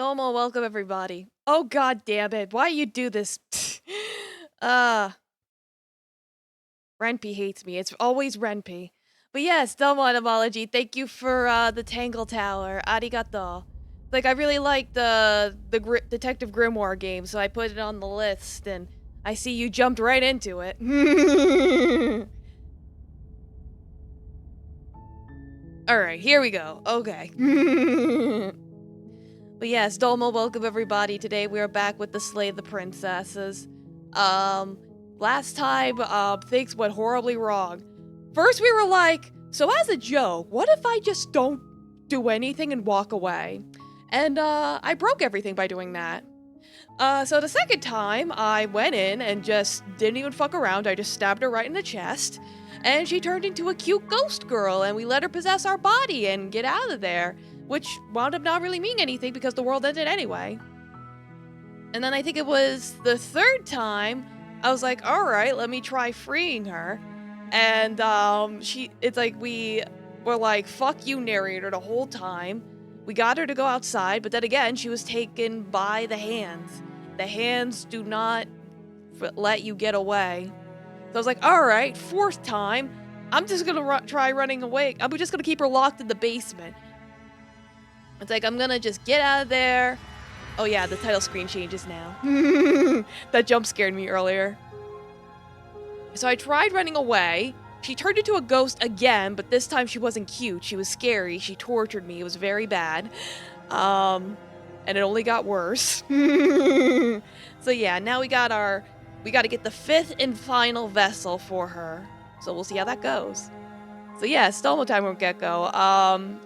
Domo, welcome everybody. Oh god damn it, why you do this? uh Renpy hates me. It's always Renpy. But yes, Domo etymology, thank you for the Tangle Tower. Arigato. Like I really like the Detective Grimoire game, so I put it on the list and I see you jumped right into it. Alright, here we go. Okay. But yes, Domo, welcome everybody. Today we are back with the Slay the Princesses. Last time, things went horribly wrong. First we were like, so as a joke, what if I just don't do anything and walk away? And, I broke everything by doing that. So the second time, I went in and just didn't even fuck around. I just stabbed her right in the chest. And she turned into a cute ghost girl, and we let her possess our body and get out of there. Which wound up not really meaning anything because the world ended anyway. And then I think it was the third time, I was like, alright, let me try freeing her. And it's like we were like, fuck you, narrator, the whole time. We got her to go outside, but then again, she was taken by the hands. The hands do not let you get away. So I was like, alright, fourth time, I'm just gonna try running away. I'm just gonna keep her locked in the basement. It's like, I'm gonna just get out of there. Oh yeah, the title screen changes now. That jump scared me earlier. So I tried running away. She turned into a ghost again, but this time she wasn't cute. She was scary. She tortured me. It was very bad. And it only got worse. So yeah, now we gotta get the fifth and final vessel for her. So we'll see how that goes. So yeah, Stomo Time with Gecko.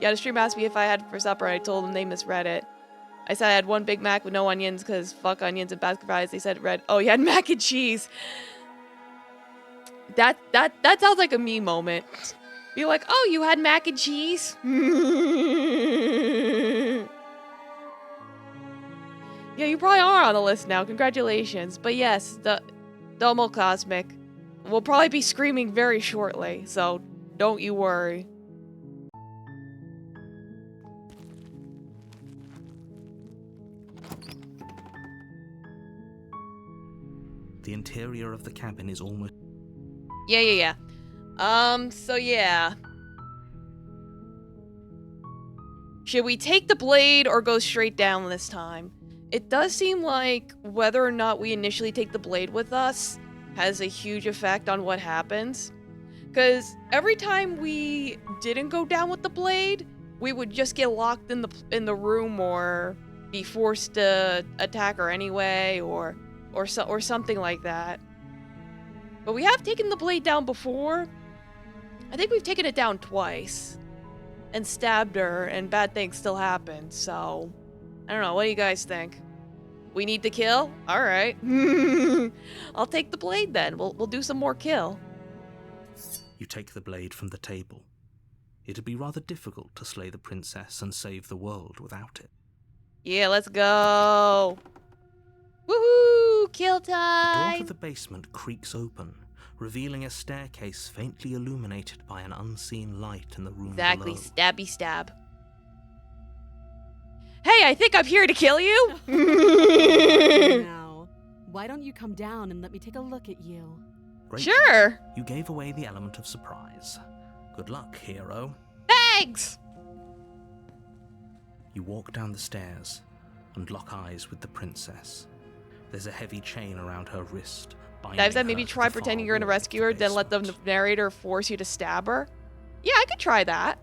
Yeah, the stream asked me if I had for supper. I told them they misread it. I said I had one Big Mac with no onions because fuck onions and basket fries. They said red. Oh, you had mac and cheese. That sounds like a me moment. Be like, oh, you had mac and cheese? Yeah, you probably are on the list now. Congratulations. But yes, the Domo Cosmic will probably be screaming very shortly, so don't you worry. The interior of the cabin is almost... Yeah. So yeah. Should we take the blade or go straight down this time? It does seem like whether or not we initially take the blade with us has a huge effect on what happens. Because every time we didn't go down with the blade, we would just get locked in the room or be forced to attack her anyway, or something like that. But we have taken the blade down before. I think we've taken it down twice and stabbed her, and bad things still happened. So I don't know. What do you guys think? We need to kill? All right. I'll take the blade then. We'll do some more kill. You take the blade from the table. It'd be rather difficult to slay the princess and save the world without it. Yeah, let's go. Woohoo! Kill The door time! to the basement creaks open, revealing a staircase faintly illuminated by an unseen light in the room Exactly, below. stabby stab. Hey, I think I'm here to kill you! Now, why don't you come down and let me take a look at you? Great. Sure! You gave away the element of surprise. Good luck, hero. Thanks! You walk down the stairs and lock eyes with the princess. There's a heavy chain around her wrist. Dives that maybe try pretending you're gonna rescue her, then let the narrator force you to stab her? Yeah, I could try that.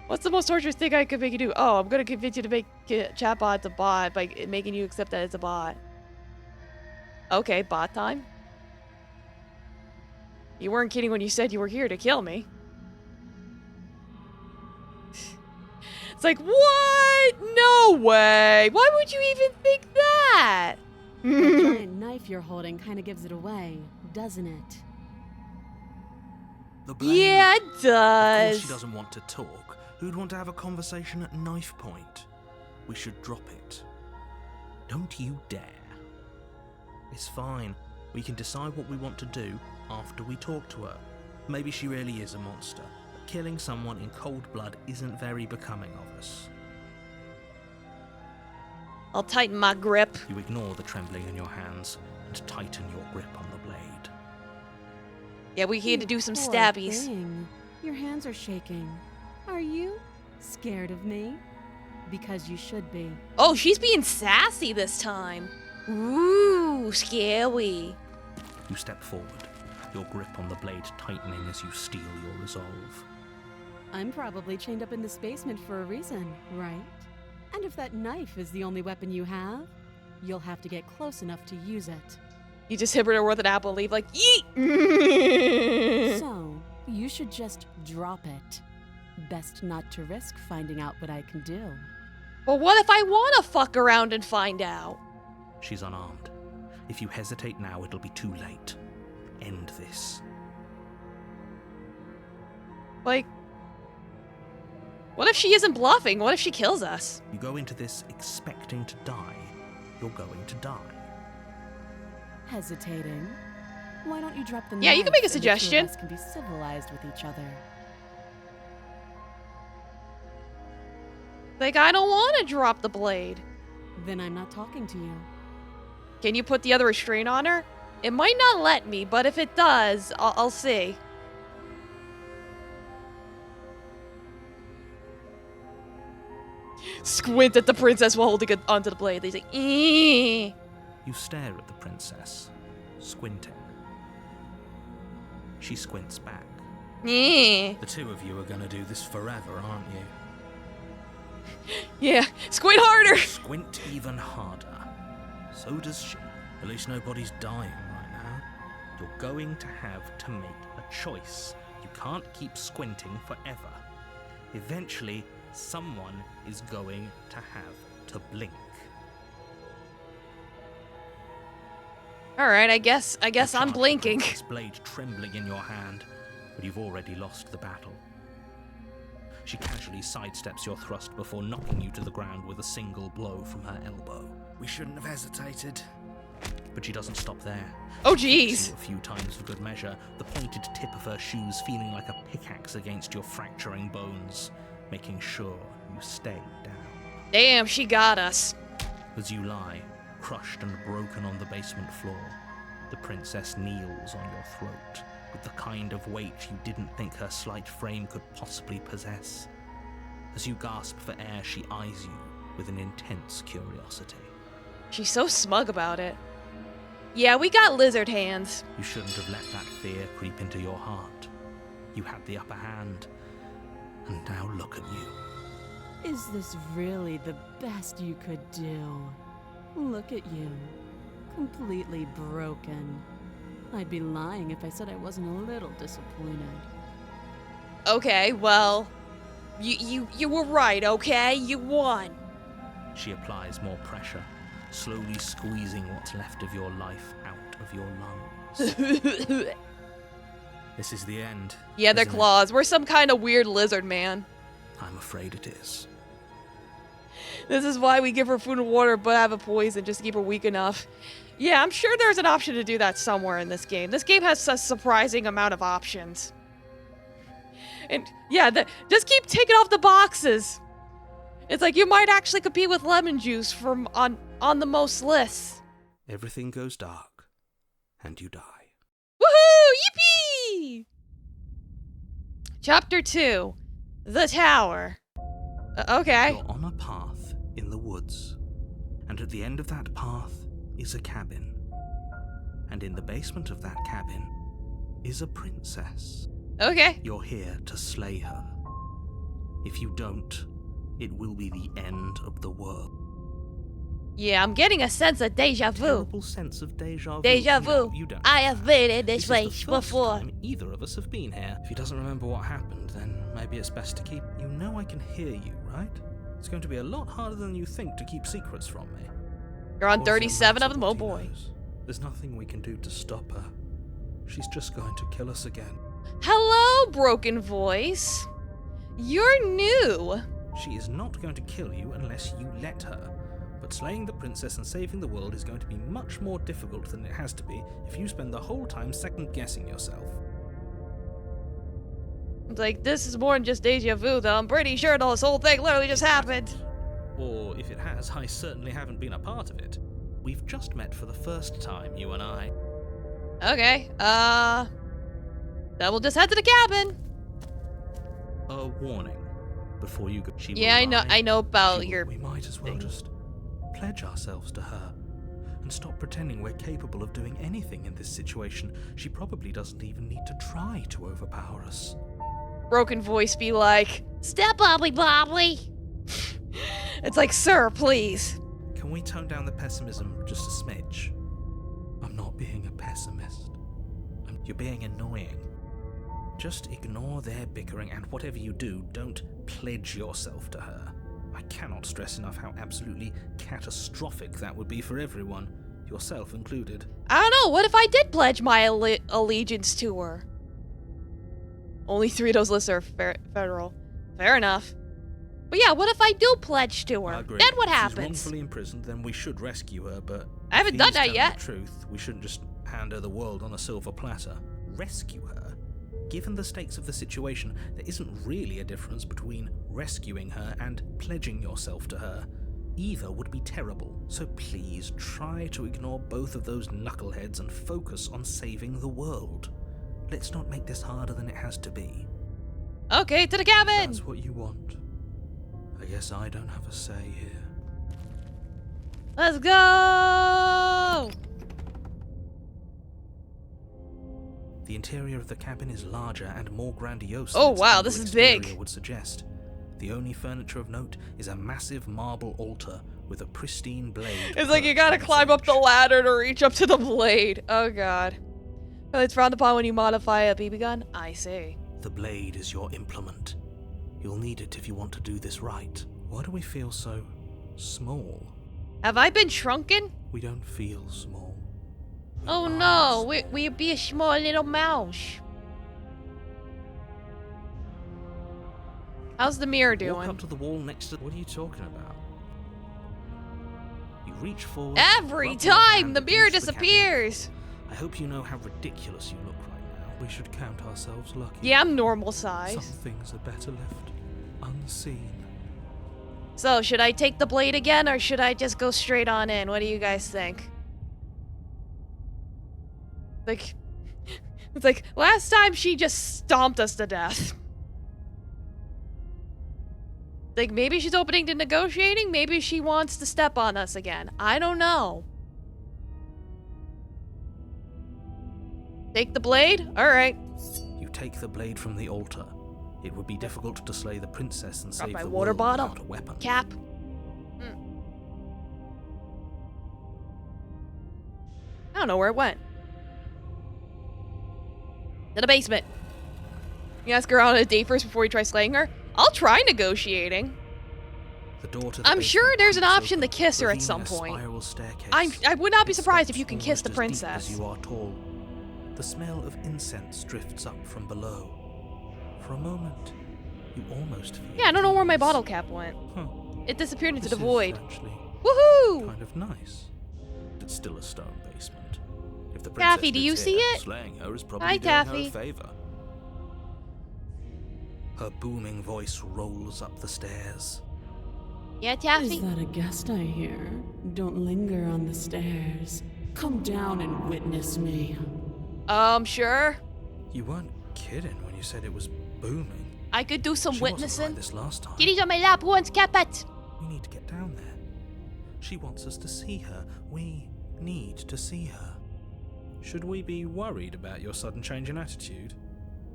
What's the most torturous thing I could make you do? Oh, I'm gonna convince you to make chatbot a bot by making you accept that it's a bot. Okay, bot time. You weren't kidding when you said you were here to kill me. It's like, what? No way. Why would you even think that? The giant knife you're holding kind of gives it away, doesn't it? The blade. Yeah, it Of course does. she doesn't want to talk. Who'd want to have a conversation at knife point? We should drop it. Don't you dare. It's fine. We can decide what we want to do after we talk to her. Maybe she really is a monster. Killing someone in cold blood isn't very becoming of us. I'll tighten my grip. You ignore the trembling in your hands and tighten your grip on the blade. Yeah, we here to do some Poor stabbies. thing. Your hands are shaking. Are you scared of me? Because you should be. Oh, she's being sassy this time. Ooh, scary. You step forward, your grip on the blade tightening as you steel your resolve. I'm probably chained up in this basement for a reason, right? And if that knife is the only weapon you have, you'll have to get close enough to use it. You just hit her with an apple and leave like, yeet! So, you should just drop it. Best not to risk finding out what I can do. Well, what if I want to fuck around and find out? She's unarmed. If you hesitate now, it'll be too late. End this. Like, what if she isn't bluffing? What if she kills us? You go into this expecting to die. You're going to die. Hesitating? Why don't you drop the knife? Yeah, you can make a and the two of suggestion. us can be civilized with each other. Like, I don't want to drop the blade. Then I'm not talking to you. Can you put the other restraint on her? It might not let me, but if it does, I'll see. Squint at the princess while holding it onto the blade. He's like, eeeh. You stare at the princess, squinting. She squints back. Yeah. The two of you are going to do this forever, aren't you? Yeah. Squint harder. Squint even harder. So does she. At least nobody's dying right now. You're going to have to make a choice. You can't keep squinting forever. Eventually, someone is going to have to blink. All right, I guess You I'm charge the blinking. princess blade trembling in your hand, but you've already lost the battle. She casually sidesteps your thrust before knocking you to the ground with a single blow from her elbow. We shouldn't have hesitated. But she doesn't stop there. Oh, She hits jeez. you a few times for good measure, the pointed tip of her shoes feeling like a pickaxe against your fracturing bones, making sure you stay down. Damn, she got us. As you lie, crushed and broken on the basement floor, the princess kneels on your throat with the kind of weight you didn't think her slight frame could possibly possess. As you gasp for air, she eyes you with an intense curiosity. She's so smug about it. Yeah, we got lizard hands. You shouldn't have let that fear creep into your heart. You had the upper hand, and now look at you. Is this really the best you could do? Look at you. Completely broken. I'd be lying if I said I wasn't a little disappointed. Okay, well, you were right, okay? You won. She applies more pressure, slowly squeezing what's left of your life out of your lungs. This is the end. Yeah, they're isn't it? claws. We're some kind of weird lizard, man. I'm afraid it is. This is why we give her food and water but have a poison just to keep her weak enough. Yeah, I'm sure there's an option to do that somewhere in this game. This game has a surprising amount of options. And yeah, just keep taking off the boxes. It's like you might actually compete with lemon juice from on the most lists. Everything goes dark, and you die. Woohoo! Yippee! Chapter 2. The Tower. Okay. You're on a path in the woods, and at the end of that path is a cabin. And in the basement of that cabin is a princess. Okay. You're here to slay her. If you don't, it will be the end of the world. Yeah, I'm getting a sense of deja vu. Terrible sense of deja vu. Deja vu. No, you don't. I have been in this This place is the first before. time either of us have been here. If he doesn't remember what happened, then maybe it's best to keep. You know I can hear you, right? It's going to be a lot harder than you think to keep secrets from me. You're on What does it 37 of matter them, oh what he boy. knows? There's nothing we can do to stop her. She's just going to kill us again. Hello, broken voice. You're new. She is not going to kill you unless you let her. But slaying the princess and saving the world is going to be much more difficult than it has to be if you spend the whole time second-guessing yourself. It's like, this is more than just deja vu, though. I'm pretty sure this whole thing literally just happened. Or if it has, I certainly haven't been a part of it. We've just met for the first time, you and I. Okay, then we'll just head to the cabin. A warning. Before you go, she will Yeah, lie. I know about She will- your We might as well thing. just pledge ourselves to her and stop pretending we're capable of doing anything in this situation. She probably doesn't even need to try to overpower us. broken voice be like, "Step bobbly bobbly." It's like, sir, please. Can we tone down the pessimism just a smidge? I'm not being a pessimist. You're being annoying. Just ignore their bickering, and whatever you do, don't pledge yourself to her. I cannot stress enough how absolutely catastrophic that would be for everyone, yourself included. I don't know, what if I did pledge my allegiance to her? Only 3 of those lists are federal. Fair enough. But yeah, what if I do pledge to her? I agree. Then what If happens? she's wrongfully imprisoned, then we should rescue her, but I haven't if done he's that telling yet. The truth, we shouldn't just hand her the world on a silver platter. Rescue her? Given the stakes of the situation, there isn't really a difference between rescuing her and pledging yourself to her. Either would be terrible, so please try to ignore both of those knuckleheads and focus on saving the world. Let's not make this harder than it has to be. Okay, to the cabin! That's what you want. I guess I don't have a say here. Let's go! The interior of the cabin is larger and more grandiose Oh, than its wow, humble this is exterior big. would suggest. The only furniture of note is a massive marble altar with a pristine blade. It's like you perched gotta on its climb up the edge. ladder to reach up to the blade. Oh god. Oh, it's frowned upon when you modify a BB gun? I see. The blade is your implement. You'll need it if you want to do this right. Why do we feel so small? Have I been shrunken? We don't feel small. We Oh are no, small. we be a small little mouse. How's the mirror Walk doing? up to the wall next to. What are you talking about? You reach forward. Every rub your time hand the mirror against the cabin. disappears. I hope you know how ridiculous you look right now. We should count ourselves lucky. Yeah, I'm normal Some size. things are better left unseen. So, should I take the blade again or should I just go straight on in? What do you guys think? Like, it's like last time she just stomped us to death. Like, maybe she's opening to negotiating, maybe she wants to step on us again. I don't know. Take the blade? Alright. You take the blade from the altar. It would be difficult to slay the princess and save my the water world bottle. without a weapon. Cap. I don't know where it went. To the basement. You ask her out on a date first before you try slaying her? I'll try negotiating. The door to the I'm sure basement there's an creaks option to open, kiss her at revealing some a point. spiral staircase. I would not be Its surprised if you steps can kiss the almost as deep princess. as you are tall. The smell of incense drifts up from below. For a moment, you almost feel. Yeah, I don't know where my peace. bottle cap went. Huh. It disappeared into This the is void. actually Woohoo! kind of nice. It's still a stone basement. If the Taffy, princess do you lives see here, it? Slaying her is probably Hi, doing her Taffy. a favor. Her booming voice rolls up the stairs. Yeah, Is Taffy? that a guest I hear? Don't linger on the stairs. Come down and witness me. Sure. You weren't kidding when you said it was booming. I could do some She wasn't witnessing. like this last time. Kitty's on my lap once, cap it. We need to get down there. She wants us to see her. We need to see her. Should we be worried about your sudden change in attitude?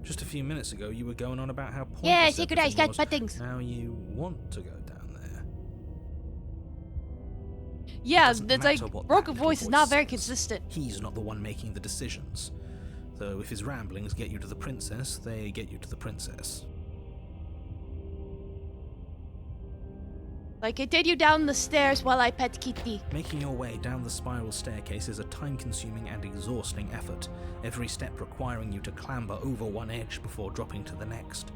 Just a few minutes ago, you were going on about how pointless Yeah, secret eyes everything got was. buttons. Now you want to go down there. Yeah, Doesn't it's like matter what broken that little voice is not very says. consistent. He's not the one making the decisions. Though if his ramblings get you to the princess, they get you to the princess. Like, continue down the stairs while I pet Kitty. Making your way down the spiral staircase is a time-consuming and exhausting effort, every step requiring you to clamber over one edge before dropping to the next.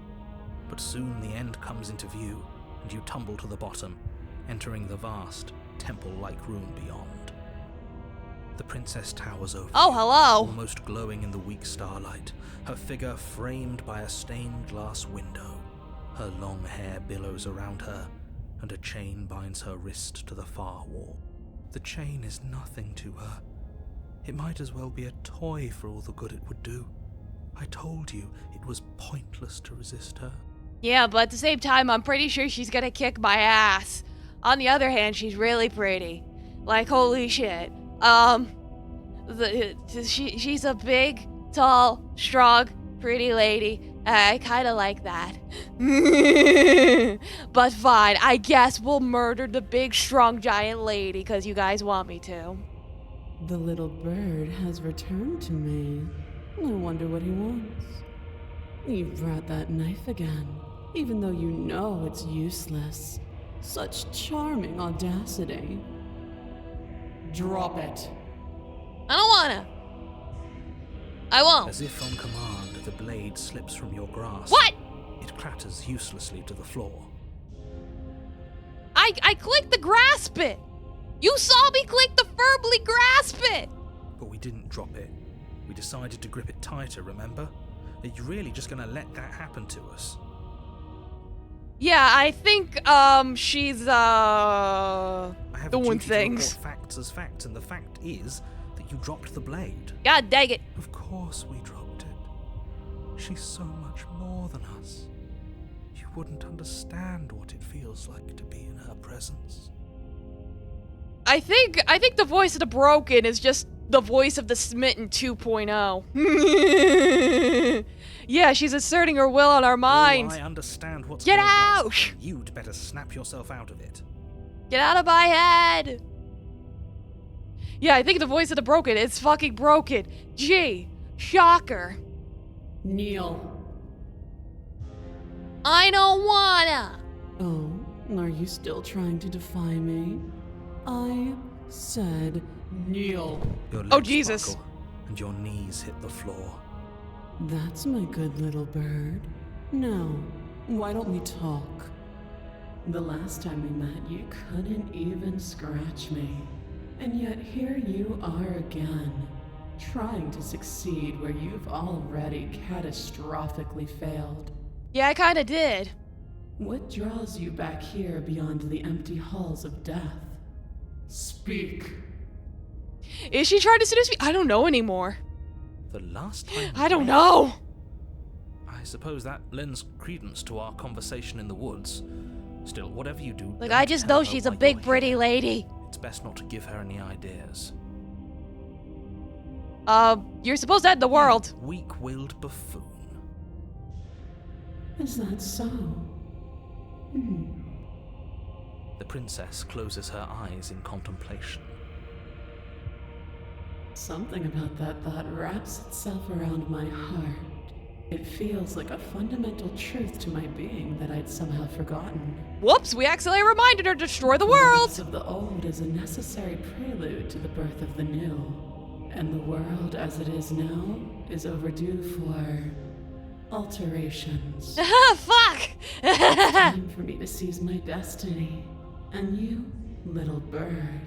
But soon the end comes into view, and you tumble to the bottom, entering the vast, temple-like room beyond. The princess towers over Oh, you, hello. almost glowing in the weak starlight, her figure framed by a stained glass window. Her long hair billows around her, and a chain binds her wrist to the far wall. The chain is nothing to her. It might as well be a toy for all the good it would do. I told you it was pointless to resist her. Yeah, but at the same time, I'm pretty sure she's gonna kick my ass. On the other hand, she's really pretty. Like, holy shit. She's a big, tall, strong, pretty lady. I kinda like that. But fine, I guess we'll murder the big, strong, giant lady because you guys want me to. The little bird has returned to me. I wonder what he wants. You brought that knife again, even though you know it's useless. Such charming audacity. Drop it. I don't wanna. I won't. As if on command, the blade slips from your grasp. What? It clatters uselessly to the floor. I clicked the grasp it. You saw me click the firmly grasp it. But we didn't drop it. We decided to grip it tighter, remember? Are you really just gonna let that happen to us? Yeah, I think, she's, I have a doing duty things. to report facts as facts, and the fact is that you dropped the blade. God dang it. Of course we dropped it. She's so much more than us. You wouldn't understand what it feels like to be in her presence. I think the voice of the broken is just the voice of the smitten 2.0. Yeah, she's asserting her will on our minds. Oh, I understand what's Get going on. out! You'd better snap yourself out of it. Get out of my head! Yeah, I think the voice of the broken is fucking broken. Gee, shocker. Kneel. I don't wanna. Oh, are you still trying to defy me? I said kneel. Your Oh, legs Jesus. buckle, and your knees hit the floor. That's my good little bird. Now, why don't we talk? The last time we met, you couldn't even scratch me. And yet here you are again, trying to succeed where you've already catastrophically failed. Yeah, I kinda did. What draws you back here beyond the empty halls of death? Speak. Is she trying to seduce me? I don't know anymore. The last time I don't know. I suppose that lends credence to our conversation in the woods. Still, whatever you do, Like, don't I just tell know her she's a why big, you're pretty here. lady. It's best not to give her any ideas. You're supposed to end the world. Weak-willed buffoon. Is that so? The princess closes her eyes in contemplation. Something about that thought wraps itself around my heart. It feels like a fundamental truth to my being that I'd somehow forgotten. Whoops, we accidentally reminded her to destroy the The world. loss of the old is a necessary prelude to the birth of the new. And the world as it is now is overdue for alterations. Fuck. Time for me to seize my destiny. And you, little bird,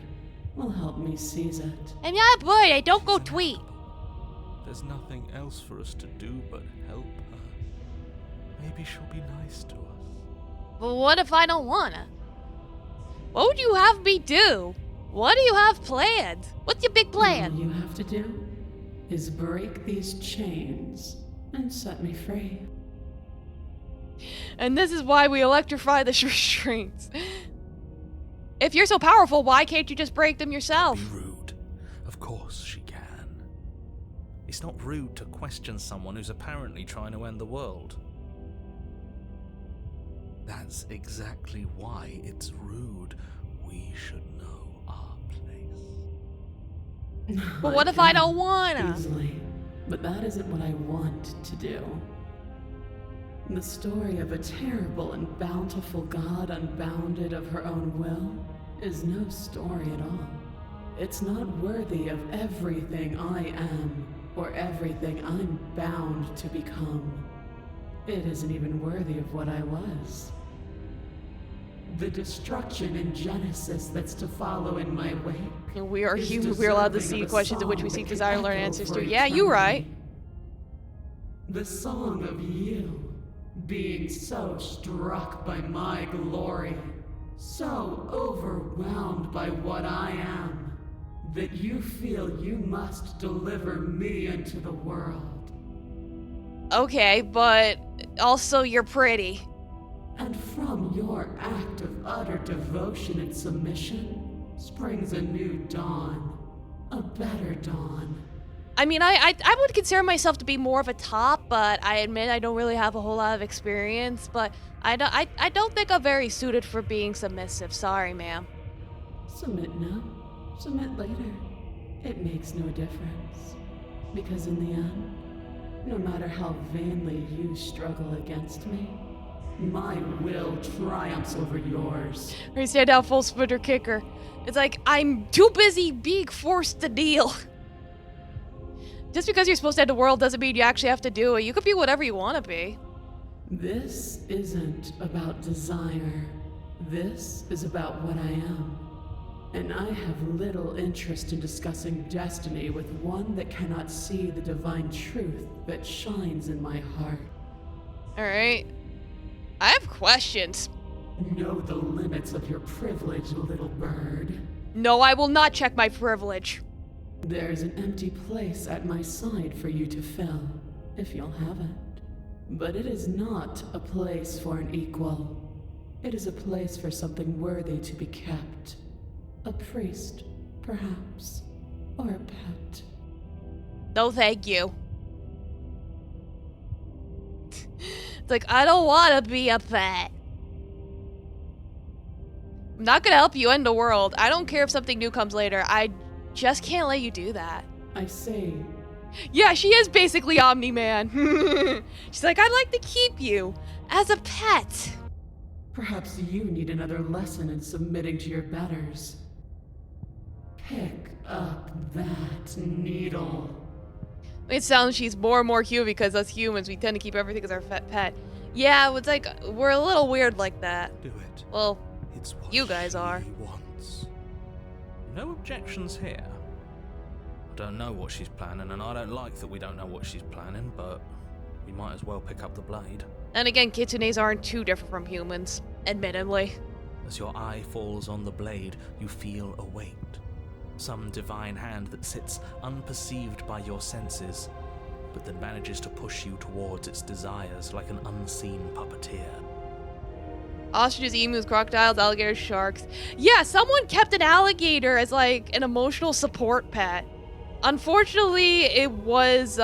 will help me seize it. I'm not a boy, I don't go tweet. There's nothing else for us to do but help her. Maybe she'll be nice to us. But what if I don't wanna? What would you have me do? What do you have planned? What's your big plan? All you have to do is break these chains and set me free. And this is why we electrify the restraints. If you're so powerful, why can't you just break them yourself? Be rude. Of course she can. It's not rude to question someone who's apparently trying to end the world. That's exactly why it's rude. We should know our place. But what if I don't wanna? Easily. But that isn't what I want to do. The story of a terrible and bountiful God unbounded of her own will is no story at all. It's not worthy of everything I am or everything I'm bound to become. It isn't even worthy of what I was. The destruction in Genesis that's to follow in my wake. And we are is human. We're allowed to deserving see of a questions in which we song seek that desire to can learn echo answers for to. Yeah, you right. eternity. The song of you being so struck by my glory, So overwhelmed by what I am, that you feel you must deliver me into the world. Okay, but also you're pretty. And from your act of utter devotion and submission springs a new dawn, a better dawn. I mean, I would consider myself to be more of a top, but I admit I don't really have a whole lot of experience, but I don't think I'm very suited for being submissive. Sorry, ma'am. Submit now, submit later. It makes no difference. Because in the end, no matter how vainly you struggle against me, my will triumphs over yours. Or you stand out full sprinter kicker. It's like, I'm too busy being forced to deal. Just because you're supposed to end the world doesn't mean you actually have to do it. You could be whatever you want to be. This isn't about desire. This is about what I am. And I have little interest in discussing destiny with one that cannot see the divine truth that shines in my heart. Alright. I have questions. Know the limits of your privilege, little bird. No, I will not check my privilege. There's an empty place at my side for you to fill, if you'll have it. But it is not a place for an equal. It is a place for something worthy to be kept. A priest, perhaps, or a pet. No, thank you. It's like, I don't want to be a pet. I'm not gonna help you end the world. I don't care if something new comes later. I just can't let you do that. I say, Yeah, she is basically Omni-Man. She's like, I'd like to keep you as a pet. perhaps you need another lesson in submitting to your betters. Pick up that needle. It sounds she's more and more human because us humans, we tend to keep everything as our pet. Yeah, it's like, we're a little weird like that. Do it. Well, It's what you guys she are. wants. No objections here. I don't know what she's planning, and I don't like that we don't know what she's planning, but we might as well pick up the blade. And again, kitsunes aren't too different from humans, admittedly. As your eye falls on the blade, you feel a weight. Some divine hand that sits unperceived by your senses, but that manages to push you towards its desires like an unseen puppeteer. Ostriches, emus, crocodiles, alligators, sharks. Yeah, someone kept an alligator as like an emotional support pet. Unfortunately, it was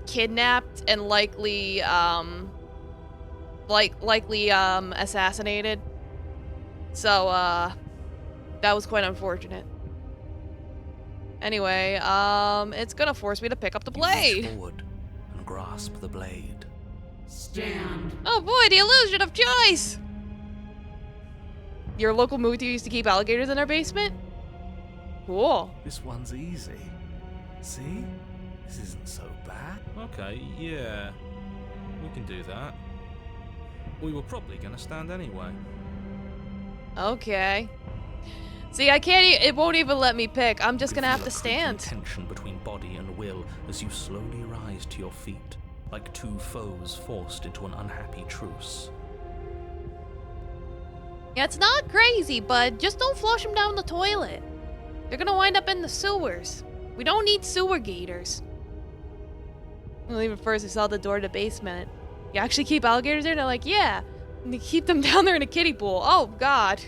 kidnapped and likely assassinated. So that was quite unfortunate. Anyway, it's gonna force me to pick up the You reach blade. forward and grasp the blade. Stand. Oh boy, the illusion of choice! Your local movie theater used to keep alligators in their basement? Cool. This one's easy. See? This isn't so bad. Okay, yeah. We can do that. We were probably gonna stand anyway. Okay. See, I can't. It won't even let me pick. I'm just gonna have to Feel a creeping stand. tension between body and will as you slowly rise to your feet, like two foes forced into an unhappy truce. Yeah, it's not crazy, but just don't flush them down the toilet. They're gonna wind up in the sewers. We don't need sewer gators. Well, even first, I saw the door to the basement. You actually keep alligators there? And they're like, yeah. And you keep them down there in a kiddie pool. Oh, God.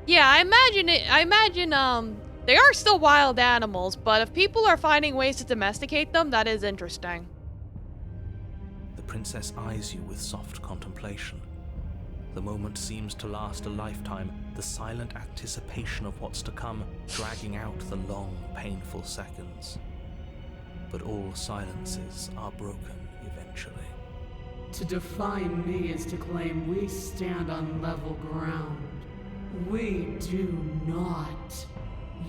Yeah, I imagine, they are still wild animals, but if people are finding ways to domesticate them, that is interesting. The princess eyes you with soft contemplation. The moment seems to last a lifetime, the silent anticipation of what's to come, dragging out the long, painful seconds. But all silences are broken eventually. To define me is to claim we stand on level ground. We do not.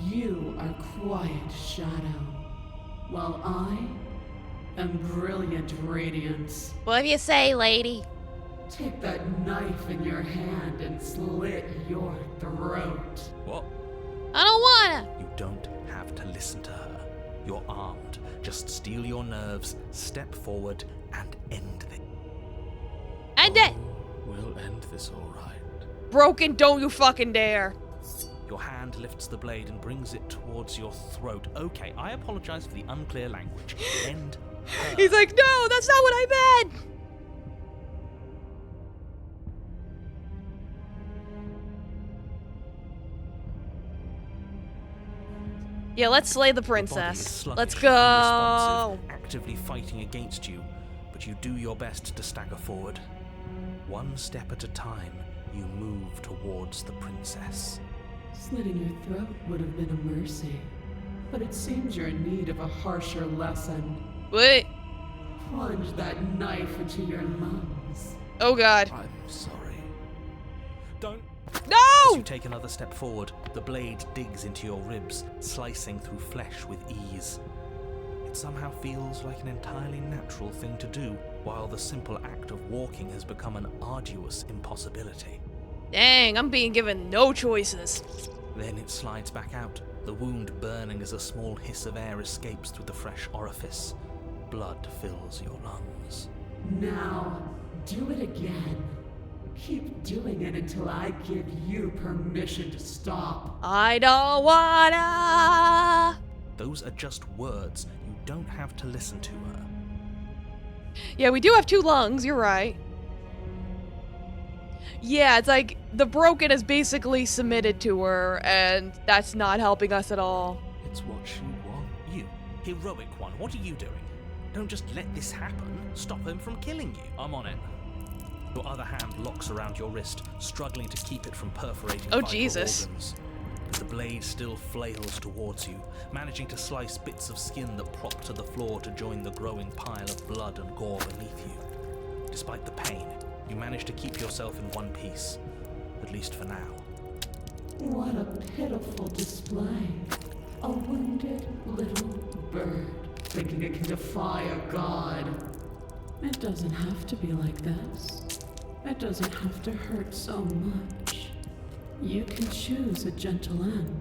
You are quiet shadow, while I am brilliant radiance. What do you say, lady? Take that knife in your hand and slit your throat. What? I don't wanna. You don't have to listen to her. You're armed. Just steel your nerves, step forward, and end it. And it. Oh, We'll end this all right. Broken, don't you fucking dare. Your hand lifts the blade and brings it towards your throat. Okay, I apologize for the unclear language. End her. He's like, no, that's not what I meant. Yeah, let's slay the Your body is princess. sluggish, Let's go. unresponsive, actively fighting against you, but you do your best to stagger forward. One step at a time, you move towards the princess. Slitting your throat would have been a mercy, but it seems you're in need of a harsher lesson. Wait. Plunge that knife into your lungs. Oh god. I'm sorry. Don't. No! As you take another step forward, the blade digs into your ribs, slicing through flesh with ease. It somehow feels like an entirely natural thing to do, while the simple act of walking has become an arduous impossibility. Dang, I'm being given no choices. Then it slides back out, the wound burning as a small hiss of air escapes through the fresh orifice. Blood fills your lungs. Now, do it again. Keep doing it until I give you permission to stop. I don't wanna. Those are just words. You don't have to listen to her. Yeah, we do have 2 lungs, you're right. Yeah, it's like the broken is basically submitted to her, and that's not helping us at all. It's what she wants. You, heroic one, what are you doing? Don't just let this happen. Stop him from killing you. I'm on it. Your other hand locks around your wrist, struggling to keep it from perforating Oh, vital Jesus. organs. But the blade still flails towards you, managing to slice bits of skin that plop to the floor to join the growing pile of blood and gore beneath you. Despite the pain, you manage to keep yourself in one piece, at least for now. What a pitiful display. A wounded little bird thinking it can defy a god. It doesn't have to be like this. It doesn't have to hurt so much. You can choose a gentle end.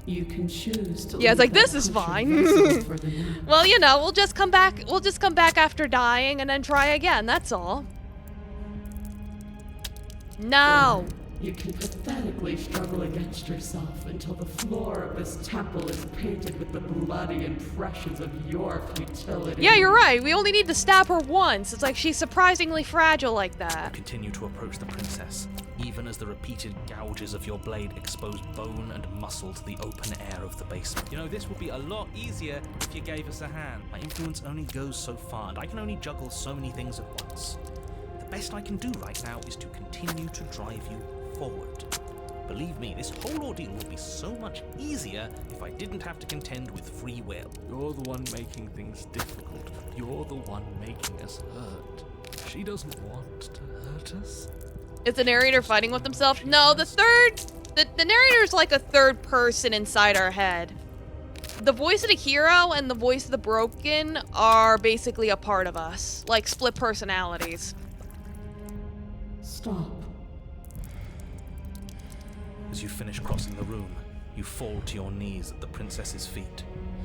You can choose to. Yeah, it's leave like, that this is punctured fine. vessel for the next. Well, you know, we'll just come back after dying and then try again, that's all. No. You can pathetically struggle against yourself until the floor of this temple is painted with the bloody impressions of your futility. Yeah, you're right. We only need to stab her once. It's like she's surprisingly fragile like that. Continue to approach the princess, even as the repeated gouges of your blade expose bone and muscle to the open air of the basement. You know, this would be a lot easier if you gave us a hand. My influence only goes so far, and I can only juggle so many things at once. The best I can do right now is to continue to drive you forward. Believe me, this whole ordeal would be so much easier if I didn't have to contend with free will. You're the one making things difficult. You're the one making us hurt. She doesn't want to hurt us. Is the narrator fighting with himself? No, the narrator's like a third person inside our head. The voice of the hero and the voice of the broken are basically a part of us, like split personalities. Stop. As you finish crossing the room, you fall to your knees at the princess's feet,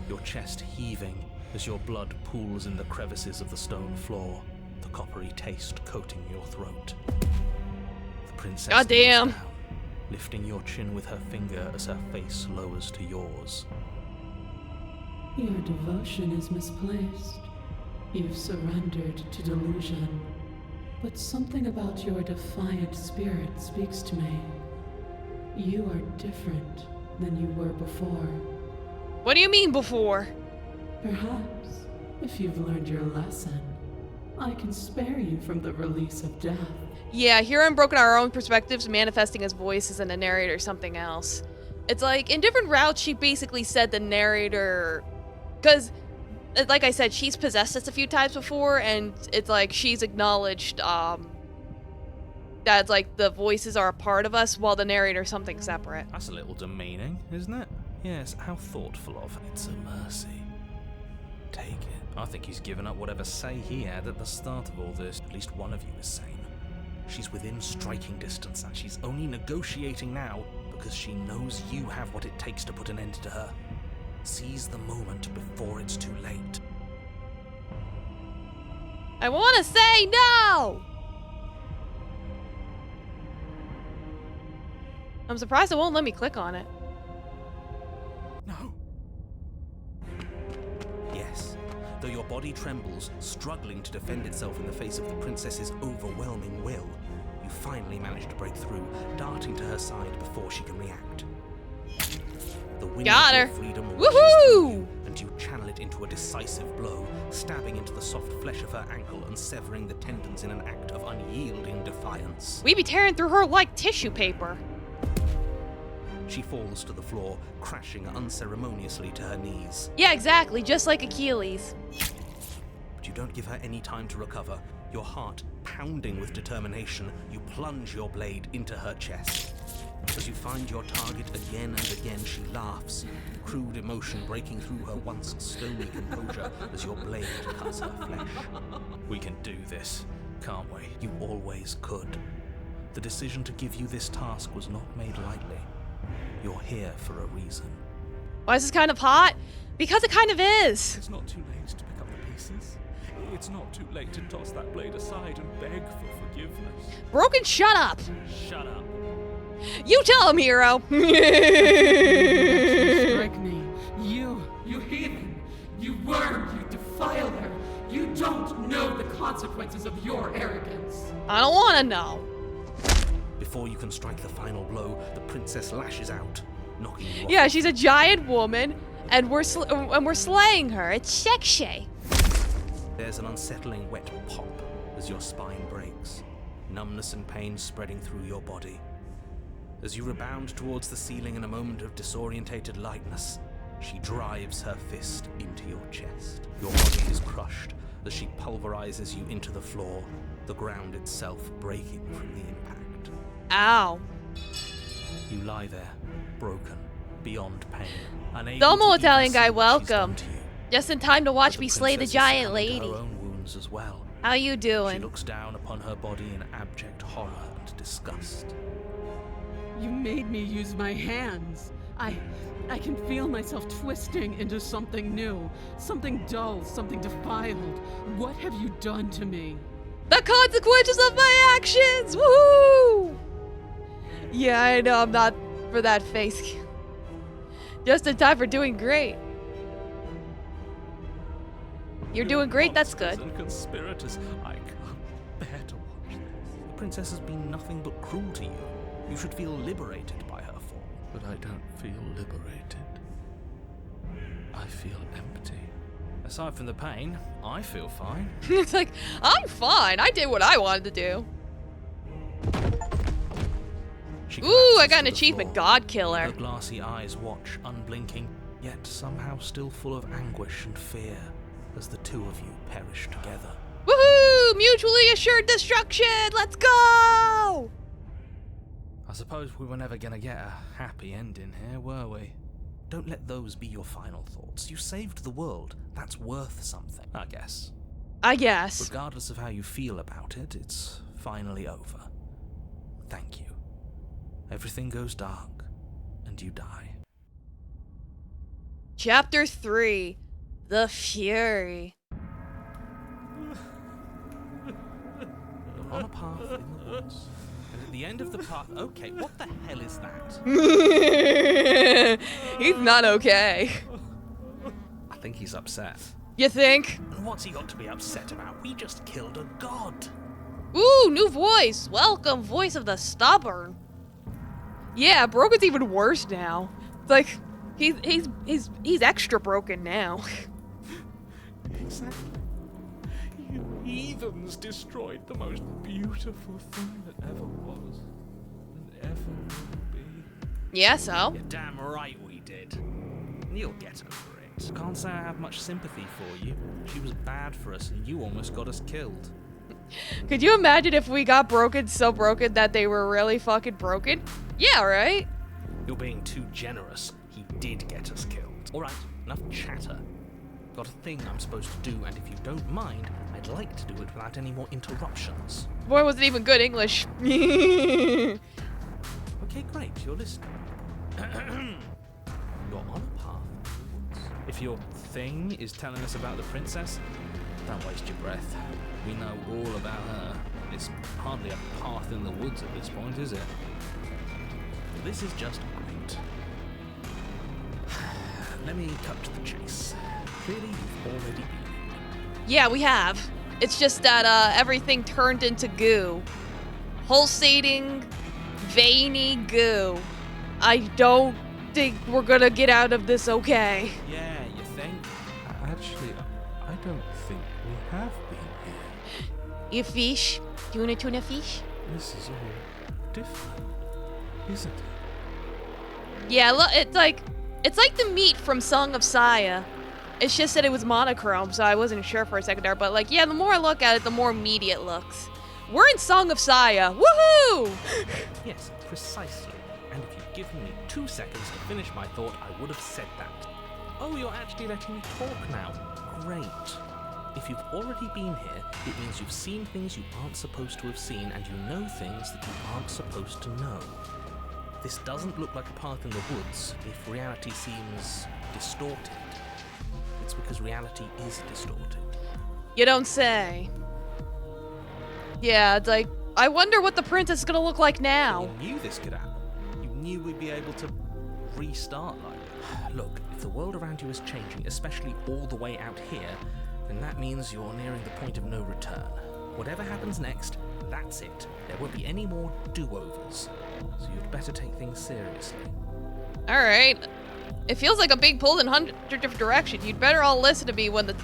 your chest heaving as your blood pools in the crevices of the stone floor, the coppery taste coating your throat. The princess Goddamn. kneels down, lifting your chin with her finger as her face lowers to yours. Your devotion is misplaced. You've surrendered to delusion. But something about your defiant spirit speaks to me. You are different than you were before. What do you mean before? Perhaps, if you've learned your lesson, I can spare you from the release of death. Yeah, here in Broken our own perspectives, manifesting as voices and the narrator something else. It's like, in different routes, she basically said the narrator... Because, like I said, she's possessed us a few times before, and it's like she's acknowledged, that it's like the voices are a part of us, while the narrator's something separate. That's a little demeaning, isn't it? Yes, how thoughtful of her. It's a mercy. Take it. I think he's given up whatever say he had at the start of all this. At least one of you is sane. She's within striking distance, and she's only negotiating now because she knows you have what it takes to put an end to her. Seize the moment before it's too late. I want to say no! I'm surprised it won't let me click on it. No. Yes. Though your body trembles, struggling to defend itself in the face of the princess's overwhelming will, you finally manage to break through, darting to her side before she can react. The wind Got of her. your freedom rushes Woohoo! through you, and you channel it into a decisive blow, stabbing into the soft flesh of her ankle and severing the tendons in an act of unyielding defiance. We be tearing through her like tissue paper. She falls to the floor, crashing unceremoniously to her knees. Yeah, exactly, just like Achilles. But you don't give her any time to recover. Your heart pounding with determination, you plunge your blade into her chest. As you find your target again and again, she laughs, crude emotion breaking through her once stony composure as your blade cuts her flesh. We can do this, can't we? You always could. The decision to give you this task was not made lightly. You're here for a reason. Why is this kind of hot? Because it kind of is. It's not too late to pick up the pieces. It's not too late to toss that blade aside and beg for forgiveness. Broken, shut up. Shut up. You tell him, hero. Strike me. You heathen. You worm. You defiler. You don't know the consequences of your arrogance. I don't want to know. Before you can strike the final blow, the princess lashes out, knocking you off. Yeah, she's a giant woman, and we're slaying her. It's sexy. There's an unsettling wet pop as your spine breaks, numbness and pain spreading through your body. As you rebound towards the ceiling in a moment of disorientated lightness, she drives her fist into your chest. Your body is crushed as she pulverizes you into the floor, the ground itself breaking from the impact. Ow. You lie there, broken, beyond pain, unable Domo to Italian even guy, see what she's done welcome. to you. Just in time to watch But me slay the princess is giant succumbing to lady. her own wounds as well. How you She doing? looks down upon her body in abject horror and disgust. You made me use my hands. I can feel myself twisting into something new, something dull, something defiled. What have you done to me? The consequences of my actions! Woohoo! Yeah, I know I'm not for that face. Just in time for doing great. You're doing great, that's good. Monsters and conspirators. I can't bear to watch this. The princess has been nothing but cruel to you. You should feel liberated by her fall. But I don't feel liberated. I feel empty. Aside from the pain, I feel fine. It's like, I'm fine. I did what I wanted to do. She Ooh, collapses I got to an the achievement, floor. God Killer. Her glassy eyes watch, unblinking, yet somehow still full of anguish and fear, as the two of you perish together. Woohoo! Mutually assured destruction! Let's go! I suppose we were never gonna get a happy ending here, were we? Don't let those be your final thoughts. You saved the world. That's worth something, I guess. I guess. Regardless of how you feel about it, it's finally over. Thank you. Everything goes dark, and you die. Chapter 3. The Fury. You're on a path in the woods, and at the end of the path... Okay, what the hell is that? He's not okay. I think he's upset. You think? And what's he got to be upset about? We just killed a god. Ooh, new voice. Welcome, voice of the stubborn. Yeah, Broken's even worse now. It's like he's extra broken now. Exactly. You heathens destroyed the most beautiful thing that ever was and ever will be. Yeah, so. You're damn right we did. You'll get over it. Can't say I have much sympathy for you. She was bad for us and you almost got us killed. Could you imagine if we got broken so broken that they were really fucking broken? Yeah, right? You're being too generous. He did get us killed. Alright, enough chatter. Got a thing I'm supposed to do, and if you don't mind, I'd like to do it without any more interruptions. Boy, wasn't even good English. Okay, great, you're listening. You're on a path. If your thing is telling us about the princess, don't waste your breath. We know all about her. It's hardly a path in the woods at this point, is it? This is just great. Let me cut to the chase. Clearly, you've already been here. Yeah, we have. It's just that everything turned into goo. Pulsating, veiny goo. I don't think we're gonna get out of this okay. Yeah, you think? Actually, I don't think we have been here. You fish? Tuna fish? This is all different, isn't it? Yeah, look, it's like the meat from Song of Saya. It's just that it was monochrome, so I wasn't sure for a second there. But like, yeah, the more I look at it, the more meaty it looks. We're in Song of Saya. Woohoo! Yes, precisely. And if you'd given me 2 seconds to finish my thought, I would have said that. Oh, you're actually letting me talk now. Great. If you've already been here, it means you've seen things you aren't supposed to have seen, and you know things that you aren't supposed to know. This doesn't look like a path in the woods if reality seems distorted. It's because reality is distorted. You don't say. Yeah, it's like, I wonder what the princess is gonna look like now. You knew this could happen. You knew we'd be able to restart like this. Look, if the world around you is changing, especially all the way out here, then that means you're nearing the point of no return. Whatever happens next, that's it. There won't be any more do-overs. So you'd better take things seriously. Alright. It feels like I'm being pulled in 100 different directions. You'd better all listen to me when the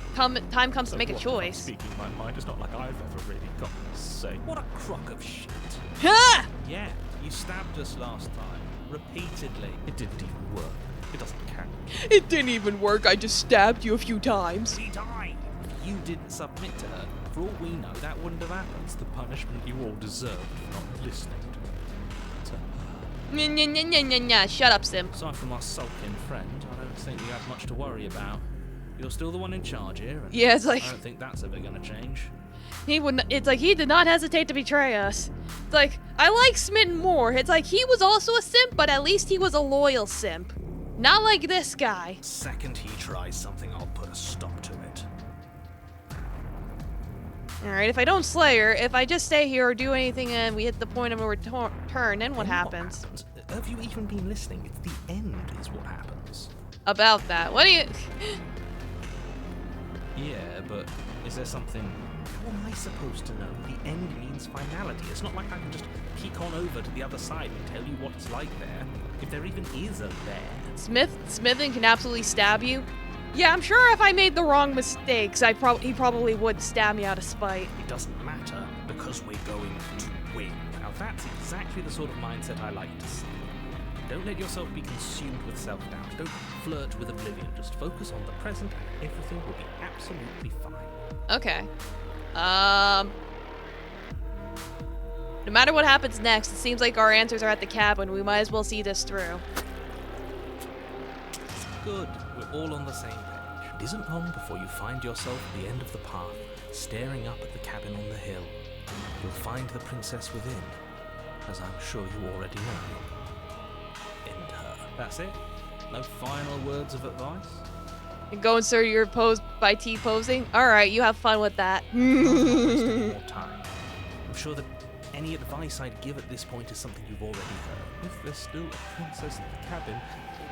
time comes to make a Look, choice. Speaking my mind, it's not like I've ever really got to say. What a crock of shit. Ha! Yeah, you stabbed us last time. Repeatedly. It didn't even work. It doesn't count. It didn't even work. I just stabbed you a few times. She died. If you didn't submit to her, for all we know, that wouldn't have happened. It's the punishment you all deserved for not listening to her. Nya, nya, nya, nya, nya, nya. Shut up, Sim. Aside from our sulking friend, I don't think you have much to worry about. You're still the one in charge here, and Yeah, it's like I don't think that's ever gonna change. he wouldn't. It's like he did not hesitate to betray us. It's like I like Smitten more. It's like he was also a simp, but at least he was a loyal simp. Not like this guy. Second he tries something, I'll put a stop to it. Alright, if I don't slay her, if I just stay here or do anything and we hit the point of no return, then what Then happens? Have you even been listening? It's the end is what happens. About that. What do you... Yeah, but is there something... How am I supposed to know? The end means finality. It's not like I can just peek on over to the other side and tell you what it's like there. If there even is a there. Smithing can absolutely stab you? Yeah, I'm sure if I made the wrong mistakes, he probably would stab me out of spite. It doesn't matter, because we're going to win. Now that's exactly the sort of mindset I like to see. Don't let yourself be consumed with self-doubt. Don't flirt with oblivion. Just focus on the present and everything will be absolutely fine. Okay. No matter what happens next, it seems like our answers are at the cabin. We might as well see this through. Good. We're all on the same page. It isn't long before you find yourself at the end of the path, staring up at the cabin on the hill. You'll find the princess within, as I'm sure you already know. End her. That's it? No final words of advice? And go insert your pose by T-posing? Alright, you have fun with that. Not waste any more time. I'm sure that any advice I'd give at this point is something you've already heard. If there's still a princess in the cabin,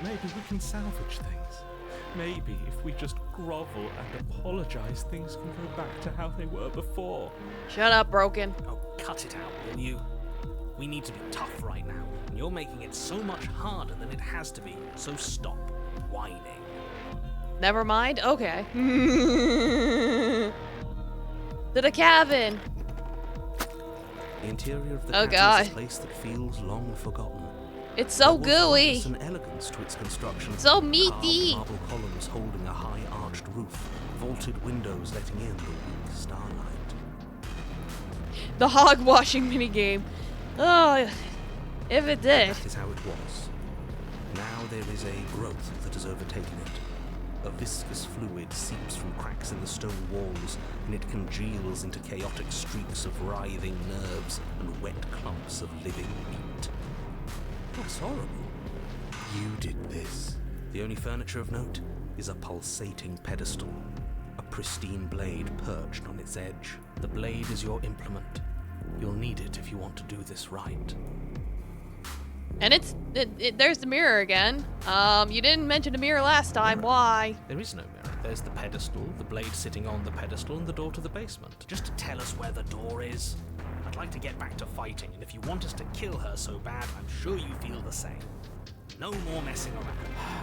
maybe we can salvage things. Maybe if we just grovel and apologize, things can go back to how they were before. Shut up, Broken. Oh, cut it out, will you? We need to be tough right now, and you're making it so much harder than it has to be, so stop whining. Never mind? Okay. To the cabin! The interior of the Oh, cabin God. is a place that feels long forgotten. It's so There was gooey. once an elegance to its construction. So Carved meaty. marble columns holding a high arched roof, vaulted windows letting in the weak starlight. The hog washing minigame. Oh, if it did. That is how it was. Now there is a growth that has overtaken it. A viscous fluid seeps from cracks in the stone walls, and it congeals into chaotic streaks of writhing nerves and wet clumps of living meat. That's horrible. You did this. The only furniture of note is a pulsating pedestal, a pristine blade perched on its edge. The blade is your implement. You'll need it if you want to do this right. And there's the mirror again. You didn't mention the mirror last time. Mirror. Why? There is no mirror. There's the pedestal, the blade sitting on the pedestal, and the door to the basement. Just to tell us where the door is. I'd like to get back to fighting, and if you want us to kill her so bad, I'm sure you feel the same. No more messing around.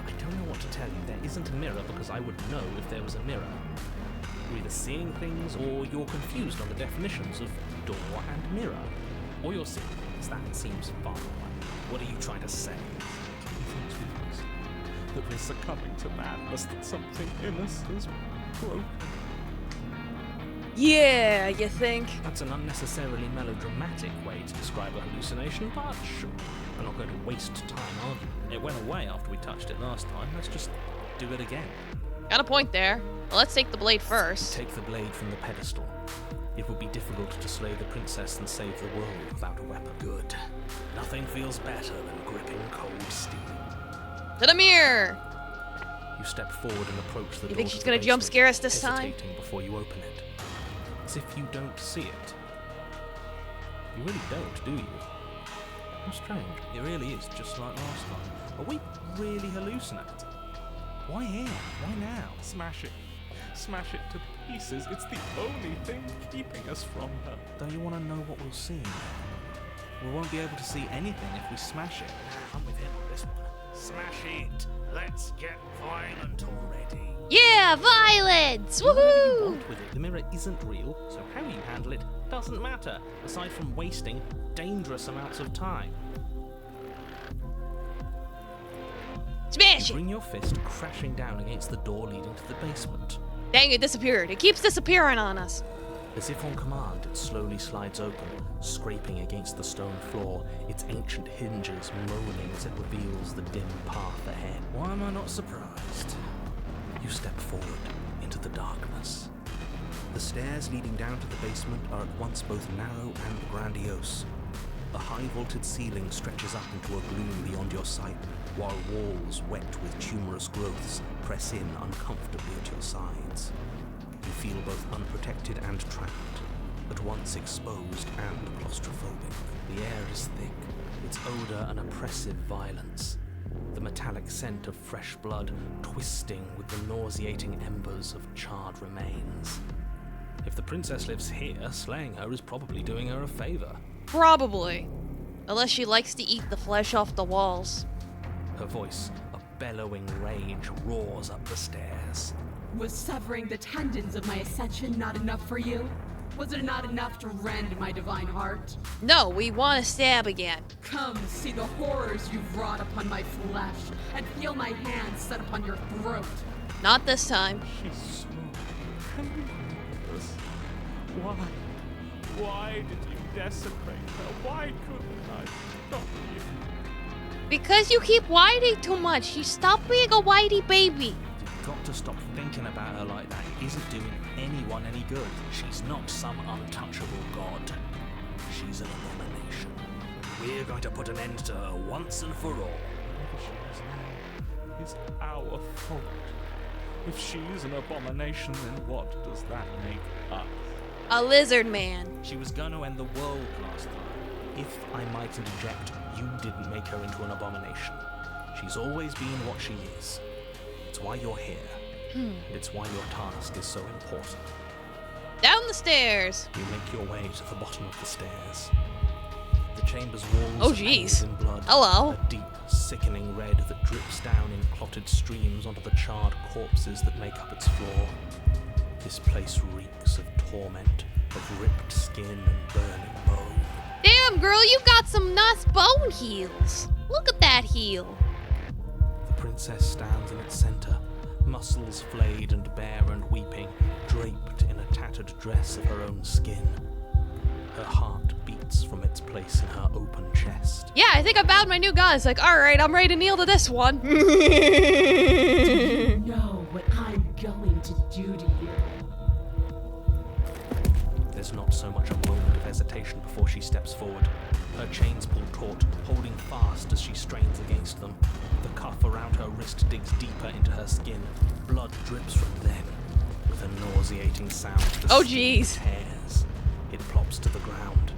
I don't know what to tell you. There isn't a mirror because I would know if there was a mirror. You're either seeing things or you're confused on the definitions of door and mirror. Or you're seeing things. That seems far away. What are you trying to say? That we're succumbing to madness, that something in us is broken. Yeah, you think? That's an unnecessarily melodramatic way to describe a hallucination, but sure. We're not going to waste time arguing. It went away after we touched it last time. Let's just do it again. Got a point there. Well, let's take the blade first. Take the blade from the pedestal. It would be difficult to slay the princess and save the world without a weapon. Good. Nothing feels better than gripping cold steel. To the mirror! You step forward and approach the door. You think to she's the gonna jump basement, scare us this time? hesitating before you open it. As if you don't see it. You really don't, do you? How strange. It really is just like last time. Are we really hallucinating? Why here? Why now? Smash it. Smash it to pieces. It's the only thing keeping us from her. Don't you want to know what we'll see? We won't be able to see anything if we smash it. I'm with him on this one. Smash it. Let's get violent already. Yeah, violence! Do whatever you Woohoo! want with it. The mirror isn't real, so how you handle it doesn't matter, aside from wasting dangerous amounts of time. Smash You it! bring your fist crashing down against the door leading to the basement. Dang, it disappeared. It keeps disappearing on us. As if on command, it slowly slides open, scraping against the stone floor, its ancient hinges moaning as it reveals the dim path ahead. Why am I not surprised? You step forward into the darkness. The stairs leading down to the basement are at once both narrow and grandiose. The high-vaulted ceiling stretches up into a gloom beyond your sight, while walls wet with tumorous growths press in uncomfortably at your sides. You feel both unprotected and trapped, at once exposed and claustrophobic. The air is thick, its odor an oppressive violence. The metallic scent of fresh blood twisting with the nauseating embers of charred remains. If the princess lives here, slaying her is probably doing her a favor. Probably. Unless she likes to eat the flesh off the walls. Her voice, a bellowing rage, roars up the stairs. Was severing the tendons of my ascension not enough for you? Was it not enough to rend my divine heart? No, we want to stab again. Come see the horrors you've wrought upon my flesh, and feel my hands set upon your throat. Not this time. She's so helpless. Why? Why did you desecrate her? Why couldn't I stop you? Because you keep whining too much. She stopped being a whitey baby. You've got to stop thinking about her like that. It isn't doing anyone any good. She's not some untouchable god. She's an abomination. We're going to put an end to her once and for all. Whatever she is now is our fault. If she's an abomination, then what does that make us? A lizard man. She was going to end the world last time. If I might interject, you didn't make her into an abomination. She's always been what she is. It's why you're here. And it's why your task is so important. Down the stairs. You make your way to the bottom of the stairs. The chamber's walls Oh, are jeez. covered in blood. Hello. A deep, sickening red that drips down in clotted streams onto the charred corpses that make up its floor. This place reeks of torment, of ripped skin and burning bone. Damn, girl, you got some nice bone heels. Look at that heel. The princess stands in its center, muscles flayed and bare and weeping, draped in a tattered dress of her own skin. Her heart beats from its place in her open chest. Yeah, I think I found my new god. It's like, alright, I'm ready to kneel to this one. Do you know what I'm going to do to you? There's not so much a moment of hesitation before she steps forward. Her chains pull taut, holding fast as she strains against them. The cuff around her wrist digs deeper into her skin. Blood drips from them. With a nauseating sound, the Oh, skin jeez. tears. It plops to the ground.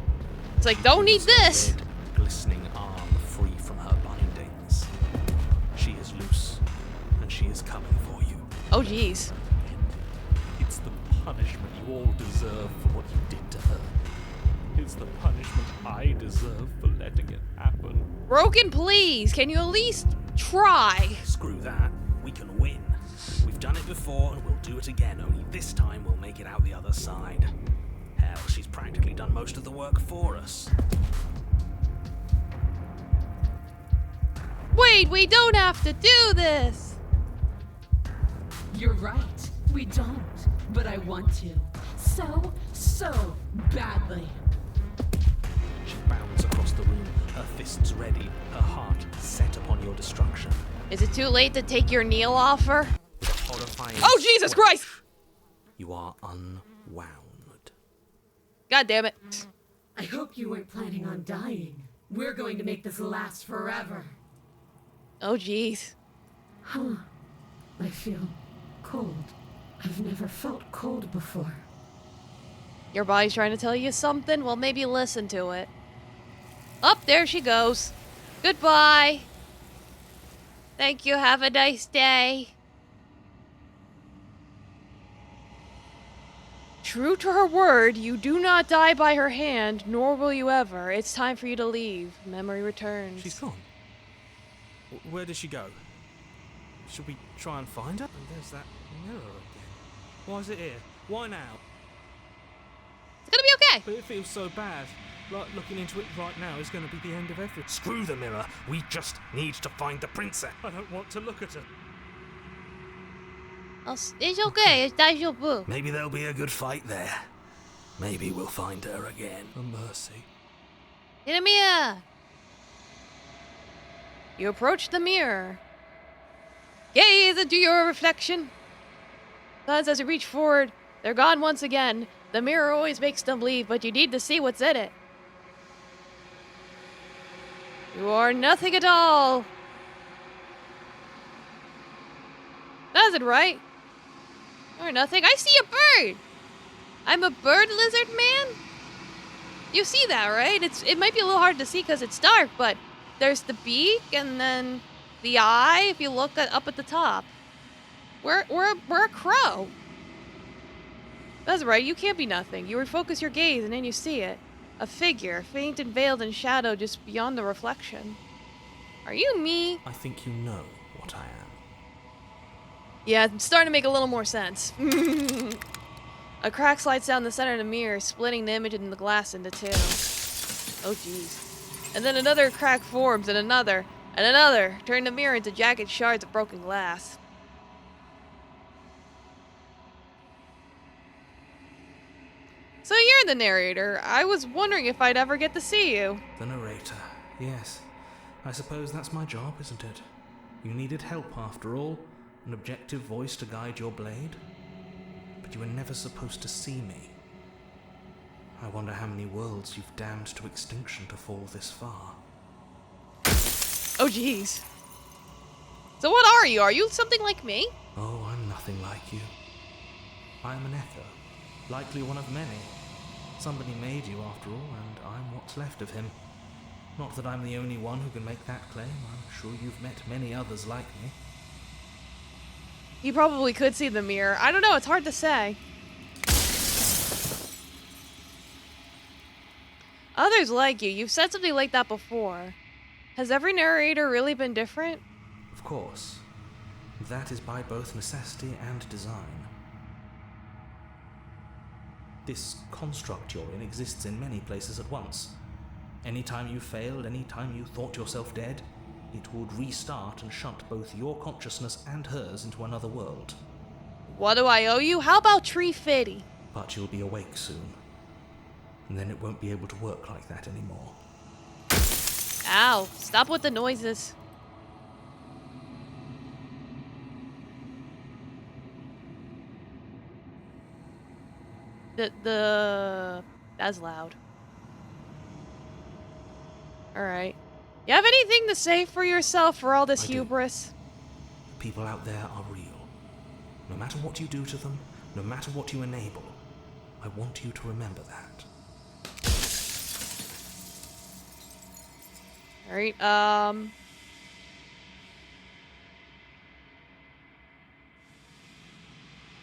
It's like, don't need Pulls her this. red, glistening arm free from her she is coming for you. Oh, jeez. It's the punishment you all deserve for what you did to her. It's the punishment I deserve for letting it happen. Broken, please. Can you at least try? Screw that. We can win. We've done it before and we'll do it again, only this time we'll make it out the other side. Hell, she's practically done most of the work for us. Wait, we don't have to do this. You're right. We don't. But I want to. So badly. She bounds across the room, her fists ready, her heart set upon your destruction. Is it too late to take your kneel offer? With a horrifying Oh, Jesus squelch, Christ! You are unwound. God damn it. I hope you weren't planning on dying. We're going to make this last forever. Oh, jeez. Huh. I feel cold. I've never felt cold before. Your body's trying to tell you something? Well, maybe listen to it. Up there she goes. Goodbye. Thank you. Have a nice day. True to her word, you do not die by her hand, nor will you ever. It's time for you to leave. Memory returns. She's gone. Where did she go? Should we try and find her? And there's that mirror again. Why is it here? Why now? It's gonna be okay. But it feels so bad. Like looking into it right now is going to be the end of everything. Screw the mirror. We just need to find the princess. I don't want to look at her. It's okay. It's daijoubu. Maybe there'll be a good fight there. Maybe we'll find her again. A mercy. Hinamiya! You approach the mirror. Gaze into your reflection. Sometimes as you reach forward, they're gone once again. The mirror always makes them leave, but you need to see what's in it. You are nothing at all. That's it, right? You are nothing. I see a bird. I'm a bird lizard man. You see that, right? It might be a little hard to see because it's dark, but there's the beak and then the eye. If you look up at the top, we're a crow. That's right. You can't be nothing. You refocus your gaze and then you see it. A figure, faint and veiled in shadow just beyond the reflection. Are you me? I think you know what I am. Yeah, it's starting to make a little more sense. A crack slides down the center of the mirror, splitting the image and the glass into two. Oh, jeez. And then another crack forms, and another, turning the mirror into jagged shards of broken glass. So you're the narrator. I was wondering if I'd ever get to see you. The narrator. Yes. I suppose that's my job, isn't it? You needed help after all. An objective voice to guide your blade. But you were never supposed to see me. I wonder how many worlds you've damned to extinction to fall this far. Oh, jeez. So what are you? Are you something like me? Oh, I'm nothing like you. I am an echo. Likely one of many. Somebody made you after all, and I'm what's left of him. Not that I'm the only one who can make that claim. I'm sure you've met many others like me. You probably could see the mirror. I don't know, it's hard to say. Others like you. You've said something like that before. Has every narrator really been different? Of course. That is by both necessity and design. This construct you're in exists in many places at once. Anytime you failed, anytime you thought yourself dead, it would restart and shut both your consciousness and hers into another world. What do I owe you? How about Tree Fitty? But you'll be awake soon. And then it won't be able to work like that anymore. Ow, stop with the noises. That's loud. Alright. You have anything to say for yourself for all this I do. hubris? The people out there are real. No matter what you do to them, no matter what you enable, I want you to remember that. Alright,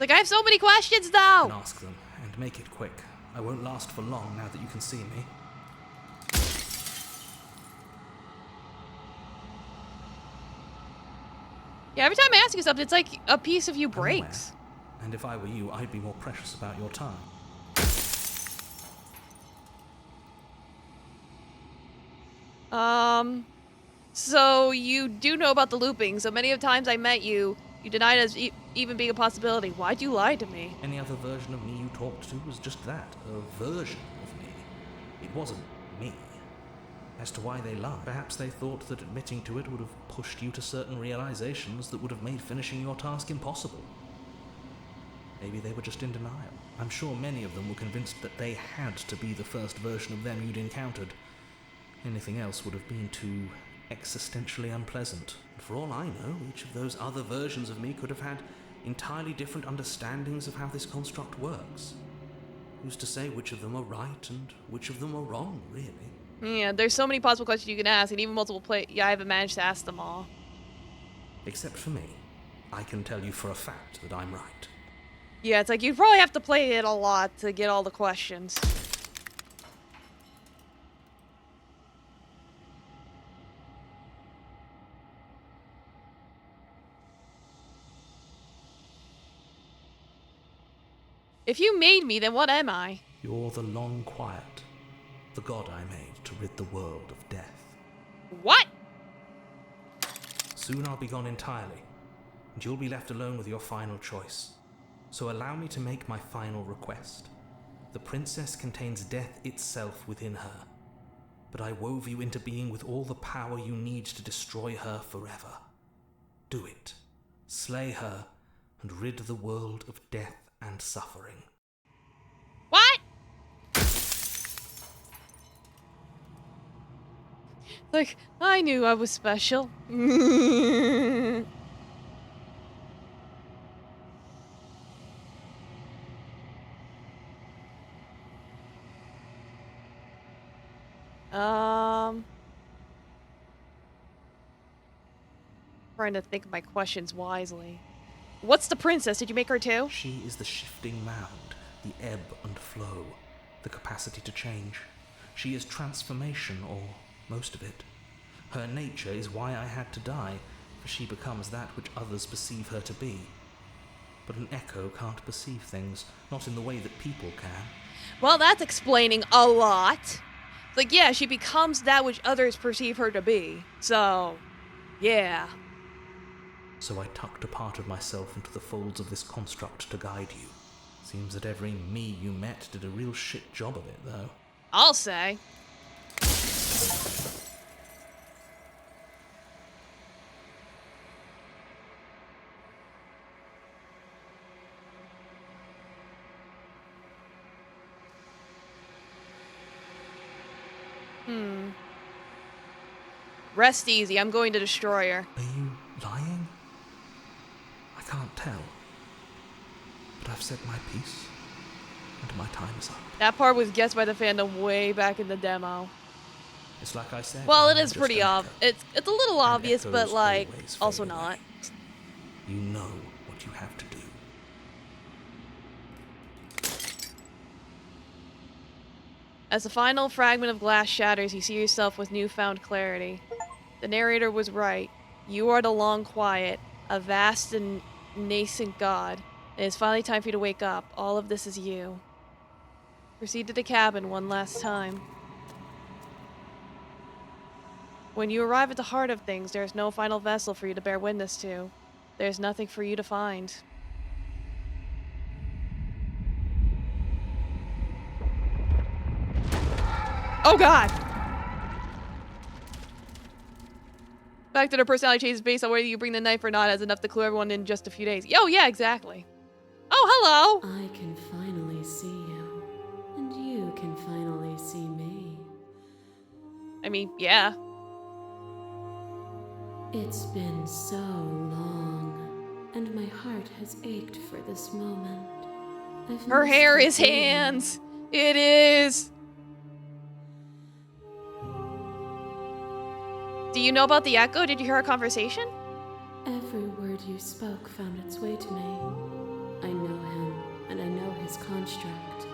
Like, I have so many questions, And though! ask them, and make it quick. I won't last for long now that you can see me. Yeah, every time I ask you something, it's like a piece of you I'm aware, breaks. and if I were you, I'd be more precious about your time. So you do know about the looping. So many of the times I met you, you denied us even being a possibility. Why'd you lie to me? Any other version of me you talked to was just that, a version of me. It wasn't me. As to why they lied, perhaps they thought that admitting to it would have pushed you to certain realizations that would have made finishing your task impossible. Maybe they were just in denial. I'm sure many of them were convinced that they had to be the first version of them you'd encountered. Anything else would have been too existentially unpleasant. For all I know, each of those other versions of me could have had entirely different understandings of how this construct works. Who's to say which of them are right and which of them are wrong, really? Yeah, there's so many possible questions you can ask, and even multiple yeah, I haven't managed to ask them all. Except for me. I can tell you for a fact that I'm right. Yeah, it's like you'd probably have to play it a lot to get all the questions. If you made me, then what am I? You're the long quiet, the god I made to rid the world of death. What? Soon I'll be gone entirely, and you'll be left alone with your final choice. So allow me to make my final request. The princess contains death itself within her, but I wove you into being with all the power you need to destroy her forever. Do it. Slay her, and rid the world of death and suffering. What? Like, I knew I was special. Trying to think of my questions wisely. What's the princess? Did you make her too? She is the shifting mound, the ebb and flow, the capacity to change. She is transformation, or most of it. Her nature is why I had to die, for she becomes that which others perceive her to be. But an echo can't perceive things, not in the way that people can. Well, that's explaining a lot. Like, yeah, she becomes that which others perceive her to be. So, yeah. So I tucked a part of myself into the folds of this construct to guide you. Seems that every me you met did a real shit job of it, though. I'll say. Rest easy, I'm going to destroy her. Are you lying? I can't tell. But I've said my piece, and my time is up. That part was guessed by the fandom way back in the demo. It's like I said. Well, it I'm is just pretty an obvious. echo, It's a little and obvious, but echoes like, always fade also away. not. You know what you have to do. As the final fragment of glass shatters, you see yourself with newfound clarity. The narrator was right. You are the long quiet, a vast and nascent god. It is finally time for you to wake up. All of this is you. Proceed to the cabin one last time. When you arrive at the heart of things, there is no final vessel for you to bear witness to. There is nothing for you to find. Oh god! The fact that her personality changes based on whether you bring the knife or not has enough to clue everyone in just a few days. Oh yeah, exactly. Oh, hello! I can finally see you, and you can finally see me. I mean, yeah. It's been so long, and my heart has ached for this moment. Her missed hair the is feeling. hands! It is! Do you know about the echo? Did you hear our conversation? Every word you spoke found its way to me. I know him, and I know his construct.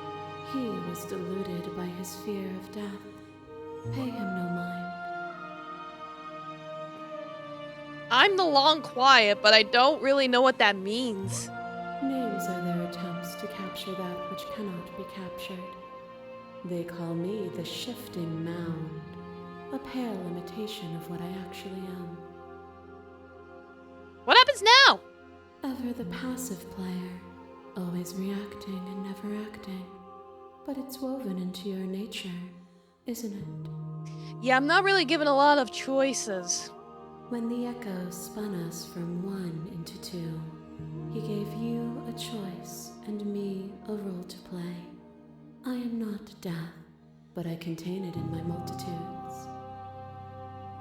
He was deluded by his fear of death. Pay him no mind. I'm the long quiet, but I don't really know what that means. Names are their attempts to capture that which cannot be captured. They call me the shifting mound, a pale imitation of what I actually am. What happens now? Ever the passive player, always reacting and never acting. But it's woven into your nature, isn't it? Yeah, I'm not really given a lot of choices. When the echo spun us from one into two, he gave you a choice and me a role to play. I am not death, but I contain it in my multitudes.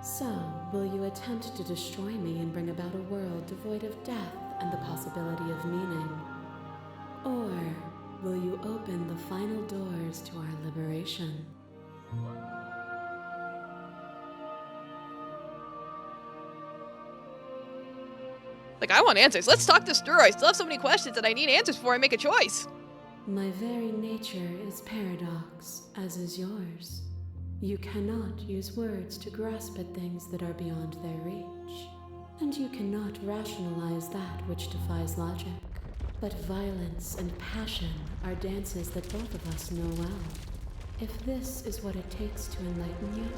So, will you attempt to destroy me and bring about a world devoid of death and the possibility of meaning? Or will you open the final doors to our liberation? Like, I want answers. Let's talk this through. I still have so many questions that I need answers before I make a choice. My very nature is paradox, as is yours. You cannot use words to grasp at things that are beyond their reach. And you cannot rationalize that which defies logic. But violence and passion are dances that both of us know well. If this is what it takes to enlighten you,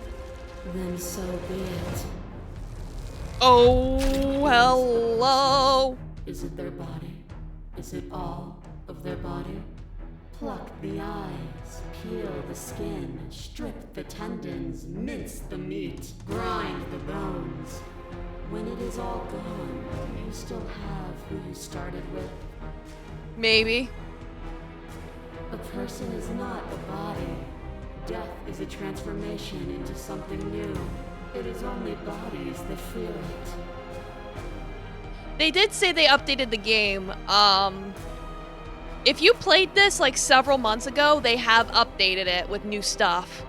then so be it. Oh, hello. Is it their body? Is it all of their body? Pluck the eyes, peel the skin, strip the tendons, mince the meat, grind the bones. When it is all gone, do you still have who you started with? Maybe. A person is not a body. Death is a transformation into something new. It is only bodies that feel it. They did say they updated the game. If you played this like several months ago, they have updated it with new stuff.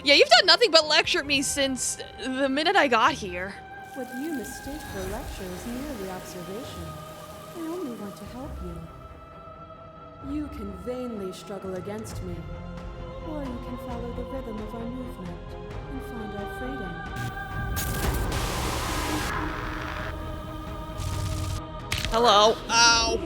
Yeah, you've done nothing but lecture me since the minute I got here. What you mistake for lecture is merely observation. I only want to help you. You can vainly struggle against me, or you can follow the rhythm of our movement and find our freedom. Hello. Ow.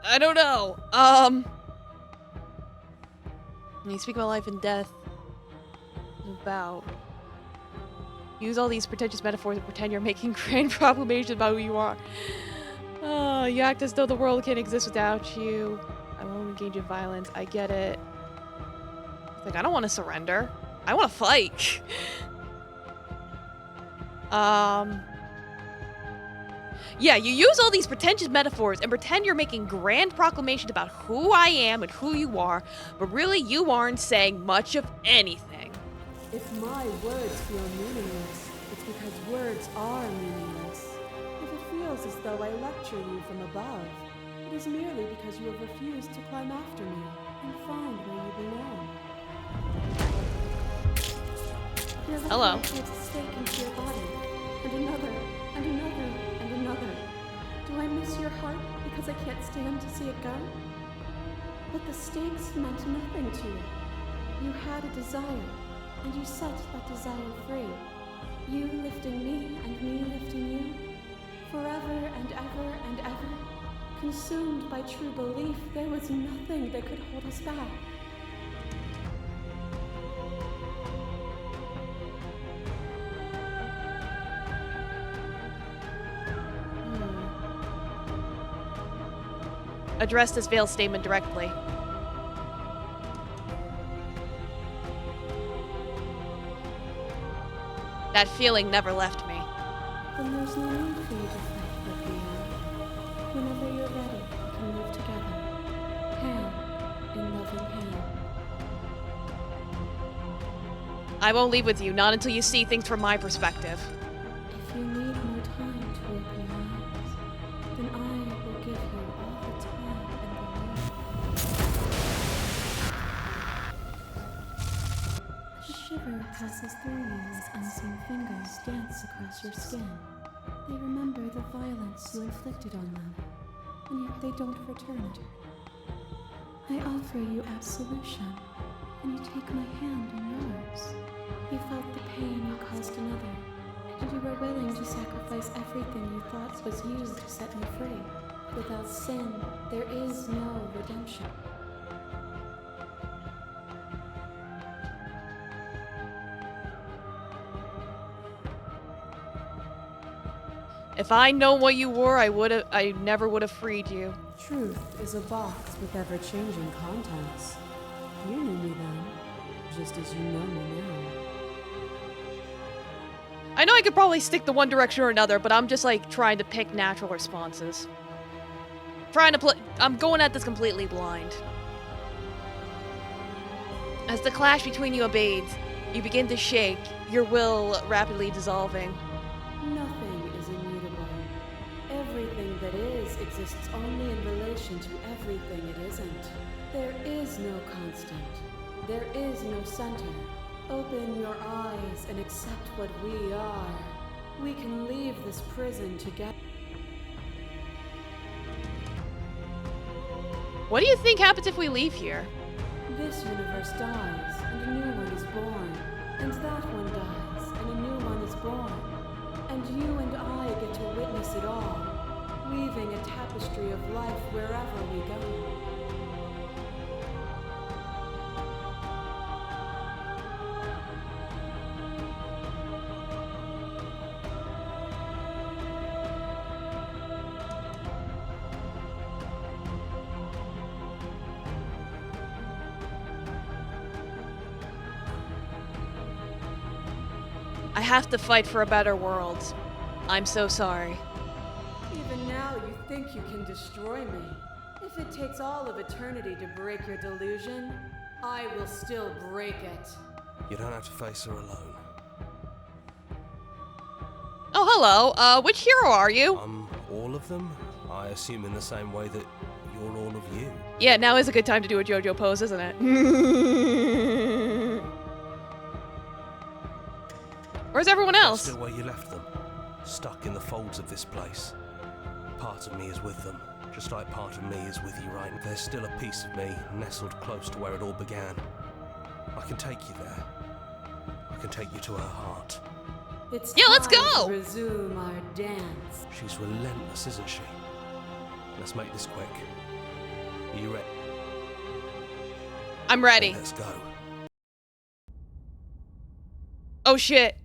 I don't know. When you speak about life and death, about use all these pretentious metaphors and pretend you're making grand proclamations about who you are. You act as though the world can't exist without you. I won't engage in violence. I get it. It's like, I don't want to surrender. I want to fight. Yeah, you use all these pretentious metaphors and pretend you're making grand proclamations about who I am and who you are, but really you aren't saying much of anything. If my words feel meaningless, it's because words are meaningless. If it feels as though I lecture you from above, it is merely because you have refused to climb after me and find where you belong. Your Hello. life holds a stake into your body, and another, and another, and another. Do I miss your heart because I can't stand to see it go? But the stakes meant nothing to you. You had a desire, and you set that desire free. You lifting me and me lifting you. Forever and ever and ever. Consumed by true belief, there was nothing that could hold us back. addressed this veiled statement directly. That feeling never left me. Then there's no need for you to fight, Sophia. Whenever you're ready, we can move together. Hand in loving hand. I won't leave with you, not until you see things from my perspective. If you need more time to open your eyes, then I will give you all the time in the world. A shiver passes through you as unseen fingers dance across your skin. They remember the violence you inflicted on them, and yet they don't return it. I offer you absolution, and you take my hand in yours. You felt the pain you caused another, and you were willing to sacrifice everything you thought was you to set me free. Without sin, there is no redemption. If I know what you were, I never would have freed you. Truth is a box with ever-changing contents. You knew me then, just as you know me now. I know I could probably stick to one direction or another, but I'm just like trying to pick natural responses. I'm going at this completely blind. As the clash between you abates, you begin to shake, your will rapidly dissolving. Nothing is immutable. Everything that is exists only in relation to everything it isn't. There is no constant. There is no center. Open your eyes and accept what we are. We can leave this prison together. What do you think happens if we leave here? This universe dies, and a new one is born. And that one dies, and a new one is born. And you and I get to witness it all, weaving a tapestry of life wherever we go. I have to fight for a better world. I'm so sorry. Even now, you think you can destroy me. If it takes all of eternity to break your delusion, I will still break it. You don't have to face her alone. Oh, hello. Which hero are you? All of them? I assume in the same way that you're all of you. Yeah, now is a good time to do a JoJo pose, isn't it? Where's everyone They're else? still where you left them, stuck in the folds of this place. Part of me is with them, just like part of me is with you right now. There's still a piece of me nestled close to where it all began. I can take you there. I can take you to her heart. It's Yeah, let's time go! to resume our dance. She's relentless, isn't she? Let's make this quick. Are you ready? I'm ready. Let's go. Oh shit.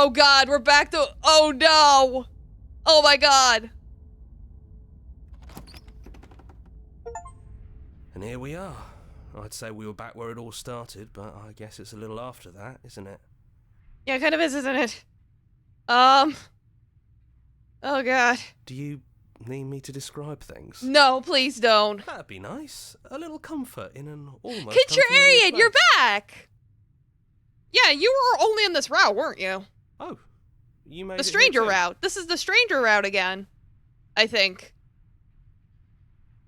Oh god, we're back to- Oh no! Oh my god. And here we are. I'd say we were back where it all started, but I guess it's a little after that, isn't it? Yeah, it kind of is, isn't it? Oh god. Do you need me to describe things? No, please don't. That'd be nice. A little comfort in an almost Contrarian, unfamiliar you're place. back! Yeah, you were only on this route, weren't you? Oh, you made The it here stranger too. route. This is the stranger route again. I think.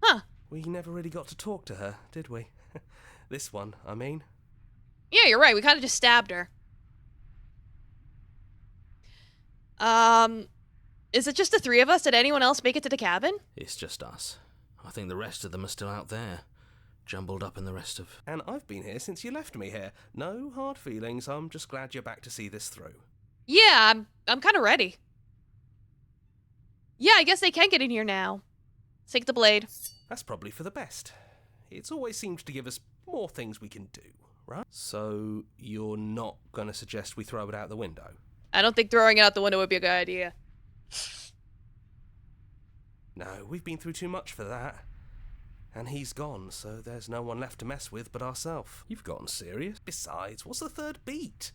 Huh. We never really got to talk to her, did we? This one, I mean. Yeah, you're right. We kind of just stabbed her. Is it just the three of us? Did anyone else make it to the cabin? It's just us. I think the rest of them are still out there, jumbled up in the rest of... And I've been here since you left me here. No hard feelings, I'm just glad you're back to see this through. Yeah, I'm kind of ready. Yeah, I guess they can get in here now. Take the blade. That's probably for the best. It's always seemed to give us more things we can do, right? So, you're not gonna suggest we throw it out the window? I don't think throwing it out the window would be a good idea. No, we've been through too much for that. And he's gone, so there's no one left to mess with but ourselves. You've gotten serious. Besides, what's the third beat?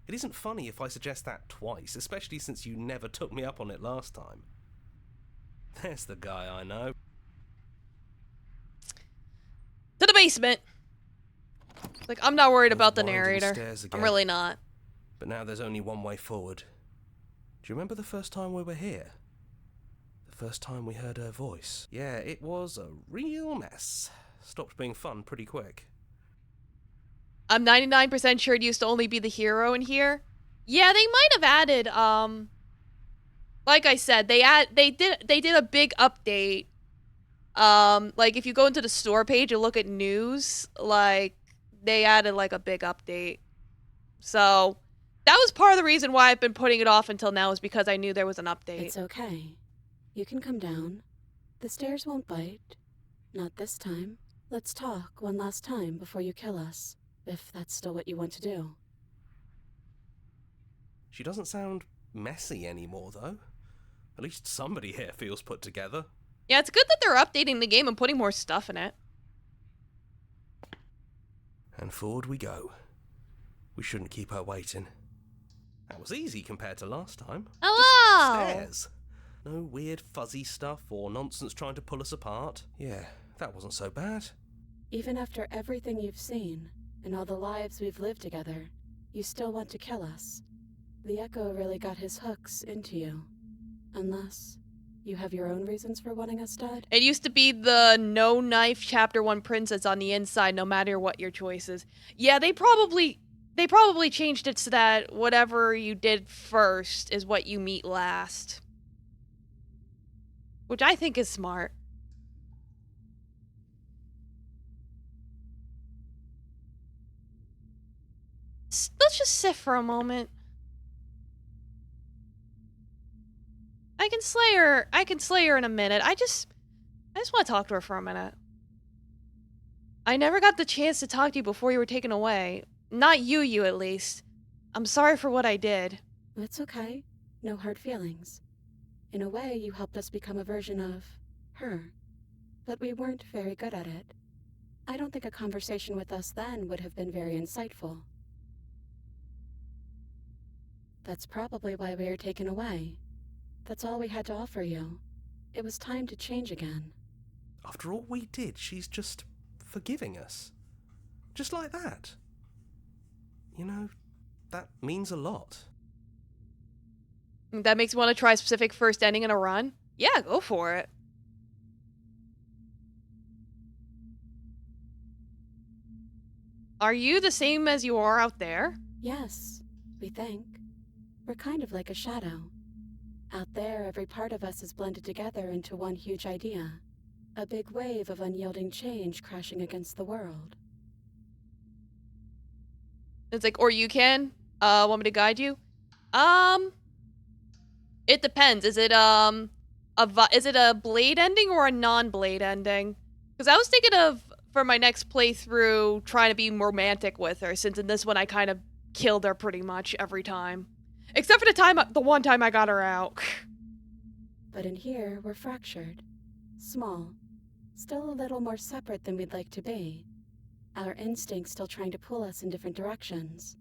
It isn't funny if I suggest that twice, especially since you never took me up on it last time. There's the guy I know. To the basement. Like, I'm not worried about the Winding narrator. stairs I'm again. really not. But now there's only one way forward. Do you remember the first time we were here? The first time we heard her voice? Yeah, it was a real mess. Stopped being fun pretty quick. I'm 99% sure it used to only be the hero in here. Yeah, they might have added, like I said, they did a big update. Like if you go into the store page and look at news, like they added like a big update. So that was part of the reason why I've been putting it off until now, is because I knew there was an update. It's okay. You can come down. The stairs won't bite. Not this time. Let's talk one last time before you kill us, if that's still what you want to do. She doesn't sound messy anymore, though. At least somebody here feels put together. Yeah, it's good that they're updating the game and putting more stuff in it. And forward we go. We shouldn't keep her waiting. That was easy compared to last time. Hello! Stairs. No weird fuzzy stuff or nonsense trying to pull us apart. Yeah, that wasn't so bad. Even after everything you've seen, and all the lives we've lived together, you still want to kill us. The Echo really got his hooks into you. Unless you have your own reasons for wanting us dead? It used to be the no knife chapter 1 princess on the inside, no matter what your choice is. Yeah, they probably changed it so that whatever you did first is what you meet last. Which I think is smart. Let's just sit for a moment. I can slay her in a minute. I just want to talk to her for a minute. I never got the chance to talk to you before you were taken away. Not you at least. I'm sorry for what I did. That's okay. No hard feelings. In a way, you helped us become a version of her. But we weren't very good at it. I don't think a conversation with us then would have been very insightful. That's probably why we were taken away. That's all we had to offer you. It was time to change again. After all we did, she's just forgiving us. Just like that. You know, that means a lot. That makes me want to try a specific first ending in a run? Yeah, go for it. Are you the same as you are out there? Yes, we think. We're kind of like a shadow. Out there, every part of us is blended together into one huge idea. A big wave of unyielding change crashing against the world. It's like, or you can? Want me to guide you? It depends. Is it a blade ending or a non-blade ending? Because I was thinking of, for my next playthrough, trying to be romantic with her, since in this one I kind of killed her pretty much every time. Except for the one time I got her out. But in here, we're fractured. Small. Still a little more separate than we'd like to be. Our instincts still trying to pull us in different directions.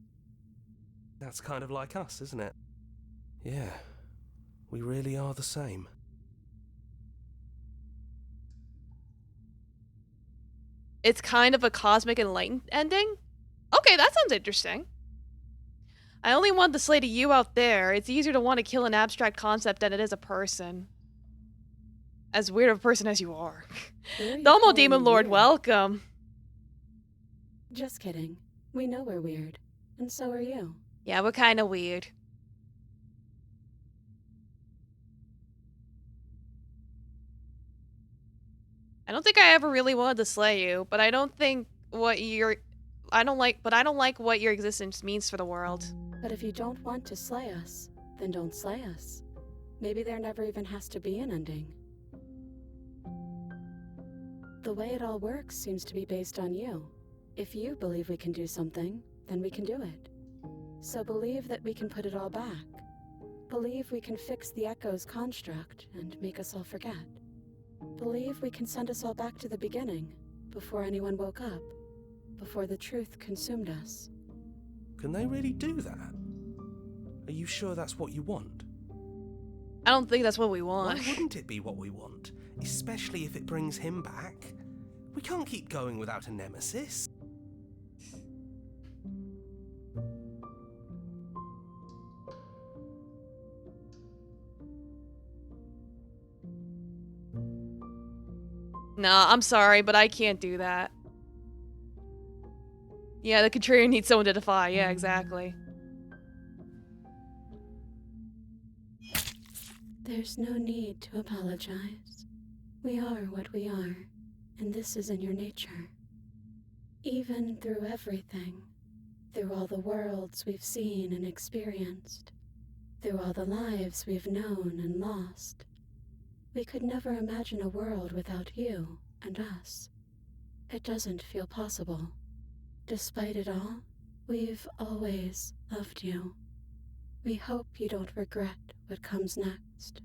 That's kind of like us, isn't it? Yeah, we really are the same. It's kind of a cosmic enlightened ending? Okay, that sounds interesting. I only want the slate of you out there. It's easier to want to kill an abstract concept than it is a person. As weird of a person as you are. Domo Demon Lord, welcome. Just kidding. We know we're weird. And so are you. Yeah, we're kind of weird. I don't think I ever really wanted to slay you, but I don't like what your existence means for the world. But if you don't want to slay us, then don't slay us. Maybe there never even has to be an ending. The way it all works seems to be based on you. If you believe we can do something, then we can do it. So believe that we can put it all back. Believe we can fix the Echo's construct and make us all forget. believe we can send us all back to the beginning, before anyone woke up, before the truth consumed us. Can they really do that? Are you sure that's what you want? I don't think that's what we Why want. wouldn't it be what we want? Especially if it brings him back. We can't keep going without a nemesis. No, I'm sorry, but I can't do that. Yeah, the contrarian needs someone to defy. Yeah, exactly. There's no need to apologize. We are what we are, and this is in your nature. Even through everything, through all the worlds we've seen and experienced, through all the lives we've known and lost, we could never imagine a world without you and us. It doesn't feel possible. Despite it all, we've always loved you. We hope you don't regret what comes next.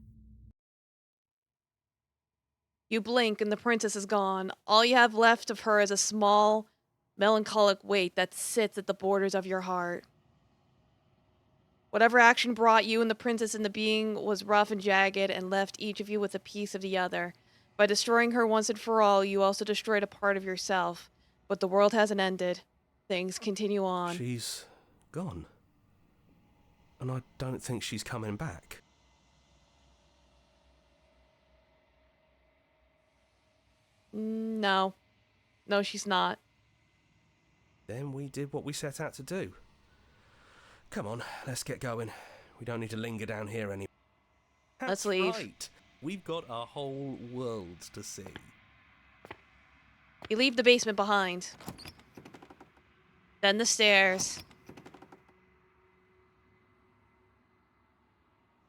You blink and the princess is gone. All you have left of her is a small, melancholic weight that sits at the borders of your heart. Whatever action brought you and the princess into being was rough and jagged and left each of you with a piece of the other. By destroying her once and for all, you also destroyed a part of yourself. But the world hasn't ended. Things continue on. She's gone. And I don't think she's coming back. No. No, she's not. Then we did what we set out to do. Come on, let's get going. We don't need to linger down here anymore. Let's leave. Right. We've got a whole world to see. You leave the basement behind. Then the stairs.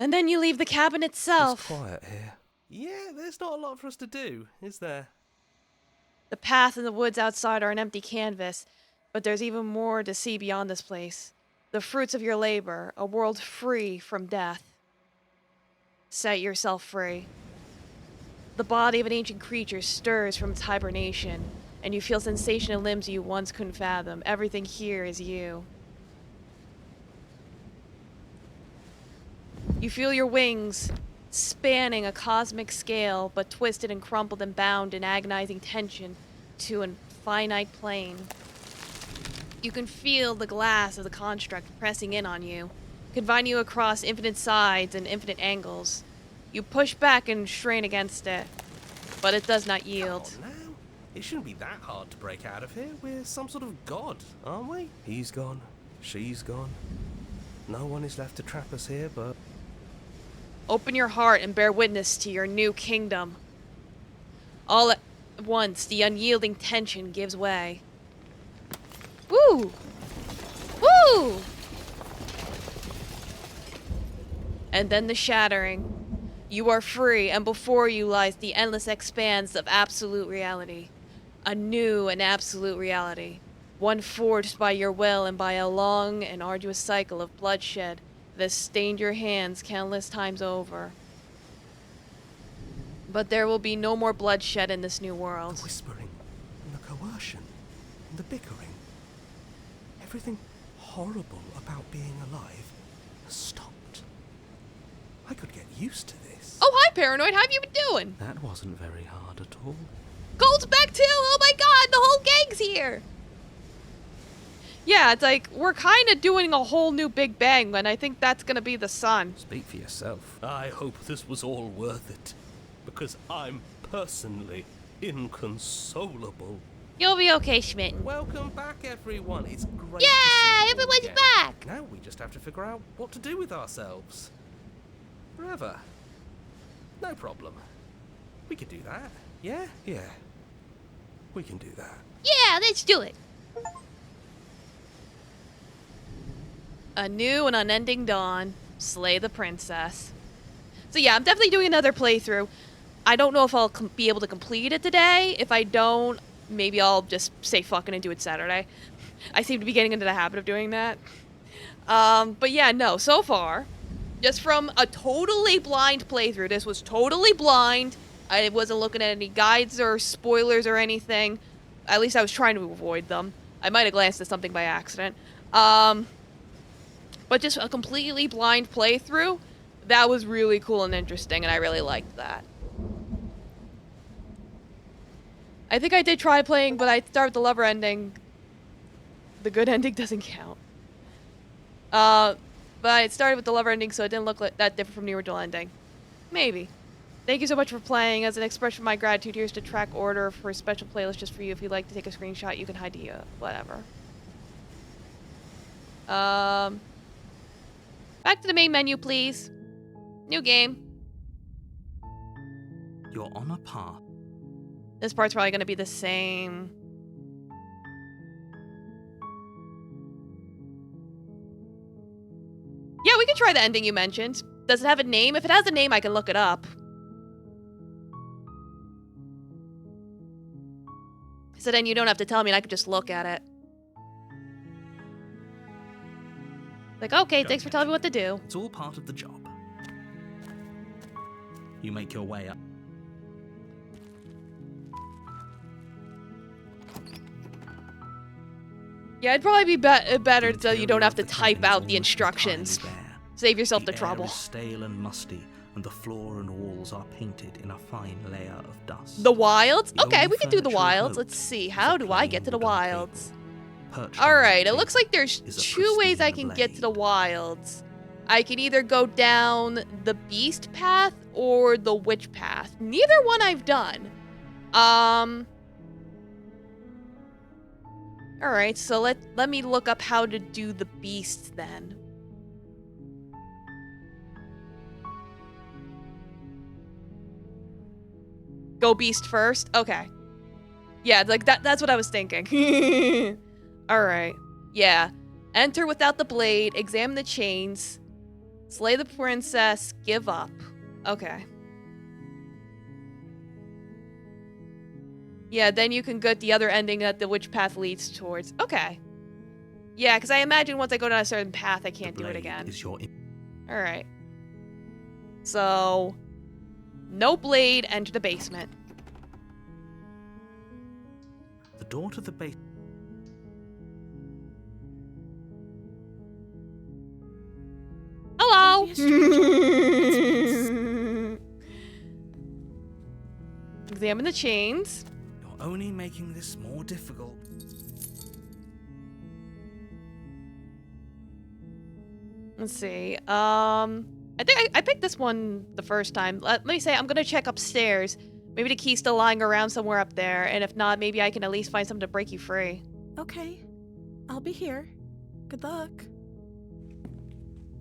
And then you leave the cabin It's itself. quiet here. Yeah, there's not a lot for us to do, is there? The path and the woods outside are an empty canvas, but there's even more to see beyond this place. The fruits of your labor, a world free from death. Set yourself free. The body of an ancient creature stirs from its hibernation, and you feel sensation in limbs you once couldn't fathom. Everything here is you. You feel your wings spanning a cosmic scale, but twisted and crumpled and bound in agonizing tension to a finite plane. You can feel the glass of the construct pressing in on you, confine you across infinite sides and infinite angles. You push back and strain against it, but it does not yield. Come on now. It shouldn't be that hard to break out of here. We're some sort of god, aren't we? He's gone. She's gone. No one is left to trap us here, but... Open your heart and bear witness to your new kingdom. All at once, the unyielding tension gives way. Woo! Woo! And then the shattering. You are free, and before you lies the endless expanse of absolute reality. A new and absolute reality. One forged by your will and by a long and arduous cycle of bloodshed that has stained your hands countless times over. But there will be no more bloodshed in this new world. The whispering, and the coercion, and the bickering. Everything horrible about being alive has stopped. I could get used to this. Oh, hi, Paranoid. How have you been doing? That wasn't very hard at all. Gold's back too! Oh my god, the whole gang's here! Yeah, it's like, we're kind of doing a whole new Big Bang, and I think that's gonna be the sun. Speak for yourself. I hope this was all worth it, because I'm personally inconsolable. You'll be okay, Schmitten. Welcome back, everyone. It's great Yeah, to see you all everyone's again. back! Now we just have to figure out what to do with ourselves. Forever. No problem. We could do that. Yeah? Yeah. We can do that. Yeah, let's do it! A new and unending dawn. Slay the princess. So yeah, I'm definitely doing another playthrough. I don't know if I'll be able to complete it today. If I don't, maybe I'll just say fucking and do it Saturday. I seem to be getting into the habit of doing that. But yeah, no, so far, just from a totally blind playthrough, this was totally blind, I wasn't looking at any guides or spoilers or anything. At least I was trying to avoid them. I might have glanced at something by accident. But just a completely blind playthrough, that was really cool and interesting, and I really liked that. I think I did try playing, but I started the lover ending. The good ending doesn't count. But it started with the lover ending, so it didn't look that different from the original ending. Maybe. Thank you so much for playing. As an expression of my gratitude, here's the track order for a special playlist just for you. If you'd like to take a screenshot, you can hide the, whatever. Back to the main menu, please. New game. You're on a path. This part's probably going to be the same. Yeah, we can try the ending you mentioned. Does it have a name? If it has a name, I can look it up. So then you don't have to tell me and I could just look at it. Like, okay, thanks for telling me what to do. It's all part of the job. You make your way up. Yeah, it'd probably be better so you don't have to type out the instructions. Save yourself the trouble. Air is stale and musty, and the floor and walls are painted in a fine layer of dust. The wilds? The Okay, only we can do the furniture of wilds. note Let's see. is How a do I get plain to the wooden wilds? table. Perched on Alright, the it looks table like there's is a two ways I pristine can get to the blade. wilds. I can either go down the beast path or the witch path. Neither one I've done. Alright, so let me look up how to do the beasts then. Go beast first? Okay. Yeah, like that's what I was thinking. Alright. Yeah. Enter without the blade, examine the chains, slay the princess, give up. Okay. Yeah, then you can get the other ending that the witch path leads towards. Okay. Yeah, because I imagine once I go down a certain path, I can't The do it blade again. is your Alright. So, no blade, enter the basement. The door to the base. Hello! Don't be a stranger. Examine the chains. You're only making this more difficult. Let's see. I think I picked this one the first time. Let me say I'm gonna check upstairs. Maybe the key's still lying around somewhere up there, and if not, maybe I can at least find something to break you free. Okay, I'll be here. Good luck.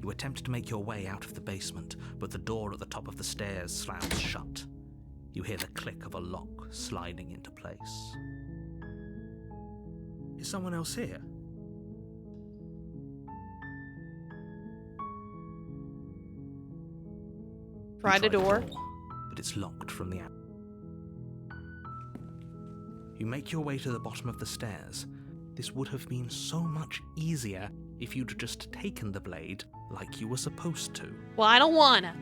You attempt to make your way out of the basement, but the door at the top of the stairs slams shut. You hear the click of a lock sliding into place. Is someone else here? Try You the door. but it's locked from the outside. You make your way to the bottom of the stairs. This would have been so much easier if you'd just taken the blade like you were supposed to. Well, I don't wanna.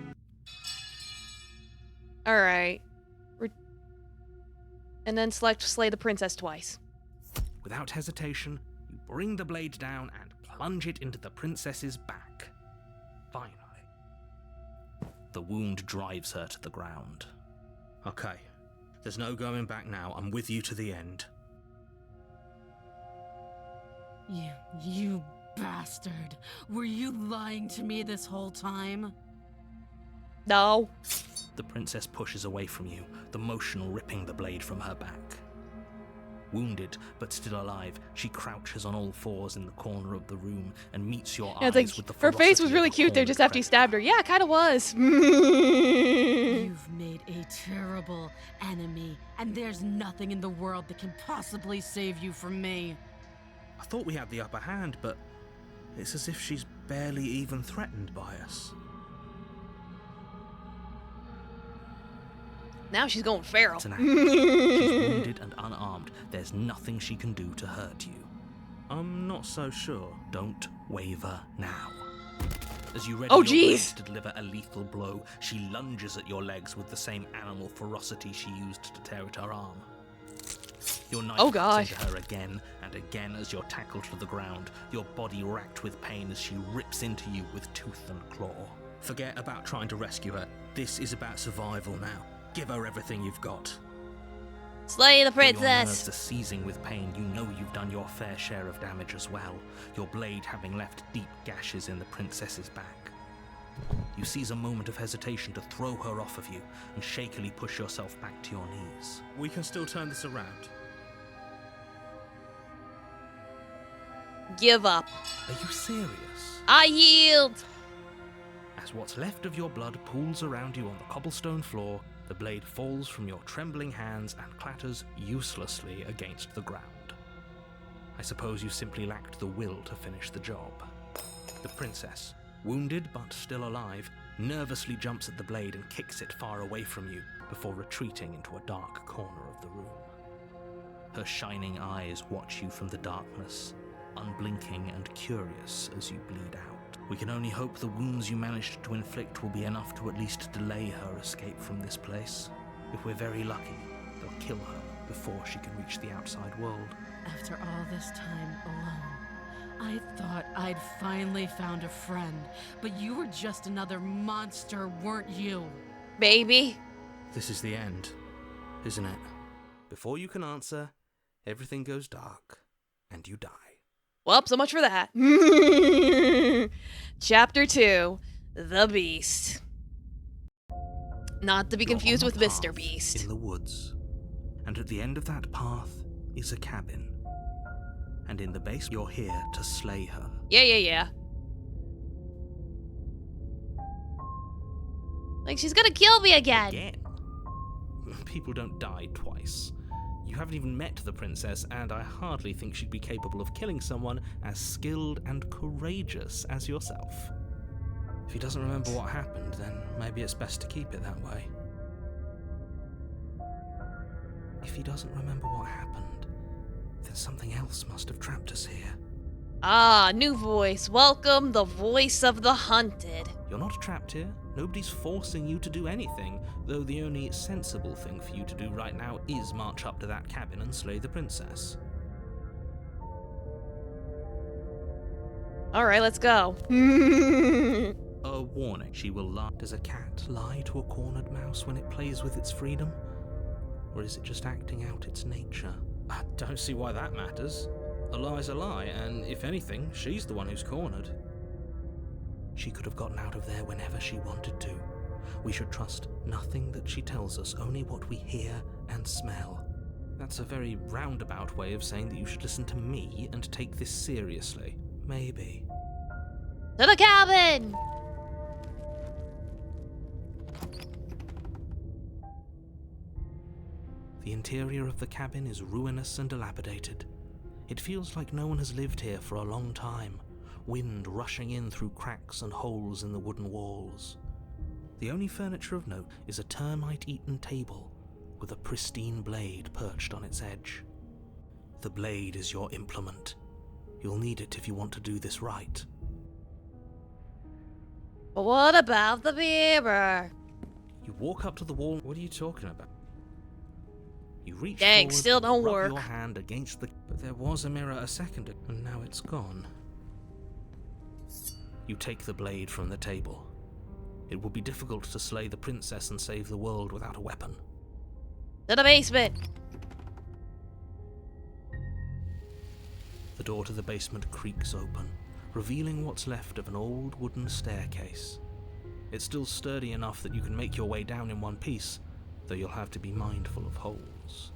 Alright. And then select slay the princess twice. Without hesitation, you bring the blade down and plunge it into the princess's back. Finally. The wound drives her to the ground. Okay, there's no going back now. I'm with you to the end. You bastard. Were you lying to me this whole time? No. The princess pushes away from you, the motion ripping the blade from her back. Wounded, but still alive, she crouches on all fours in the corner of the room and meets your Yeah, eyes it's with the like, her face was ferocity really of a cute there horned just after you predator. stabbed her. Yeah, it kinda was. You've made a terrible enemy, and there's nothing in the world that can possibly save you from me. I thought we had the upper hand, but it's as if she's barely even threatened by us. Now she's going feral. It's an act. She's wounded and unarmed. There's nothing she can do to hurt you. I'm not so sure. Don't waver now. As you ready Oh, your blade jeez. to deliver a lethal blow, she lunges at your legs with the same animal ferocity she used to tear at her arm. Your knife Oh, cuts gosh. into her again and again as you're tackled to the ground, your body racked with pain as she rips into you with tooth and claw. Forget about trying to rescue her. This is about survival now. Give her everything you've got. Slay the Though your nerves princess. are seizing with pain, you know you've done your fair share of damage as well, your blade having left deep gashes in the princess's back. You seize a moment of hesitation to throw her off of you and shakily push yourself back to your knees. We can still turn this around. Give up. Are you serious? I yield. As what's left of your blood pools around you on the cobblestone floor, the blade falls from your trembling hands and clatters uselessly against the ground. I suppose you simply lacked the will to finish the job. The princess, wounded but still alive, nervously jumps at the blade and kicks it far away from you before retreating into a dark corner of the room. Her shining eyes watch you from the darkness, unblinking and curious as you bleed out. We can only hope the wounds you managed to inflict will be enough to at least delay her escape from this place. If we're very lucky, they'll kill her before she can reach the outside world. After all this time alone, I thought I'd finally found a friend, but you were just another monster, weren't you? Baby. This is the end, isn't it? Before you can answer, everything goes dark, and you die. Well, so much for that. Chapter 2, The Beast. Not to be You're confused on with a Mr. path Beast. in the woods, and at the end of that path is a cabin. And in the base, you're here to slay her. Yeah. Like, she's gonna kill me again. Again? People don't die twice. You haven't even met the princess, and I hardly think she'd be capable of killing someone as skilled and courageous as yourself. If he doesn't remember what happened, then maybe it's best to keep it that way. If he doesn't remember what happened, then something else must have trapped us here. Ah, new voice. Welcome, the voice of the hunted. You're not trapped here. Nobody's forcing you to do anything, though the only sensible thing for you to do right now is march up to that cabin and slay the princess. Alright, let's go. A warning, she will lie. Does a cat lie to a cornered mouse when it plays with its freedom? Or is it just acting out its nature? I don't see why that matters. A lie's a lie, and if anything, she's the one who's cornered. She could have gotten out of there whenever she wanted to. We should trust nothing that she tells us, only what we hear and smell. That's a very roundabout way of saying that you should listen to me and take this seriously. Maybe. To the cabin! The interior of the cabin is ruinous and dilapidated. It feels like no one has lived here for a long time, wind rushing in through cracks and holes in the wooden walls. The only furniture of note is a termite-eaten table with a pristine blade perched on its edge. The blade is your implement. You'll need it if you want to do this right. But what about the mirror? You walk up to the wall. What are you talking about? You reach Dang, forward, still don't rub work. your hand against the... But there was a mirror a second ago, and now it's gone. You take the blade from the table. It will be difficult to slay the princess and save the world without a weapon. To the basement. The door to the basement creaks open, revealing what's left of an old wooden staircase. It's still sturdy enough that you can make your way down in one piece, though you'll have to be mindful of holes.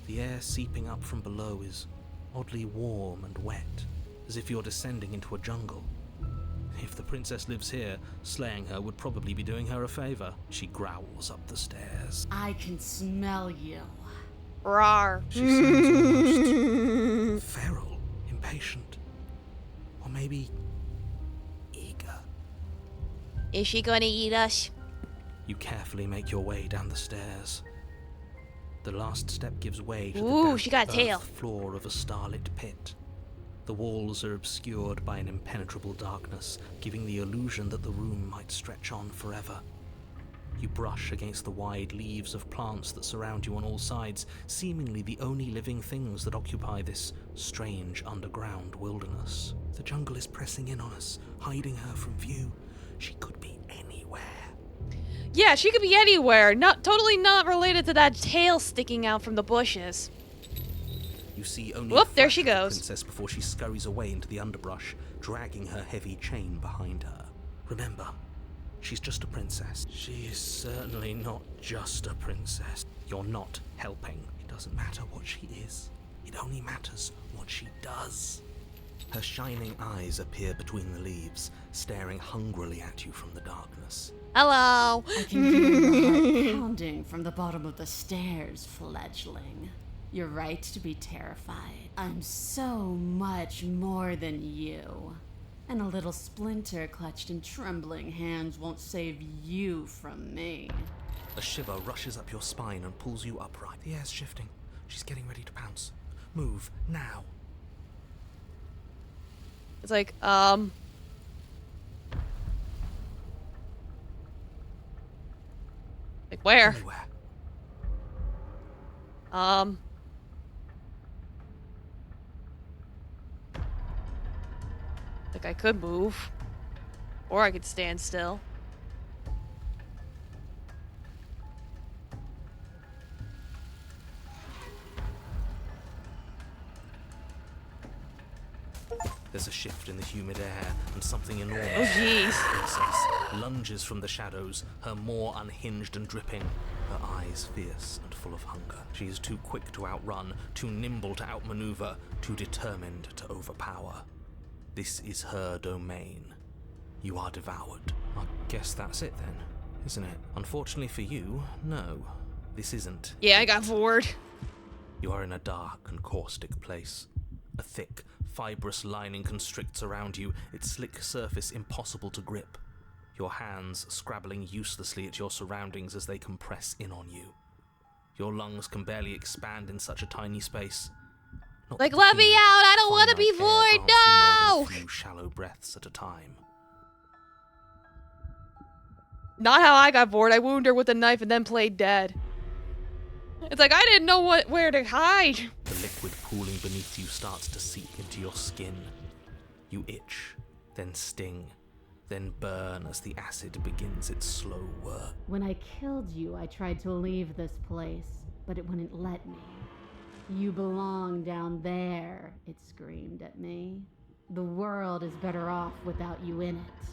The air seeping up from below is oddly warm and wet, as if you're descending into a jungle. If the princess lives here, slaying her would probably be doing her a favor. She growls up the stairs. I can smell you. Rawr. She sounds almost feral, impatient, or maybe eager. Is she gonna eat us? You carefully make your way down the stairs. The last step gives way to Ooh, the she got a damp tail. earth floor of a starlit pit. The walls are obscured by an impenetrable darkness, giving the illusion that the room might stretch on forever. You brush against the wide leaves of plants that surround you on all sides, seemingly the only living things that occupy this strange underground wilderness. The jungle is pressing in on us, hiding her from view. She could be anywhere. Yeah, she could be anywhere. Totally not related to that tail sticking out from the bushes. You see only Whoop, a there flash she of the goes. princess before she scurries away into the underbrush, dragging her heavy chain behind her. Remember, she's just a princess. She is certainly not just a princess. You're not helping. It doesn't matter what she is. It only matters what she does. Her shining eyes appear between the leaves, staring hungrily at you from the darkness. Hello. I can hear your heart pounding from the bottom of the stairs, fledgling. You're right to be terrified. I'm so much more than you. And a little splinter clutched in trembling hands won't save you from me. A shiver rushes up your spine and pulls you upright. The air's shifting. She's getting ready to pounce. Move, now. It's like, Like where? Anywhere. Like I could move. Or I could stand still. There's a shift in the humid air, and something enormous. Oh jeez. Princess lunges from the shadows, her maw unhinged and dripping, her eyes fierce and full of hunger. She is too quick to outrun, too nimble to outmaneuver, too determined to overpower. This is her domain. You are devoured. I guess that's it then, isn't it? Unfortunately for you, no, this isn't. Yeah, I got bored. You are in a dark and caustic place. A thick, fibrous lining constricts around you, its slick surface impossible to grip. Your hands scrabbling uselessly at your surroundings as they compress in on you. Your lungs can barely expand in such a tiny space. Not Like, that let me keen, out! I don't want to finite be air bored! grants you more No! than a few shallow breaths at a time. Not how I got bored. I wounded her with a knife and then played dead. It's like I didn't know where to hide. The liquid pooling beneath you starts to seep into your skin. You itch, then sting, then burn as the acid begins its slow work. When I killed you, I tried to leave this place, but it wouldn't let me. You belong down there, it screamed at me. The world is better off without you in it.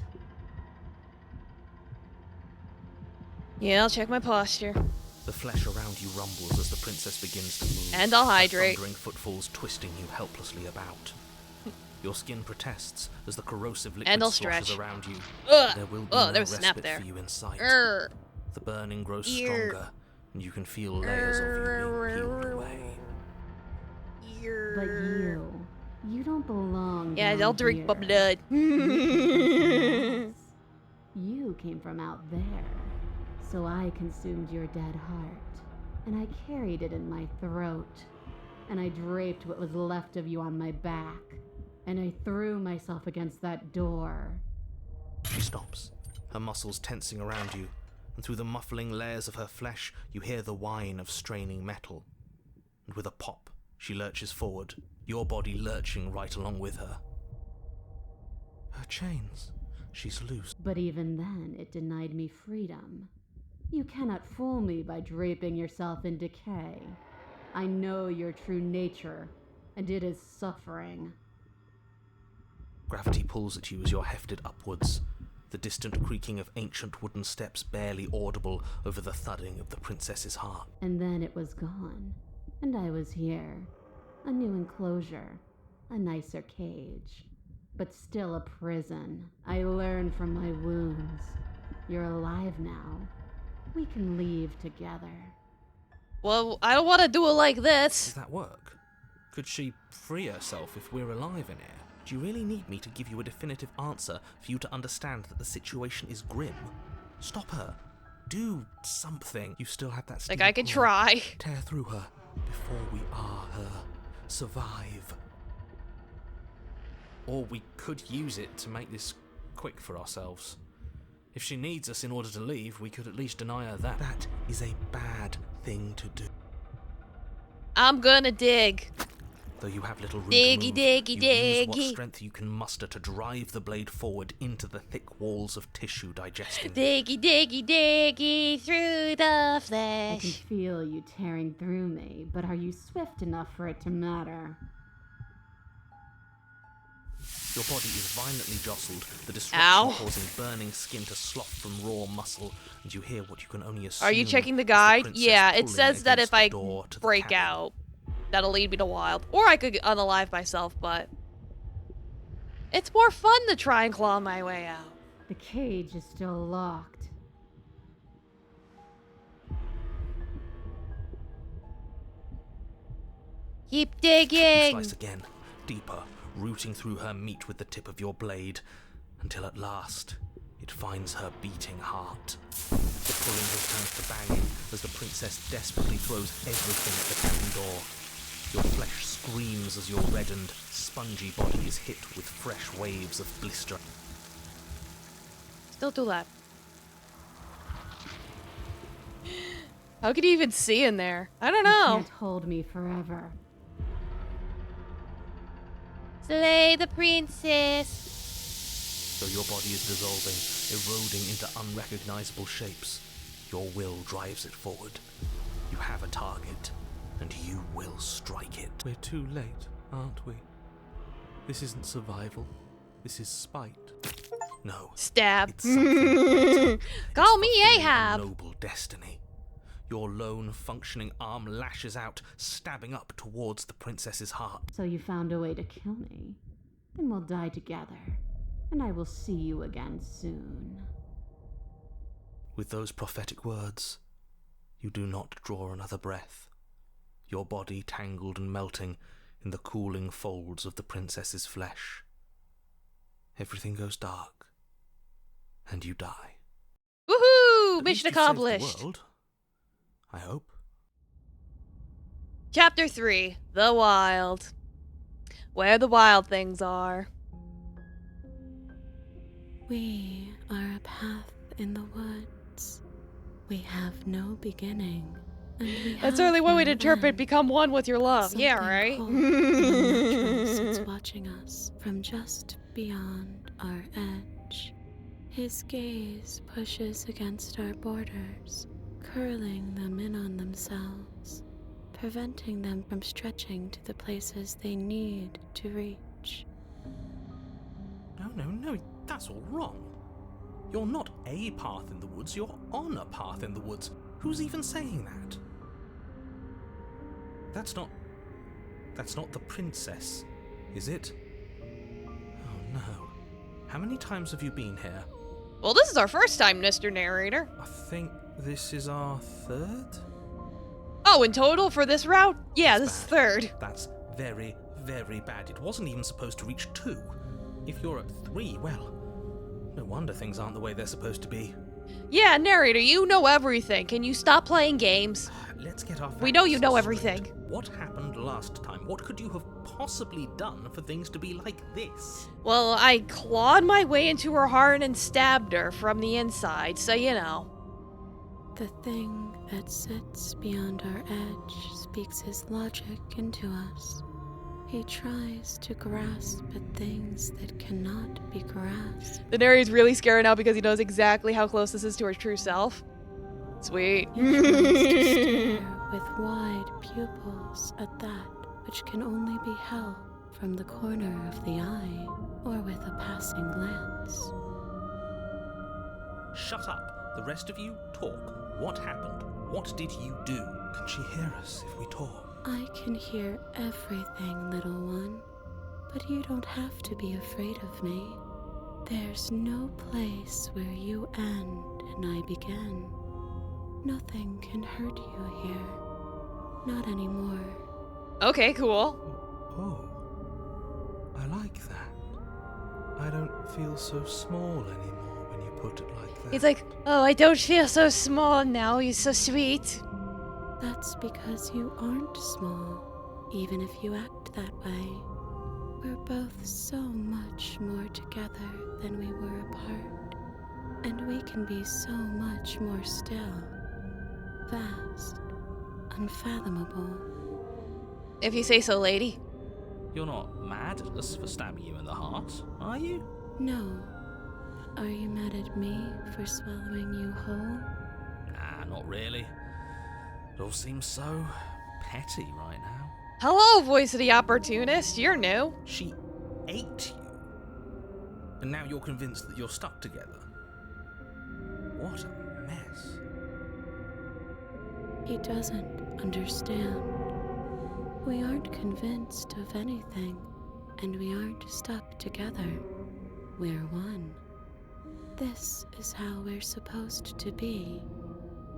Yeah, I'll check my posture. The flesh around you rumbles as the princess begins to move. And I'll her hydrate. thundering footfalls twisting you helplessly about. Your skin protests as the corrosive liquid And I'll sloshes stretch. around you. Ugh. There will be Oh, no there was a snap respite there. for you in sight. Err. The burning grows Ear. stronger, and you can feel layers of you being peeled away. But you don't belong Yeah, down I'll drink my here. blood. You came from out there, so I consumed your dead heart, and I carried it in my throat, and I draped what was left of you on my back, and I threw myself against that door. She stops, her muscles tensing around you, and through the muffling layers of her flesh, you hear the whine of straining metal. And with a pop, she lurches forward, your body lurching right along with her. Her chains. She's loose. But even then, it denied me freedom. You cannot fool me by draping yourself in decay. I know your true nature, and it is suffering. Gravity pulls at you as you're hefted upwards, the distant creaking of ancient wooden steps barely audible over the thudding of the princess's heart. And then it was gone, and I was here. A new enclosure, a nicer cage, but still a prison. I learned from my wounds. You're alive now. We can leave together. Well, I don't want to do it like Does this. that work? Could she free herself if we're alive in here? Do you really need me to give you a definitive answer for you to understand that the situation is grim? Stop her. Do something. You still have that steel Like I could claw. try. Tear through her before we are her. Survive. Or we could use it to make this quick for ourselves. If she needs us in order to leave, we could at least deny her that. That is a bad thing to do. I'm gonna dig. Though you have little room Diggy, to move, diggy, you use what diggy. strength you can muster to drive the blade forward into the thick walls of tissue digesting. Diggy, diggy, diggy through the I can flesh. feel you tearing through me, but are you swift enough for it to matter? Your body is violently jostled, the disruption Ow. causing burning skin to slough from raw muscle, and you hear what you can only assume. Are you checking the is guide? princess Yeah, it pulling says that against if I the door to the break cabin. out, that'll lead me to wild. Or I could unalive myself, but it's more fun to try and claw my way out. The cage is still locked. Keep You digging. slice again, deeper, rooting through her meat with the tip of your blade, until at last it finds her beating heart. The pulling has turned to banging as the princess desperately throws everything at the cabin door. Your flesh screams as your reddened, spongy body is hit with fresh waves of blister. Still do that. How could you even see in there? I don't You know. can't hold me forever. Slay the princess. So your body is dissolving, eroding into unrecognizable shapes. Your will drives it forward. You have a target, and you will strike it. We're too late, aren't we? This isn't survival. This is spite. No, Stab. it's something better. Call It's me fulfilling a Ahab. noble destiny. Your lone functioning arm lashes out, stabbing up towards the princess's heart. So you found a way to kill me. Then we'll die together. And I will see you again soon. With those prophetic words, you do not draw another breath. Your body tangled and melting in the cooling folds of the princess's flesh. Everything goes dark, and you die. Woohoo! At least Mission you saved the accomplished. world, I hope. Chapter 3 The Wild. Where the wild things are. We are a path in the woods. We have no beginning, and we That's have only one way no to interpret end. become one with your love. Yeah, Something right? cold and unnatural sits watching us from just beyond our edge. His gaze pushes against our borders, curling them in on themselves, preventing them from stretching to the places they need to reach. No, that's all wrong. You're not a path in the woods, you're on a path in the woods. Who's even saying that? That's not the princess, is it? Oh no. How many times have you been here? Well, this is our first time, Mr. Narrator. I think this is our third? Oh, in total for this route? Yeah, this is Bad. third. That's very, very bad. It wasn't even supposed to reach 2. If you're at 3, well, no wonder things aren't the way they're supposed to be. Yeah, Narrator, you know everything. Can you stop playing games? Let's get our facts We know you know straight. everything. What happened last time? What could you have possibly done for things to be like this? Well, I clawed my way into her heart and stabbed her from the inside, so you know. The thing that sits beyond our edge speaks his logic into us. He tries to grasp at things that cannot be grasped. The narrator's really scared now because he knows exactly how close this is to her true self. Sweet. He tries to stare with wide pupils at that which can only be held from the corner of the eye or with a passing glance. Shut up. The rest of you, talk. What happened? What did you do? Can she hear us if we talk? I can hear everything, little one, but you don't have to be afraid of me. There's no place where you end and I begin. Nothing can hurt you here. Not anymore. Okay, cool. Oh, I like that. I don't feel so small anymore when you put it like that. He's like, oh, I don't feel so small now. He's so sweet. That's because you aren't small, even if you act that way. We're both so much more together than we were apart, and we can be so much more still, vast, unfathomable. If you say so, lady. You're not mad at us for stabbing you in the heart, are you? No. Are you mad at me for swallowing you whole? Nah, not really. It all seems so petty right now. Hello, voice of the opportunist. You're new. She ate you. And now you're convinced that you're stuck together. What a mess. He doesn't understand. We aren't convinced of anything, and we aren't stuck together. We're one. This is how we're supposed to be.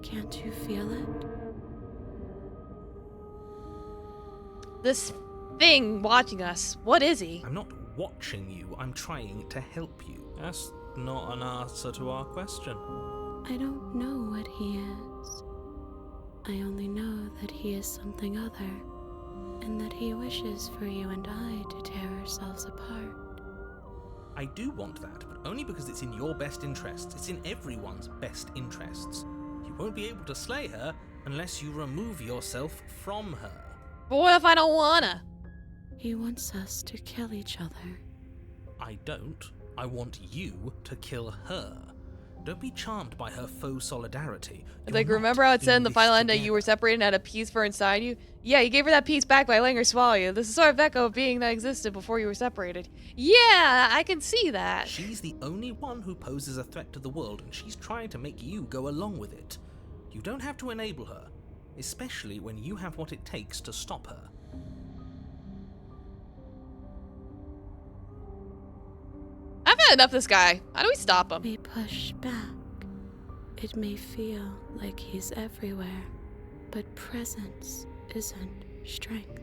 Can't you feel it? This thing watching us, what is he? I'm not watching you, I'm trying to help you. That's not an answer to our question. I don't know what he is. I only know that he is something other, and that he wishes for you and I to tear ourselves apart. I do want that, but only because it's in your best interests. It's in everyone's best interests. You won't be able to slay her unless you remove yourself from her. But what if I don't wanna? He wants us to kill each other. I don't. I want you to kill her. Don't be charmed by her faux solidarity. It's like, remember how it said in the final end that you were separated and had a piece for inside you? Yeah, you gave her that piece back by letting her swallow you. This is sort of echo of being that existed before you were separated. Yeah, I can see that. She's the only one who poses a threat to the world, and she's trying to make you go along with it. You don't have to enable her, especially when you have what it takes to stop her. I've had enough of this guy. How do we stop him? We push back. It may feel like he's everywhere, but presence isn't strength.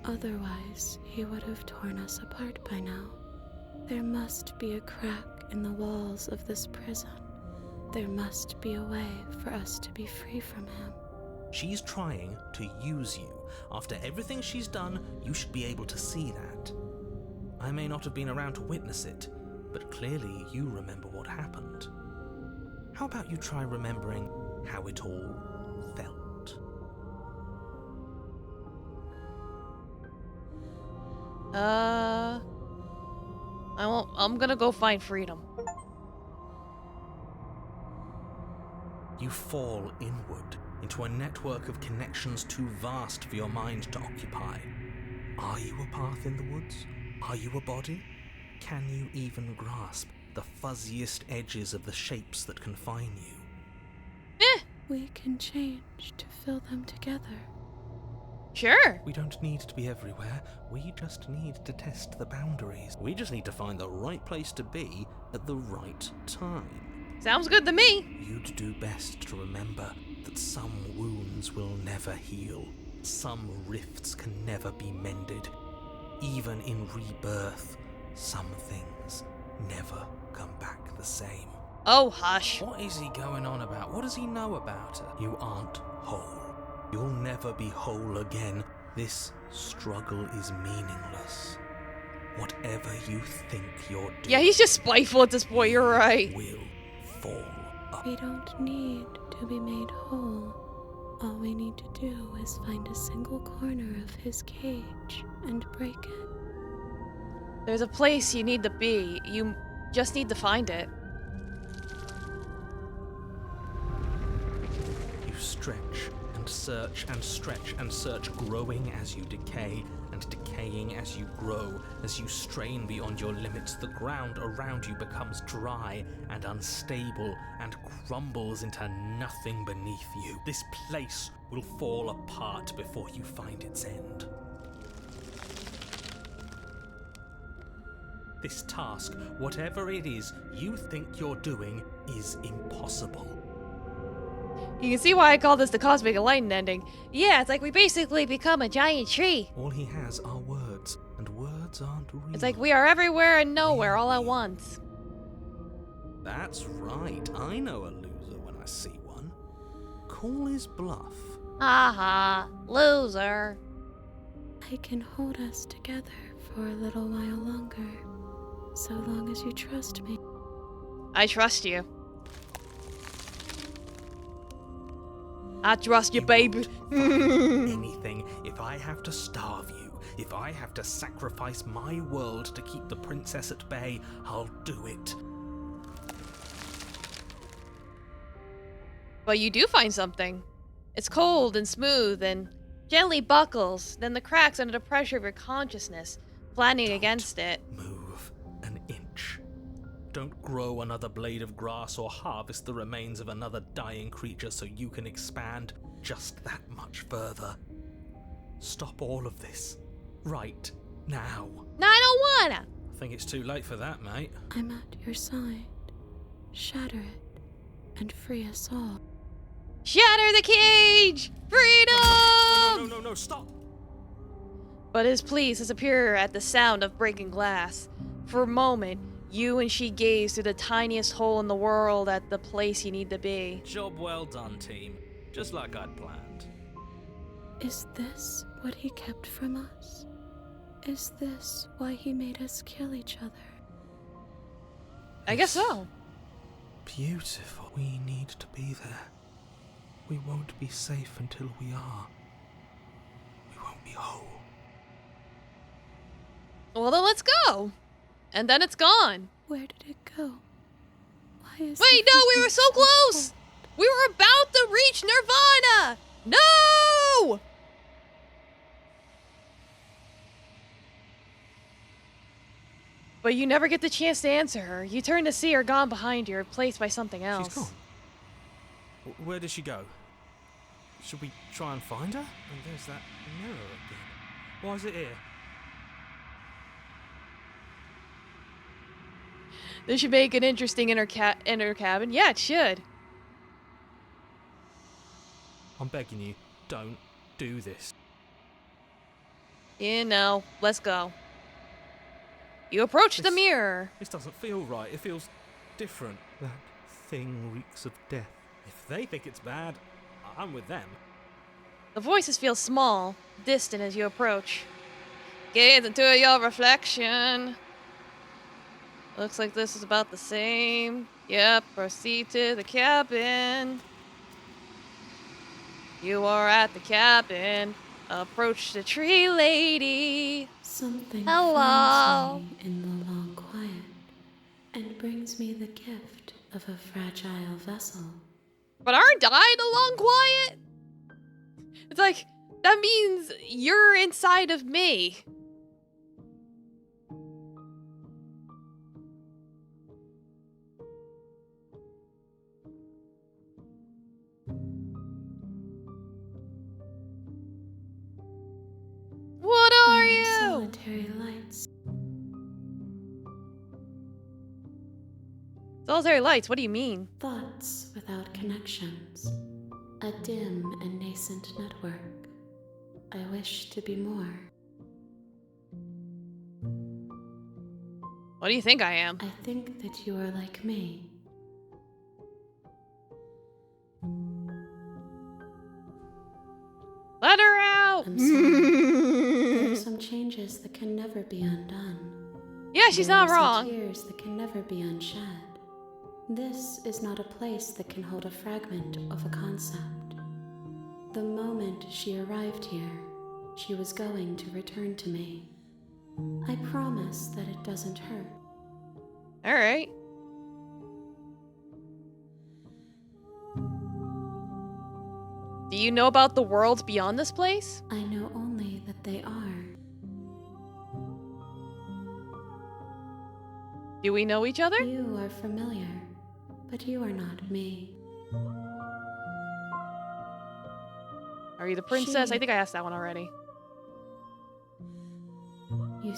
Otherwise, he would have torn us apart by now. There must be a crack in the walls of this prison. There must be a way for us to be free from him. She's trying to use you. After everything she's done, you should be able to see that. I may not have been around to witness it, but clearly you remember what happened. How about you try remembering how it all felt? I'm gonna go find freedom. You fall inward into a network of connections too vast for your mind to occupy. Are you a path in the woods? Are you a body? Can you even grasp the fuzziest edges of the shapes that confine you? We can change to fill them together. Sure. We don't need to be everywhere. We just need to test the boundaries. We just need to find the right place to be at the right time. Sounds good to me. You'd do best to remember that some wounds will never heal. Some rifts can never be mended. Even in rebirth, some things never come back the same. Oh, hush. What is he going on about? What does he know about her? You aren't whole. You'll never be whole again. This struggle is meaningless. Whatever you think you're doing... Yeah, he's just spiteful at this point, you're right. ...will fall up. We don't need to be made whole. All we need to do is find a single corner of his cage and break it. There's a place you need to be. You just need to find it. You stretch and search and stretch and search, growing as you decay and decaying as you grow. As you strain beyond your limits, the ground around you becomes dry and unstable and crumbles into nothing beneath you. This place will fall apart before you find its end. This task, whatever it is you think you're doing, is impossible. You can see why I call this the cosmic enlightened ending. Yeah, it's like we basically become a giant tree. All he has are words, and words aren't real. It's like we are everywhere and nowhere all at once. That's right, I know a loser when I see one. Call his bluff. Haha, loser. I can hold us together for a little while longer, so long as you trust me. I trust you. I trust you, You baby. won't find anything if I have to starve you. If I have to sacrifice my world to keep the princess at bay, I'll do it. But you do find something. It's cold and smooth and gently buckles, then the cracks under the pressure of your consciousness, flattening Don't against it. Move an inch. Don't grow another blade of grass or harvest the remains of another dying creature so you can expand just that much further. Stop all of this. Right now. No, I don't wanna. I think it's too late for that, mate. I'm at your side. Shatter it and free us all. Shatter the cage! Freedom! No, stop! But his pleas disappear at the sound of breaking glass. For a moment, you and she gaze through the tiniest hole in the world at the place you need to be. Job well done, team. Just like I'd planned. Is this what he kept from us? Is this why he made us kill each other? I guess so. Beautiful. We need to be there. We won't be safe until we are. We won't be whole. Well, then let's go. And then it's gone. Where did it go? Why is Wait, no, we were everything so close! cold? We were about to reach Nirvana! No! But you never get the chance to answer her. You turn to see her gone behind you, replaced by something else. She's gone. Where did she go? Should we try and find her? And there's that mirror again. Why is it here? This should make an interesting inner cabin. Yeah, it should. I'm begging you, don't do this. You know, let's go. You approach the mirror. This doesn't feel right. It feels different. That thing reeks of death. If they think it's bad, I'm with them. The voices feel small, distant as you approach. Gaze into your reflection. Looks like this is about the same. Yep, proceed to the cabin. You are at the cabin. Approach the tree lady. Something Hello. finds me in the long quiet and brings me the gift of a fragile vessel. But aren't I the long quiet? It's like, that means you're inside of me. What are you? Solitary lights. Solitary lights, what do you mean? Thoughts without connections. A dim and nascent network. I wish to be more. What do you think I am? I think that you are like me. Let her out! I'm sorry. There are some changes that can never be undone. Yeah, she's There not are some wrong. tears that can never be unshed. This is not a place that can hold a fragment of a concept. The moment she arrived here, she was going to return to me. I promise that it doesn't hurt. Alright. Do you know about the worlds beyond this place? I know only that they are. Do we know each other? You are familiar, but you are not me. Are you the princess? She- I think I asked that one already. You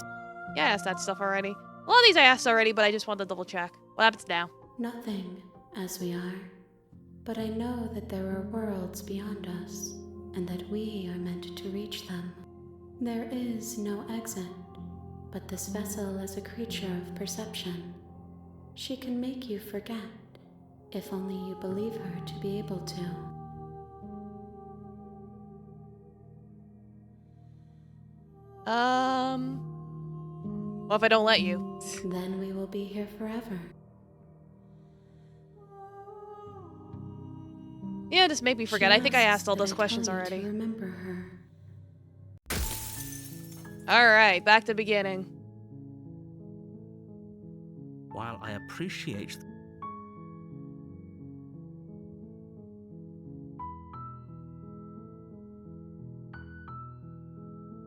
Yeah, I asked that stuff already. A lot of these I asked already, but I just wanted to double check. What happens now? nothing as we are, but I know that there are worlds beyond us, and that we are meant to reach them. There is no exit, but this vessel is a creature of perception. She can make you forget, if only you believe her to be able to. What if I don't let you? Then we will be here forever. Yeah, just make me forget. She I think I asked all asks those that I questions tell you already. to remember her. Alright, back to beginning. While I appreciate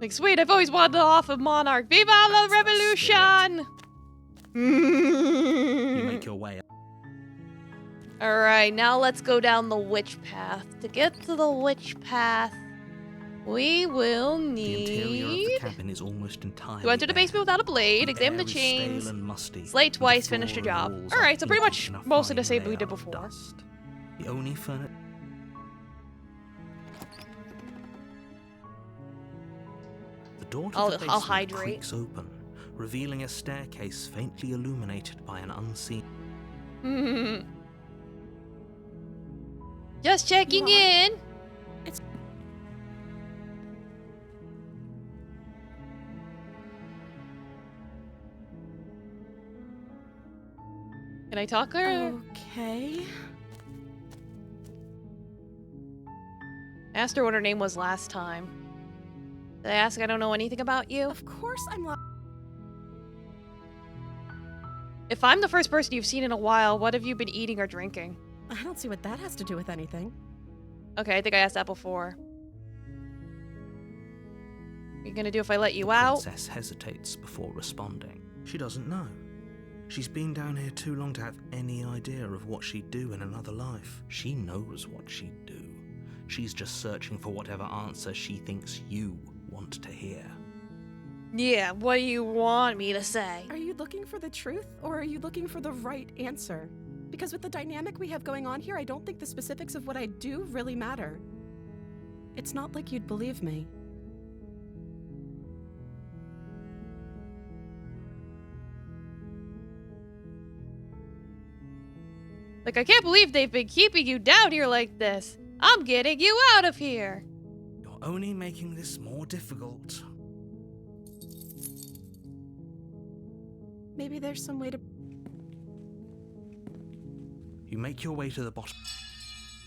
Like, sweet, I've always wanted to off of Monarch. Viva la That's the revolution! you make your way Alright, now let's go down the witch path. To get to the witch path, we will The interior of the need cabin is almost entirely to enter the bare. basement without a blade, The examine the air is stale chains, and musty, slate and the twice, floor finish the and job. walls Alright, are so pretty much inky in a most of the fine same we layer did of before. dust. The only furniture. The door to the I'll basement hydrate. creaks open, revealing a staircase faintly illuminated by an unseen. Just checking You are? in. Can I talk her? Okay. I asked her what her name was last time. Did I ask I don't know anything about you? Of course I'm If I'm the first person you've seen in a while, what have you been eating or drinking? I don't see what that has to do with anything. Okay, I think I asked that before. What are you gonna do if I let you The out? princess hesitates before responding. She doesn't know. She's been down here too long to have any idea of what she'd do in another life. She knows what she'd do. She's just searching for whatever answer she thinks you want to hear. Yeah, what do you want me to say? Are you looking for the truth, or are you looking for the right answer? Because with the dynamic we have going on here, I don't think the specifics of what I do really matter. It's not like you'd believe me. Like, I can't believe they've been keeping you down here like this. I'm getting you out of here. You're only making this more difficult. Maybe there's some way to... You make your way to the bottom.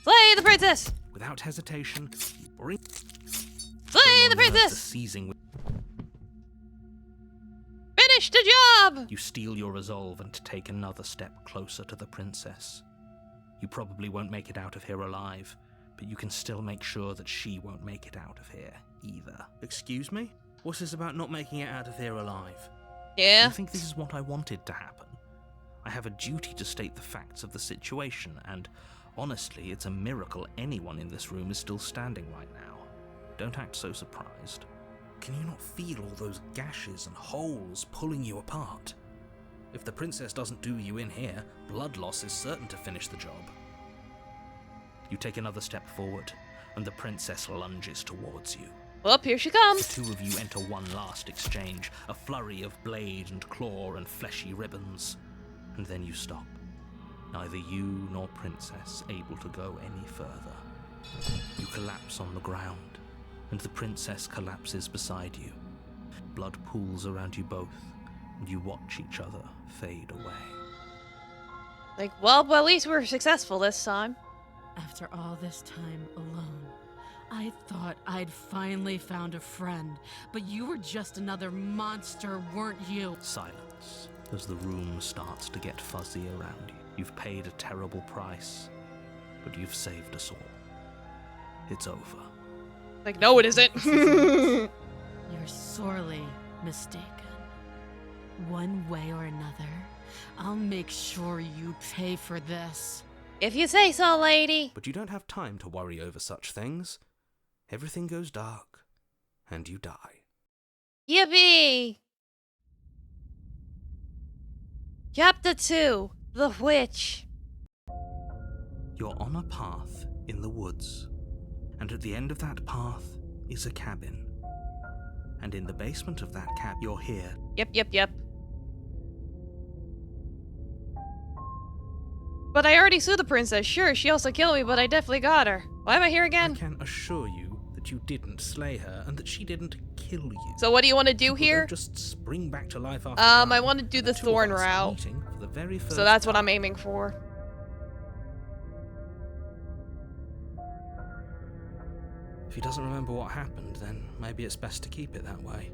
Slay the princess! Without hesitation, you bring Slay the nerves to princess! seizing with. Finish the job! You steel your resolve and take another step closer to the princess. You probably won't make it out of here alive, but you can still make sure that she won't make it out of here either. Excuse me? What's this about not making it out of here alive? Yeah. You think this is what I wanted to happen? I have a duty to state the facts of the situation, and honestly, it's a miracle anyone in this room is still standing right now. Don't act so surprised. Can you not feel all those gashes and holes pulling you apart? If the princess doesn't do you in here, blood loss is certain to finish the job. You take another step forward, and the princess lunges towards you. Well, here she The comes. two of you enter one last exchange, a flurry of blade and claw and fleshy ribbons, and then you stop. Neither you nor princess able to go any further. You collapse on the ground, and the princess collapses beside you. Blood pools around you both, and you watch each other fade away. Like, well, at least we were successful this time. After all this time alone, I thought I'd finally found a friend, but you were just another monster, weren't you? Silence as the room starts to get fuzzy around you. You've paid a terrible price, but you've saved us all. It's over. Like, no, it isn't. You're sorely mistaken. One way or another, I'll make sure you pay for this. If you say so, lady. But you don't have time to worry over such things. Everything goes dark, and you die. Yippee! Chapter 2, The Witch. You're on a path in the woods, and at the end of that path is a cabin. And in the basement of that cabin, you're here. Yep. But I already slew the princess. Sure, she also killed me, but I definitely got her. Why am I here I again? can assure you that that you didn't slay her and that she didn't kill you. So what do you want to do People here? don't just spring back to life after I dying, want to do and the two of thorn us are route. meeting for the very first So that's what time. I'm aiming for. If he doesn't remember what happened, then maybe it's best to keep it that way.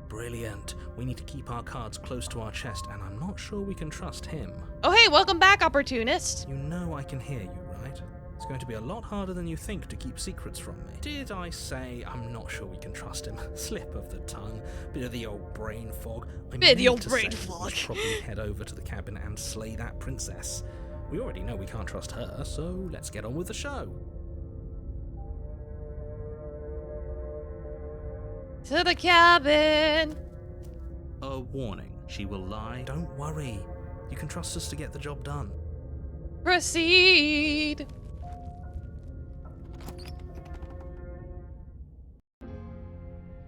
Brilliant. We need to keep our cards close to our chest, and I'm not sure we can trust him. Oh hey, welcome back, opportunist. You know I can hear you, right? It's going to be a lot harder than you think to keep secrets from me. Did I say I'm not sure we can trust him? Slip of the tongue, bit of the old brain fog. Bit of the old brain fog. Let's probably head over to the cabin and slay that princess. We already know we can't trust her, so let's get on with the show. To the cabin. A warning, she will lie. Don't worry. You can trust us to get the job done. Proceed.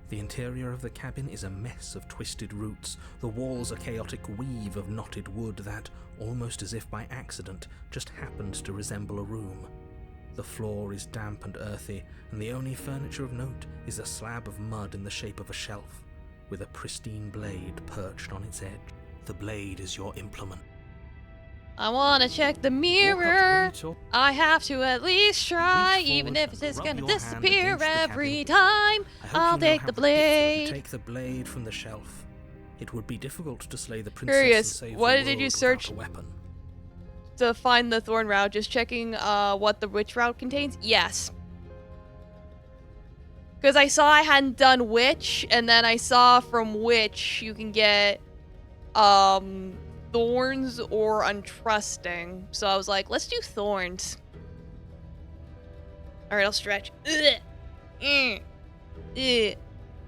The interior of the cabin is a mess of twisted roots. The walls a chaotic weave of knotted wood that, almost as if by accident, just happened to resemble a room. The floor is damp and earthy, and the only furniture of note is a slab of mud in the shape of a shelf, with a pristine blade perched on its edge. The blade is your implement. I want to check the Walk up to mirror. each or- I have to at least try, Reach even forward if it's and gonna rub your hand disappear against the every cabin. time. I hope I'll you know take how the to pick blade. Take the blade from the shelf. It would be difficult to slay the princess Curious, and save what the did you world search? without a weapon. To find the thorn route, just checking what the witch route contains? Yes. Because I saw I hadn't done witch, and then I saw from witch you can get thorns or untrusting. So I was like, let's do thorns. Alright, I'll stretch. Ugh. Ugh.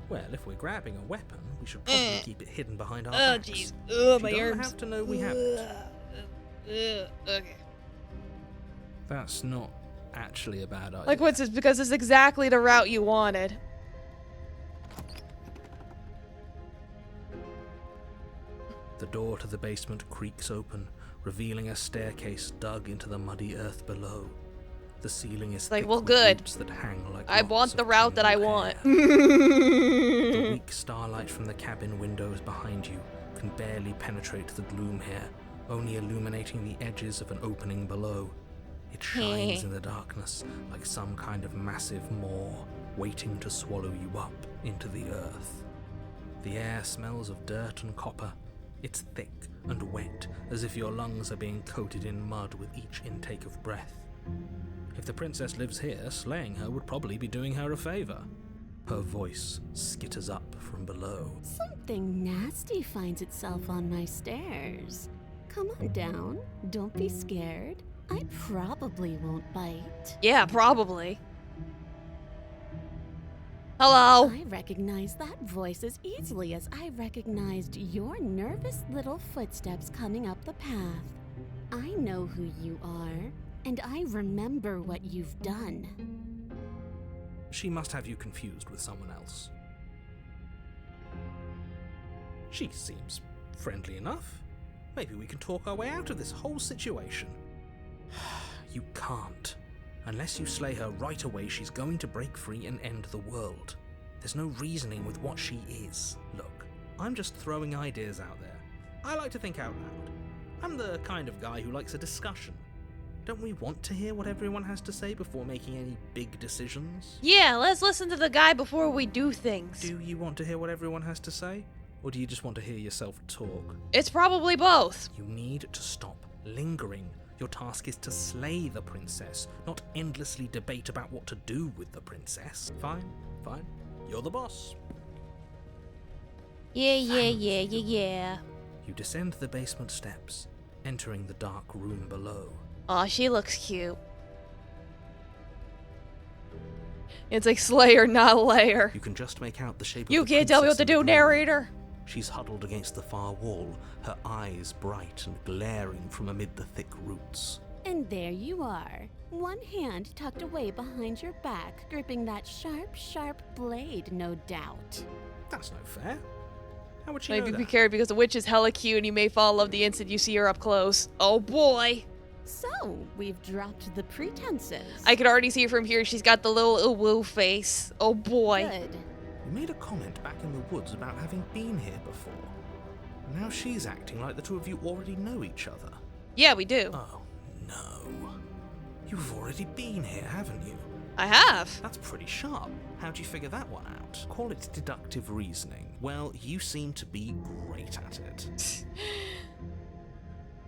Well, if we're grabbing a weapon, we should probably keep it hidden behind our Oh, backs. jeez. Oh, She my doesn't arms. have to know we have it. Okay. That's not actually a bad idea. Like, what's this? Because it's exactly the route you wanted. The door to the basement creaks open, revealing a staircase dug into the muddy earth below. The ceiling is Like, thick well, with good. roots that hang like I locks want the of route that I tangled want. hair. The weak starlight from the cabin windows behind you can barely penetrate the gloom here, only illuminating the edges of an opening below. It shines in the darkness like some kind of massive maw waiting to swallow you up into the earth. The air smells of dirt and copper. It's thick and wet, as if your lungs are being coated in mud with each intake of breath. If the princess lives here, slaying her would probably be doing her a favor. Her voice skitters up from below. Something nasty finds itself on my stairs. Come on down. Don't be scared. I probably won't bite. Yeah, probably. Hello. I recognize that voice as easily as I recognized your nervous little footsteps coming up the path. I know who you are, and I remember what you've done. She must have you confused with someone else. She seems friendly enough. Maybe we can talk our way out of this whole situation. You can't. Unless you slay her right away, she's going to break free and end the world. There's no reasoning with what she is. Look, I'm just throwing ideas out there. I like to think out loud. I'm the kind of guy who likes a discussion. Don't we want to hear what everyone has to say before making any big decisions? Yeah, let's listen to the guy before we do things. Do you want to hear what everyone has to say? Or do you just want to hear yourself talk? It's probably both. You need to stop lingering. Your task is to slay the princess, not endlessly debate about what to do with the princess. Fine. You're the boss. Yeah. You descend the basement steps, entering the dark room below. Aw, she looks cute. It's like Slayer, not Layer. You can just make out the shape You of the can't tell me what to princess in do, the gloom. narrator. She's huddled against the far wall, her eyes bright and glaring from amid the thick roots. And there you are, one hand tucked away behind your back, gripping that sharp blade, no doubt. That's no fair. How would she Maybe know be that? careful because the witch is hella cute and you may fall in love the instant you see her up close. Oh boy. So, we've dropped the pretenses. I could already see her from here. She's got the little woo face. Oh boy. Good. You made a comment back in the woods about having been here before. Now she's acting like the two of you already know each other. Yeah, we do. Oh, no. You've already been here, haven't you? I have. That's pretty sharp. How'd you figure that one out? Call it deductive reasoning. Well, you seem to be great at it.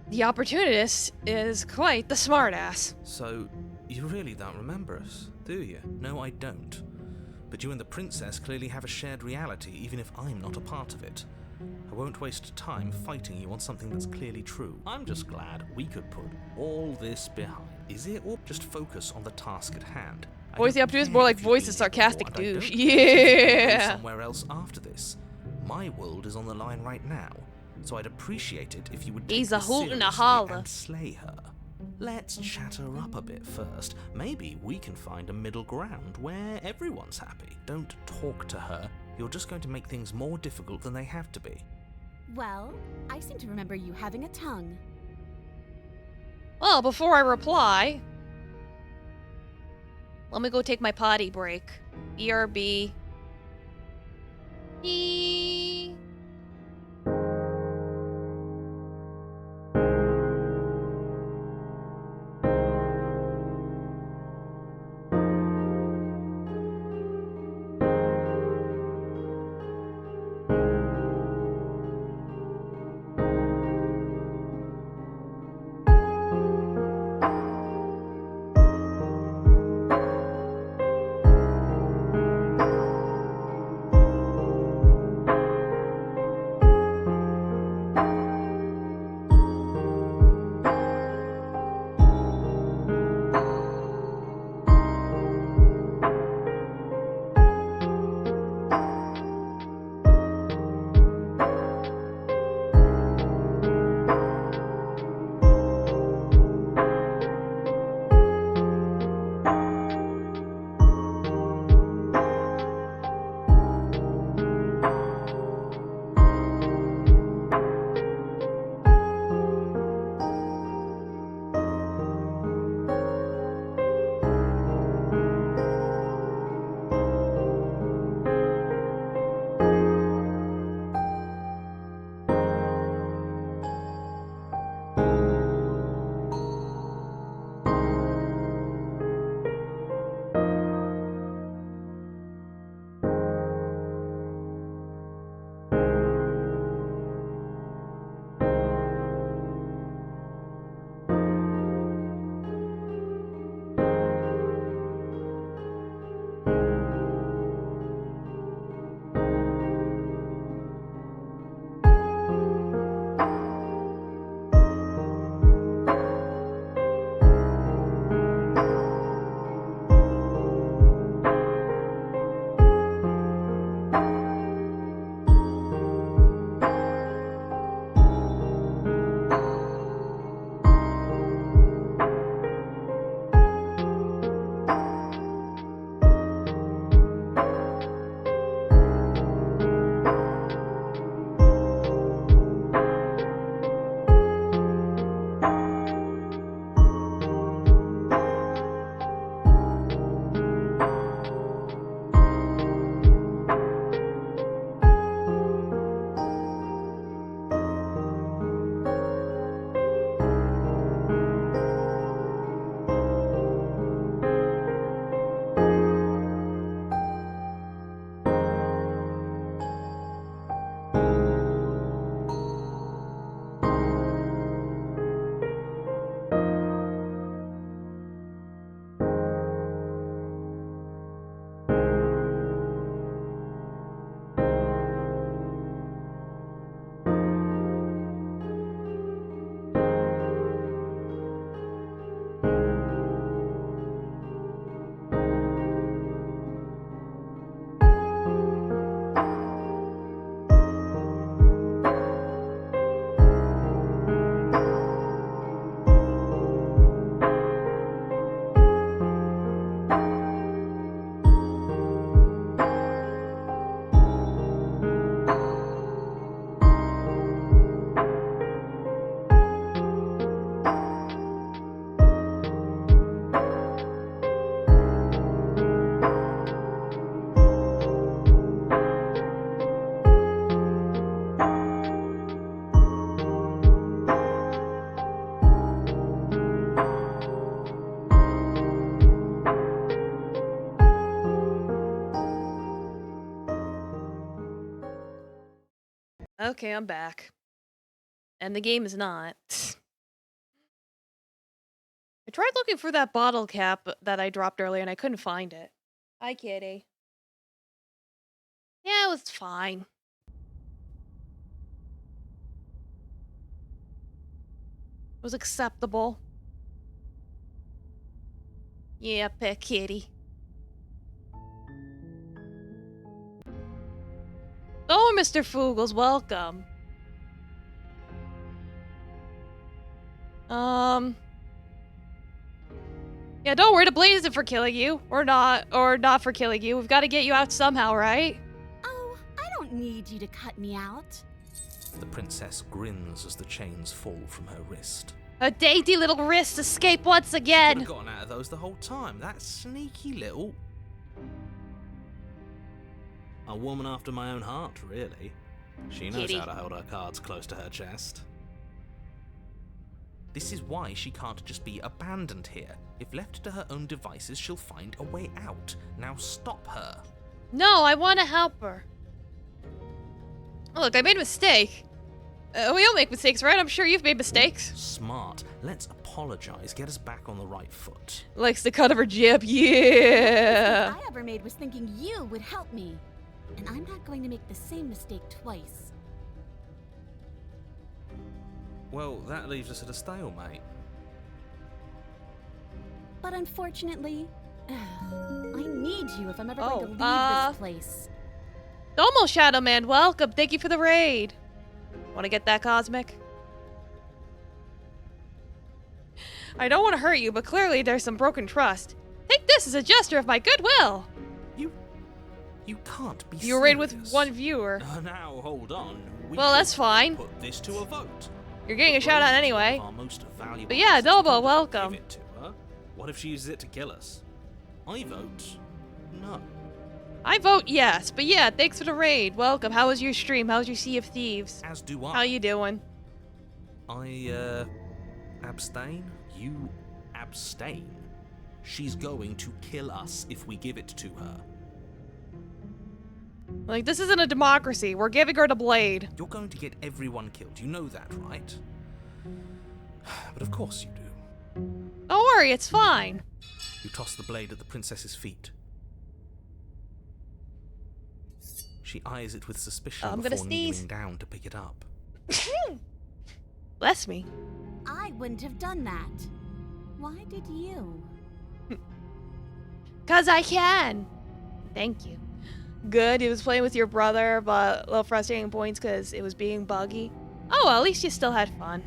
The opportunist is quite the smartass. So, you really don't remember us, do you? No, I don't. But you and the princess clearly have a shared reality, even if I'm not a part of it. I won't waste time fighting you on something that's clearly true. I'm just glad we could put all this behind. Is it, or just focus on the task at hand? Voice the opportunist, more like voice the sarcastic douche. Yeah. Yeah. Somewhere else after this. My world is on the line right now, so I'd appreciate it if you would take He's a this hoot and a seriously holler. and slay her. Let's chat her up a bit first. Maybe we can find a middle ground where everyone's happy. Don't talk to her. You're just going to make things more difficult than they have to be. Well, I seem to remember you having a tongue. Well, before I reply, let me go take my potty break. BRB. Eee. Okay, I'm back. And the game is not. I tried looking for that bottle cap that I dropped earlier and I couldn't find it. Hi, kitty. Yeah, it was fine. It was acceptable. Yeah, pet kitty. Oh, Mr. Fugels, welcome. Yeah, don't worry, the blade isn't for killing you. Or not for killing you. We've got to get you out somehow, right? Oh, I don't need you to cut me out. The princess grins as the chains fall from her wrist. Her dainty little wrists escape once Could again. have gotten out of those the whole time. That sneaky little... A woman after my own heart, really. She knows Kitty. how to hold her cards close to her chest. This is why she can't just be abandoned here. If left to her own devices, she'll find a way out. Now stop her. No, I want to help her. Oh, look, I made a mistake. We all make mistakes, right? I'm sure you've made mistakes. Smart. Let's apologize. Get us back on the right foot. Likes the cut of her jib, The yeah. mistake I ever made was thinking you would help me. And I'm not going to make the same mistake twice. Well, that leaves us at a stalemate. But unfortunately, I need you if I'm ever Oh, going to leave this place. Domo Shadow Man, welcome. Thank you for the raid. Want to get that, Cosmic? I don't want to hurt you, but clearly there's some broken trust. Take this as a gesture of my goodwill. You can't be You were in with serious. one viewer. Now, hold on. Well, that's fine. Put this to a vote. You're getting a shout out anyway. Our most valuable But yeah, assets. Dobo, Don't welcome. Give it to her. What if she uses it to kill us? I vote no. I vote yes, but yeah, thanks for the raid. Welcome. How was your stream? How was your Sea of Thieves? As do I. How you doing? I abstain. You abstain. She's going to kill us if we give it to her. Like, this isn't a democracy. We're giving her the blade. You're going to get everyone killed. You know that, right? But of course you do. Don't worry, it's fine. You toss the blade at the princess's feet. She eyes it with suspicion I'm gonna before sneeze. kneeling down to pick it up. Bless me. I wouldn't have done that. Why did you? 'Cause I can. Thank you. Good, it was playing with your brother, but a little frustrating points because it was being buggy. Oh, well, at least you still had fun.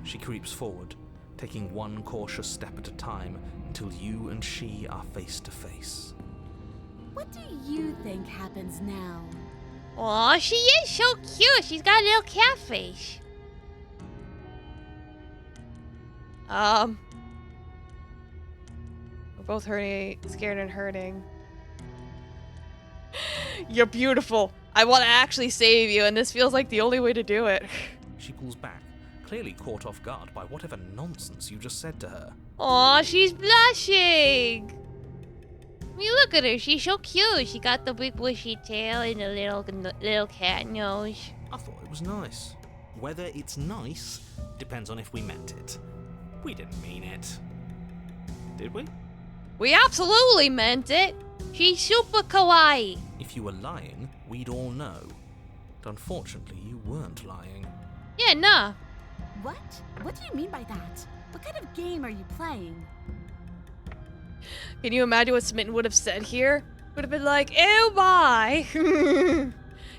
She creeps forward, taking one cautious step at a time until you and she are face to face. What do you think happens now? Aw, she is so cute. She's got a little cat face. We're both hurting, scared and hurting. You're beautiful. I want to actually save you, and this feels like the only way to do it. She pulls back, clearly caught off guard by whatever nonsense you just said to her. Aw, she's blushing. I mean, look at her. She's so cute. She got the big bushy tail and the little cat nose. I thought it was nice. Whether it's nice depends on if we meant it. We didn't mean it. Did we? We absolutely meant it. She's super kawaii. If you were lying, we'd all know. But unfortunately, you weren't lying. Yeah, nah. What? What do you mean by that? What kind of game are you playing? Can you imagine what Smitten would have said here? Would have been like, "Oh my!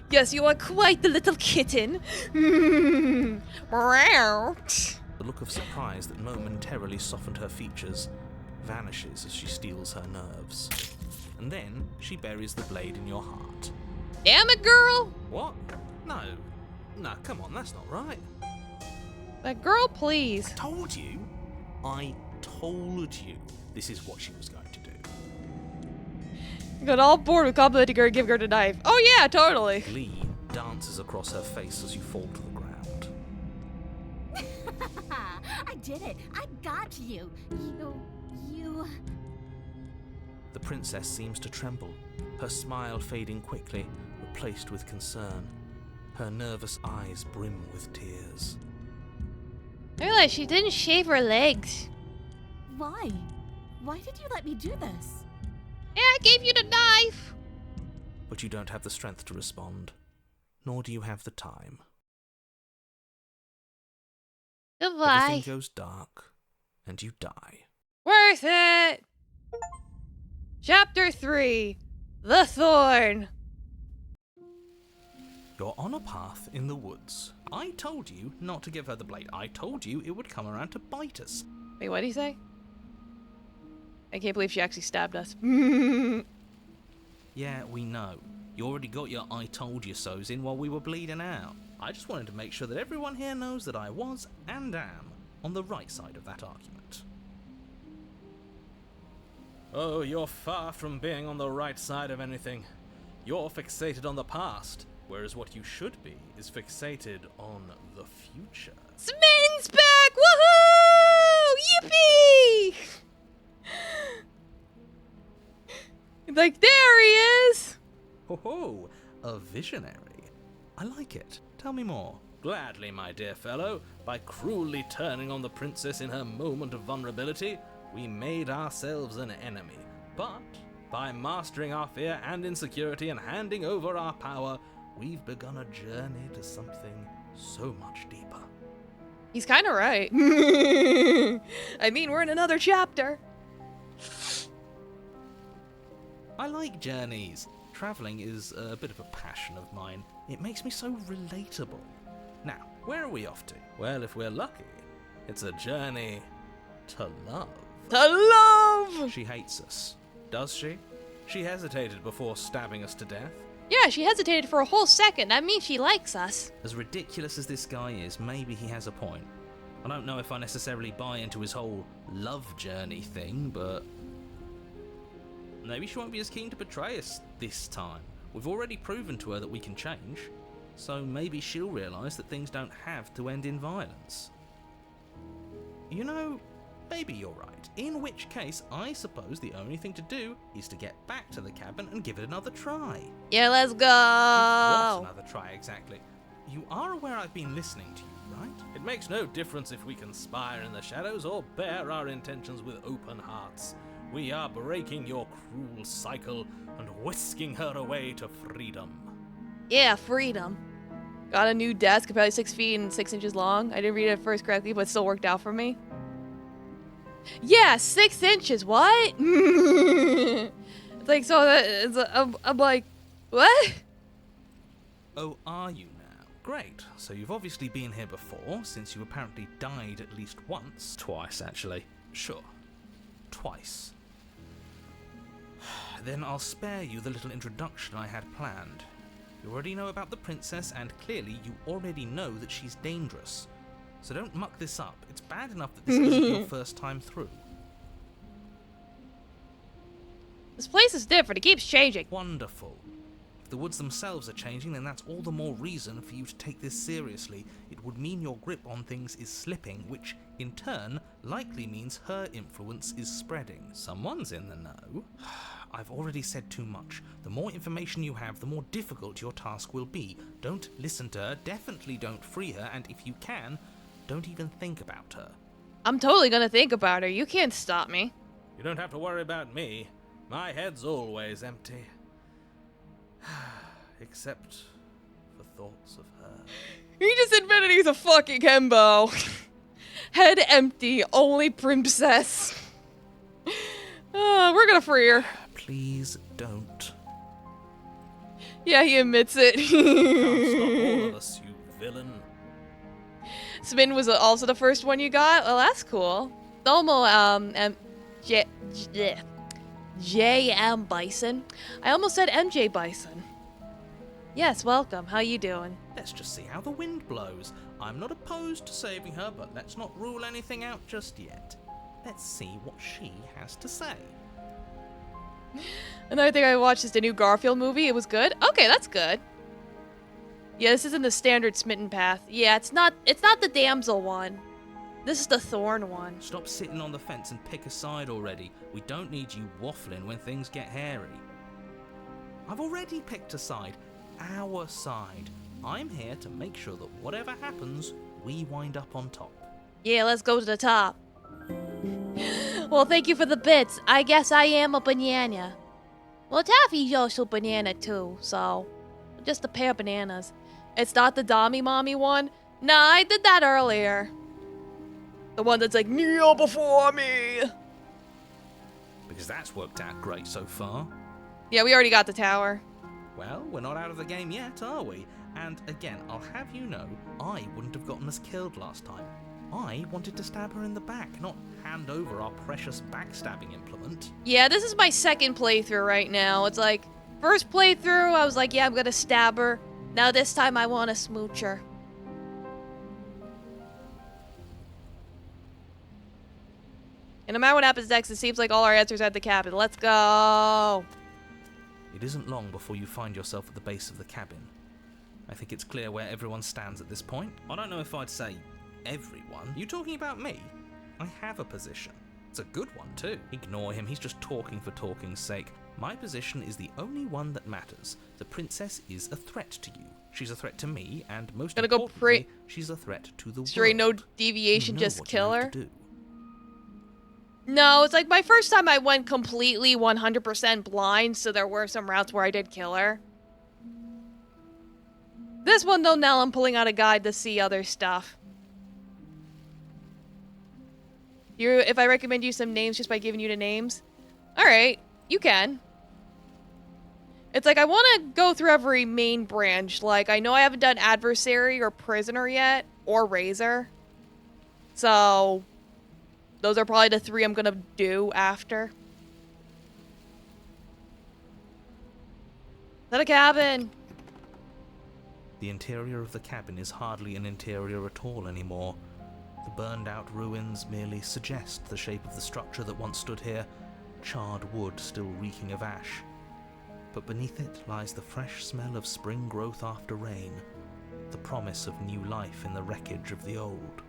Yes, you are quite the little kitten." Meow. The look of surprise that momentarily softened her features vanishes as she steals her nerves. And then she buries the blade in your heart. Damn it, girl! What? No. No, come on, that's not right. That girl, please. Told you. I told you this is what she was going to do. Got all bored with complimenting her and giving her the knife. Oh yeah, totally. Glee dances across her face as you fall to the ground. I did it. I got you. You... The princess seems to tremble, her smile fading quickly, placed with concern. Her nervous eyes brim with tears. I realized she didn't shave her legs. Why? Why did you let me do this? Yeah, I gave you the knife. But you don't have the strength to respond, nor do you have the time. Goodbye. Everything goes dark, and you die. Worth it. Chapter 3. The Thorn. You're on a path in the woods. I told you not to give her the blade. I told you it would come around to bite us. Wait, what did he say? I can't believe she actually stabbed us. Yeah, we know. You already got your I told you so's in while we were bleeding out. I just wanted to make sure that everyone here knows that I was and am on the right side of that argument. Oh, you're far from being on the right side of anything. You're fixated on the past, whereas what you should be is fixated on the future. Smitten's back! Woohoo! Yippee! Like, there he is! Ho ho, a visionary. I like it. Tell me more. Gladly, my dear fellow. By cruelly turning on the princess in her moment of vulnerability, we made ourselves an enemy. But by mastering our fear and insecurity and handing over our power, we've begun a journey to something so much deeper. He's kind of right. I mean, we're in another chapter. I like journeys. Travelling is a bit of a passion of mine. It makes me so relatable. Now, where are we off to? Well, if we're lucky, it's a journey to love. To love! She hates us. Does she? She hesitated before stabbing us to death. Yeah, she hesitated for a whole second. That means she likes us. As ridiculous as this guy is, maybe he has a point. I don't know if I necessarily buy into his whole love journey thing, but maybe she won't be as keen to betray us this time. We've already proven to her that we can change, so maybe she'll realise that things don't have to end in violence. You know, maybe you're right. In which case, I suppose the only thing to do is to get back to the cabin and give it another try. Yeah, let's go! What's another try exactly? You are aware I've been listening to you, right? It makes no difference if we conspire in the shadows or bear our intentions with open hearts. We are breaking your cruel cycle and whisking her away to freedom. Yeah, freedom. Got a new desk, about 6 feet and 6 inches long. I didn't read it at first correctly, but it still worked out for me. Yeah, 6 inches. What? It's like, so that I'm like, what? Oh, are you now? Great. So you've obviously been here before, since you apparently died at least once. Twice, actually. Sure. Twice. Then I'll spare you the little introduction I had planned. You already know about the princess, and clearly you already know that she's dangerous. So don't muck this up. It's bad enough that this isn't your first time through. This place is different. It keeps changing. Wonderful. If the woods themselves are changing, then that's all the more reason for you to take this seriously. It would mean your grip on things is slipping, which, in turn, likely means her influence is spreading. Someone's in the know. I've already said too much. The more information you have, the more difficult your task will be. Don't listen to her, definitely don't free her, and if you can, don't even think about her. I'm totally gonna think about her. You can't stop me. You don't have to worry about me. My head's always empty. Except for thoughts of her. He just admitted he's a fucking hembo. Head empty, only princess. We're gonna free her. Please don't. Yeah, he admits it. Can't stop all of us, you villain. Smitten was also the first one you got? Well, that's cool. Domo, J.M. Bison. I almost said M.J. Bison. Yes, welcome. How you doing? Let's just see how the wind blows. I'm not opposed to saving her, but let's not rule anything out just yet. Let's see what she has to say. Another thing I watched is the new Garfield movie. It was good. Okay, that's good. Yeah, this isn't the standard Smitten path. Yeah, it's not the damsel one. This is the thorn one. Stop sitting on the fence and pick a side already. We don't need you waffling when things get hairy. I've already picked a side, our side. I'm here to make sure that whatever happens, we wind up on top. Yeah, let's go to the top. Well, thank you for the bits. I guess I am a banana. Well, Taffy's also banana too, so just a pair of bananas. It's not the Dommy Mommy one. Nah, I did that earlier. The one that's like, kneel before me. Because that's worked out great so far. Yeah, we already got the tower. Well, we're not out of the game yet, are we? And again, I'll have you know, I wouldn't have gotten us killed last time. I wanted to stab her in the back, not hand over our precious backstabbing implement. Yeah, this is my second playthrough right now. It's like, first playthrough, I was like, yeah, I'm gonna stab her. Now this time I want to smooch her. And no matter what happens next, it seems like all our answers are at the cabin. Let's go! It isn't long before you find yourself at the base of the cabin. I think it's clear where everyone stands at this point. I don't know if I'd say everyone. You talking about me? I have a position. It's a good one too. Ignore him, he's just talking for talking's sake. My position is the only one that matters. The princess is a threat to you. She's a threat to me, and most Gonna go importantly, she's a threat to the straight, no world. deviation, You know just what kill you have her. to do. No, it's like my first time I went completely 100% blind, so there were some routes where I did kill her. This one though, now I'm pulling out a guide to see other stuff. If I recommend you some names just by giving you the names? Alright, you can. It's like I want to go through every main branch. Like, I know I haven't done Adversary or Prisoner yet, or Razor. So, those are probably the three I'm gonna do after. Is that a cabin? The interior of the cabin is hardly an interior at all anymore. The burned out ruins merely suggest the shape of the structure that once stood here, charred wood still reeking of ash. But beneath it lies the fresh smell of spring growth after rain, the promise of new life in the wreckage of the old.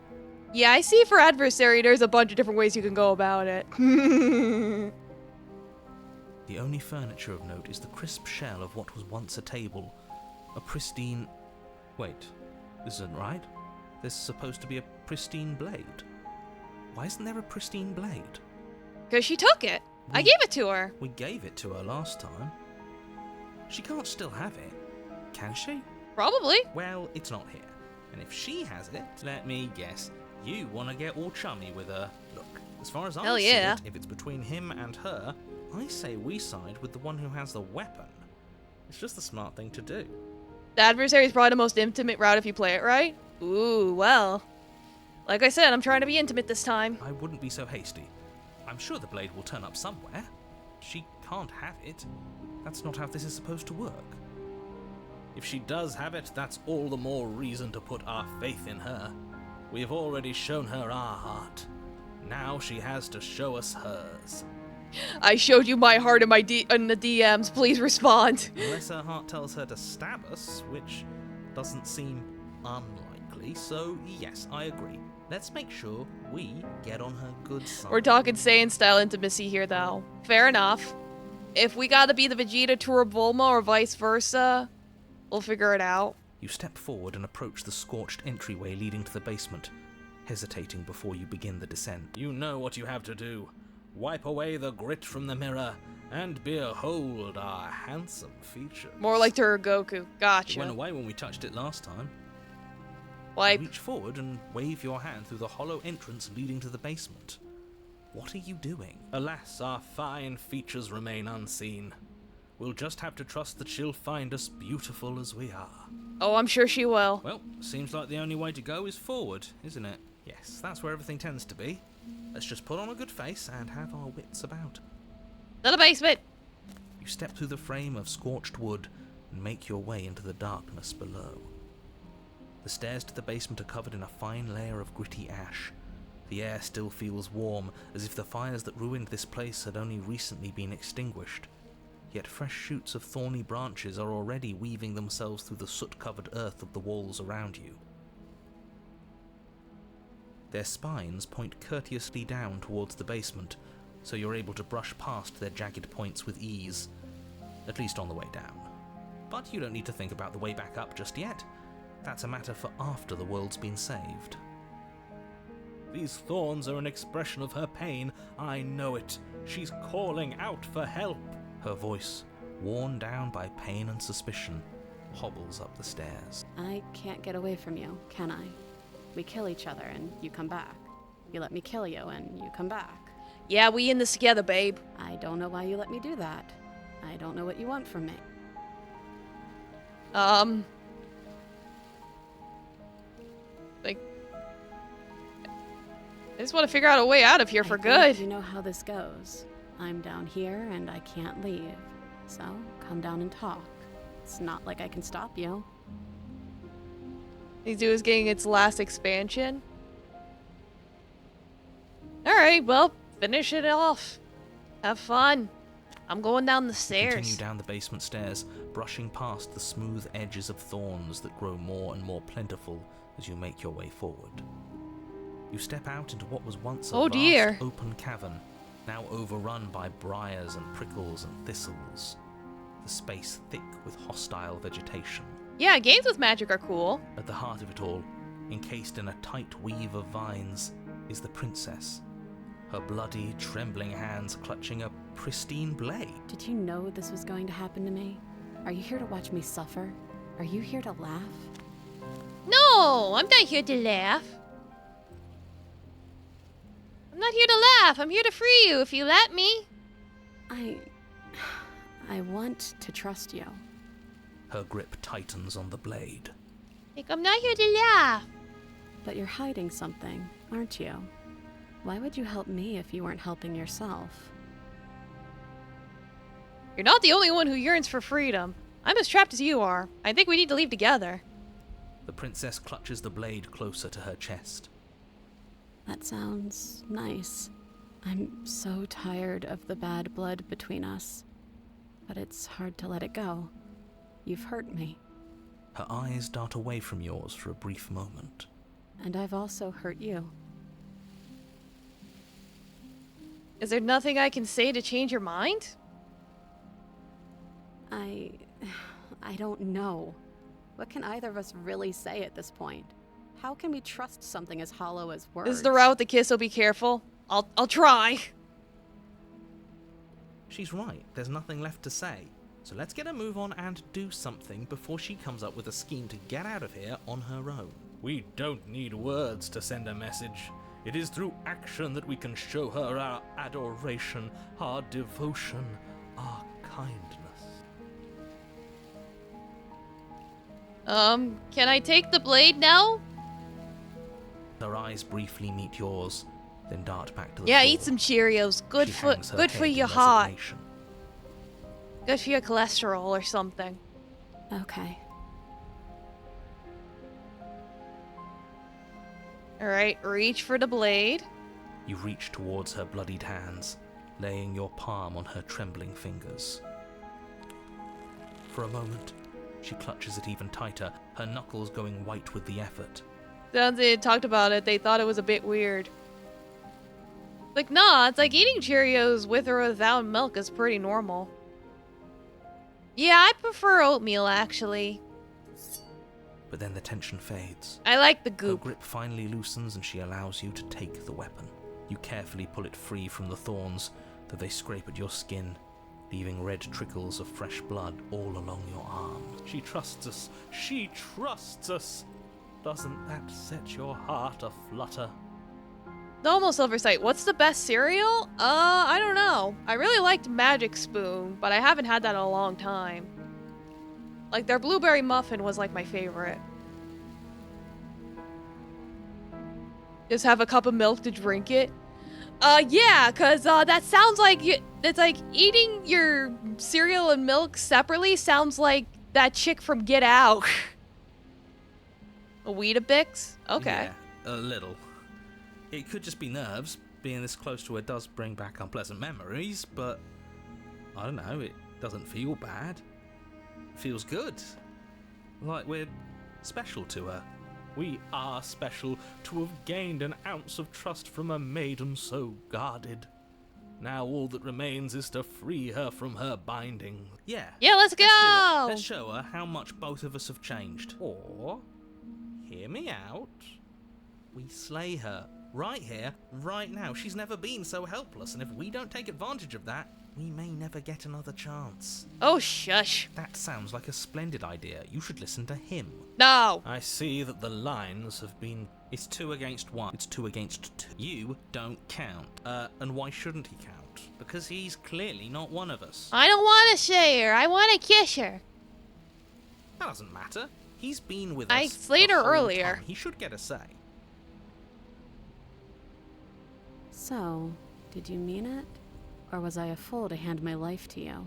Yeah, I see for Adversary there's a bunch of different ways you can go about it. The only furniture of note is the crisp shell of what was once a table, a pristine... Wait, this isn't right. There's supposed to be a pristine blade. Why isn't there a pristine blade? Because she took it. I gave it to her. We gave it to her last time. She can't still have it, can she? Probably. Well, it's not here. And if she has it, let me guess, you want to get all chummy with her. Look, as far as Hell I see yeah. it, if it's between him and her, I say we side with the one who has the weapon. It's just the smart thing to do. The Adversary is probably the most intimate route if you play it right. Ooh, well. Like I said, I'm trying to be intimate this time. I wouldn't be so hasty. I'm sure the blade will turn up somewhere. She can't have it. That's not how this is supposed to work. If she does have it, that's all the more reason to put our faith in her. We have already shown her our heart. Now she has to show us hers. I showed you my heart in my in the DMs. Please respond. Unless her heart tells her to stab us, which doesn't seem unlikely, so yes, I agree. Let's make sure we get on her good side. We're talking Saiyan style intimacy here, though. Fair enough. If we gotta be the Vegeta to her Bulma or vice versa, we'll figure it out. You step forward and approach the scorched entryway leading to the basement, hesitating before you begin the descent. You know what you have to do. Wipe away the grit from the mirror, and behold our handsome features. More like to her Goku. Gotcha. It went away when we touched it last time. Wipe. Reach forward and wave your hand through the hollow entrance leading to the basement. What are you doing? Alas, our fine features remain unseen. We'll just have to trust that she'll find us beautiful as we are. Oh, I'm sure she will. Well, seems like the only way to go is forward, isn't it? Yes, that's where everything tends to be. Let's just put on a good face and have our wits about. To the basement. You step through the frame of scorched wood and make your way into the darkness below. The stairs to the basement are covered in a fine layer of gritty ash. The air still feels warm, as if the fires that ruined this place had only recently been extinguished. Yet fresh shoots of thorny branches are already weaving themselves through the soot-covered earth of the walls around you. Their spines point courteously down towards the basement, so you're able to brush past their jagged points with ease, at least on the way down. But you don't need to think about the way back up just yet. That's a matter for after the world's been saved. These thorns are an expression of her pain. I know it. She's calling out for help. Her voice, worn down by pain and suspicion, hobbles up the stairs. I can't get away from you, can I? We kill each other and you come back. You let me kill you and you come back. Yeah, we in this together, babe. I don't know why you let me do that. I don't know what you want from me. Like, I just want to figure out a way out of here for I think good. You know how this goes. I'm down here and I can't leave. So, come down and talk. It's not like I can stop you. These dudes getting its last expansion. Alright, well, finish it off. Have fun. I'm going down the stairs. Continue down the basement stairs, brushing past the smooth edges of thorns that grow more and more plentiful as you make your way forward. You step out into what was once a vast open cavern, now overrun by briars and prickles and thistles. The space thick with hostile vegetation. Yeah, games with magic are cool. At the heart of it all, encased in a tight weave of vines, is the princess. Her bloody, trembling hands clutching a pristine blade. Did you know this was going to happen to me? Are you here to watch me suffer? Are you here to laugh? No, I'm not here to laugh. I'm not here to laugh. I'm here to free you if you let me. I want to trust you. Her grip tightens on the blade. Like, I'm not here to laugh. But you're hiding something, aren't you? Why would you help me if you weren't helping yourself? You're not the only one who yearns for freedom. I'm as trapped as you are. I think we need to leave together. The princess clutches the blade closer to her chest. That sounds nice. I'm so tired of the bad blood between us. But it's hard to let it go. You've hurt me. Her eyes dart away from yours for a brief moment. And I've also hurt you. Is there nothing I can say to change your mind? I don't know. What can either of us really say at this point? How can we trust something as hollow as words? This is the route with the kiss, so be careful. I'll try. She's right. There's nothing left to say. So let's get a move on and do something before she comes up with a scheme to get out of here on her own. We don't need words to send a message. It is through action that we can show her our adoration, our devotion, our kindness. Can I take the blade now? Her eyes briefly meet yours, then dart back to the Yeah, floor. eat some Cheerios. Good She for hangs her good for head your in heart. resignation. Good for your cholesterol or something. Okay. Alright, reach for the blade. You reach towards her bloodied hands, laying your palm on her trembling fingers. For a moment, she clutches it even tighter, her knuckles going white with the effort. Since they had talked about it, they thought it was a bit weird. Like, nah, it's like eating Cheerios with or without milk is pretty normal. Yeah, I prefer oatmeal, actually. But then the tension fades. I like the Her goop. grip finally loosens and she allows you to take the weapon. You carefully pull it free from the thorns, though they scrape at your skin, leaving red trickles of fresh blood all along your arm. She trusts us. She trusts us. Doesn't that set your heart aflutter? Almost oversight. What's the best cereal? I don't know. I really liked Magic Spoon, but I haven't had that in a long time. Like, their blueberry muffin was like my favorite. Just have a cup of milk to drink it. Yeah, cause that sounds like it's like eating your cereal and milk separately sounds like that chick from Get Out. A Weetabix? Okay. Yeah, a little. It could just be nerves. Being this close to her does bring back unpleasant memories, but I don't know, it doesn't feel bad. It feels good. Like we're special to her. We are special to have gained an ounce of trust from a maiden so guarded. Now all that remains is to free her from her binding. Yeah. Yeah, let's do it. go! Let's show her how much both of us have changed. Or, hear me out, we slay her. Right here, right now. She's never been so helpless, and if we don't take advantage of that, we may never get another chance. Oh, shush. That sounds like a splendid idea. You should listen to him. No. I see that the lines have been... It's 2 against 1. It's 2 against 2. You don't count. And why shouldn't he count? Because he's clearly not one of us. I don't want to say her. I want to kiss her. That doesn't matter. He's been with I us slayed the her whole earlier. time. He should get a say. So, did you mean it? Or was I a fool to hand my life to you?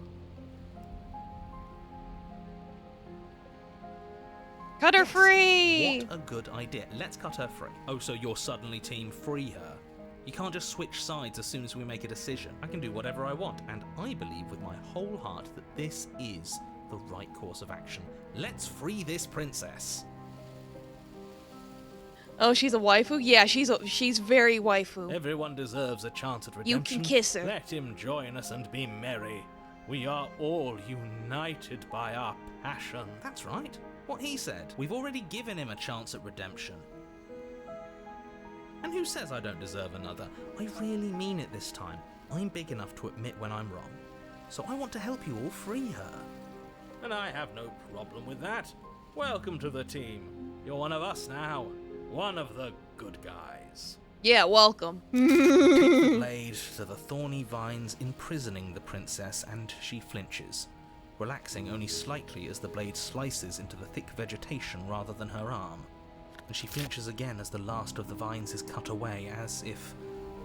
Cut her Yes. free. What a good idea. Let's cut her free. Oh, so you're suddenly team free her. You can't just switch sides as soon as we make a decision. I can do whatever I want, and I believe with my whole heart that this is the right course of action. Let's free this princess. Oh, she's a waifu? Yeah, she's very waifu. Everyone deserves a chance at You redemption. can kiss her. Let him join us and be merry. We are all united by our passion. That's right. What he said. We've already given him a chance at redemption. And who says I don't deserve another? I really mean it this time. I'm big enough to admit when I'm wrong. So I want to help you all free her. And I have no problem with that. Welcome to the team. You're one of us now. One of the good guys. Yeah, welcome. The blade to the thorny vines imprisoning the princess, and she flinches, relaxing only slightly as the blade slices into the thick vegetation rather than her arm. And she flinches again as the last of the vines is cut away, as if,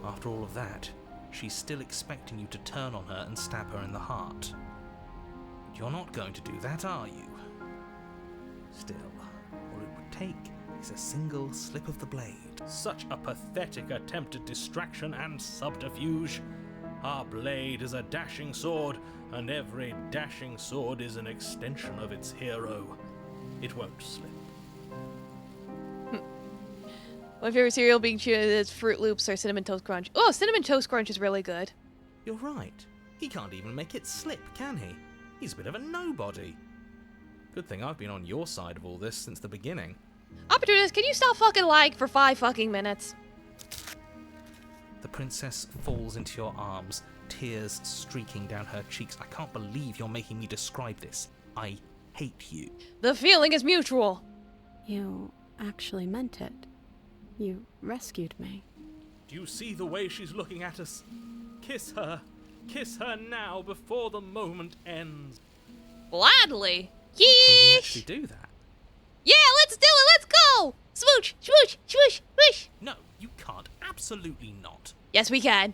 after all of that, she's still expecting you to turn on her and stab her in the heart. But you're not going to do that, are you? Still, all it would take is a single slip of the blade. Such a pathetic attempt at distraction and subterfuge. Our blade is a dashing sword, and every dashing sword is an extension of its hero. It won't slip. My favorite cereal being chewed is Fruit Loops or Cinnamon Toast Crunch. Oh, Cinnamon Toast Crunch is really good. You're right. He can't even make it slip, can he? He's a bit of a nobody. Good thing I've been on your side of all this since the beginning. Opportunist, can you stop fucking lying for 5 fucking minutes? The princess falls into your arms, tears streaking down her cheeks. I can't believe you're making me describe this. I hate you. The feeling is mutual. You actually meant it. You rescued me. Do you see the way she's looking at us? Kiss her. Kiss her now before the moment ends. Gladly. Can we Yeesh. actually do that? Yeah, let's do it. Let's go. Smooch, swoosh, swoosh, swoosh. No, you can't. Absolutely not. Yes, we can.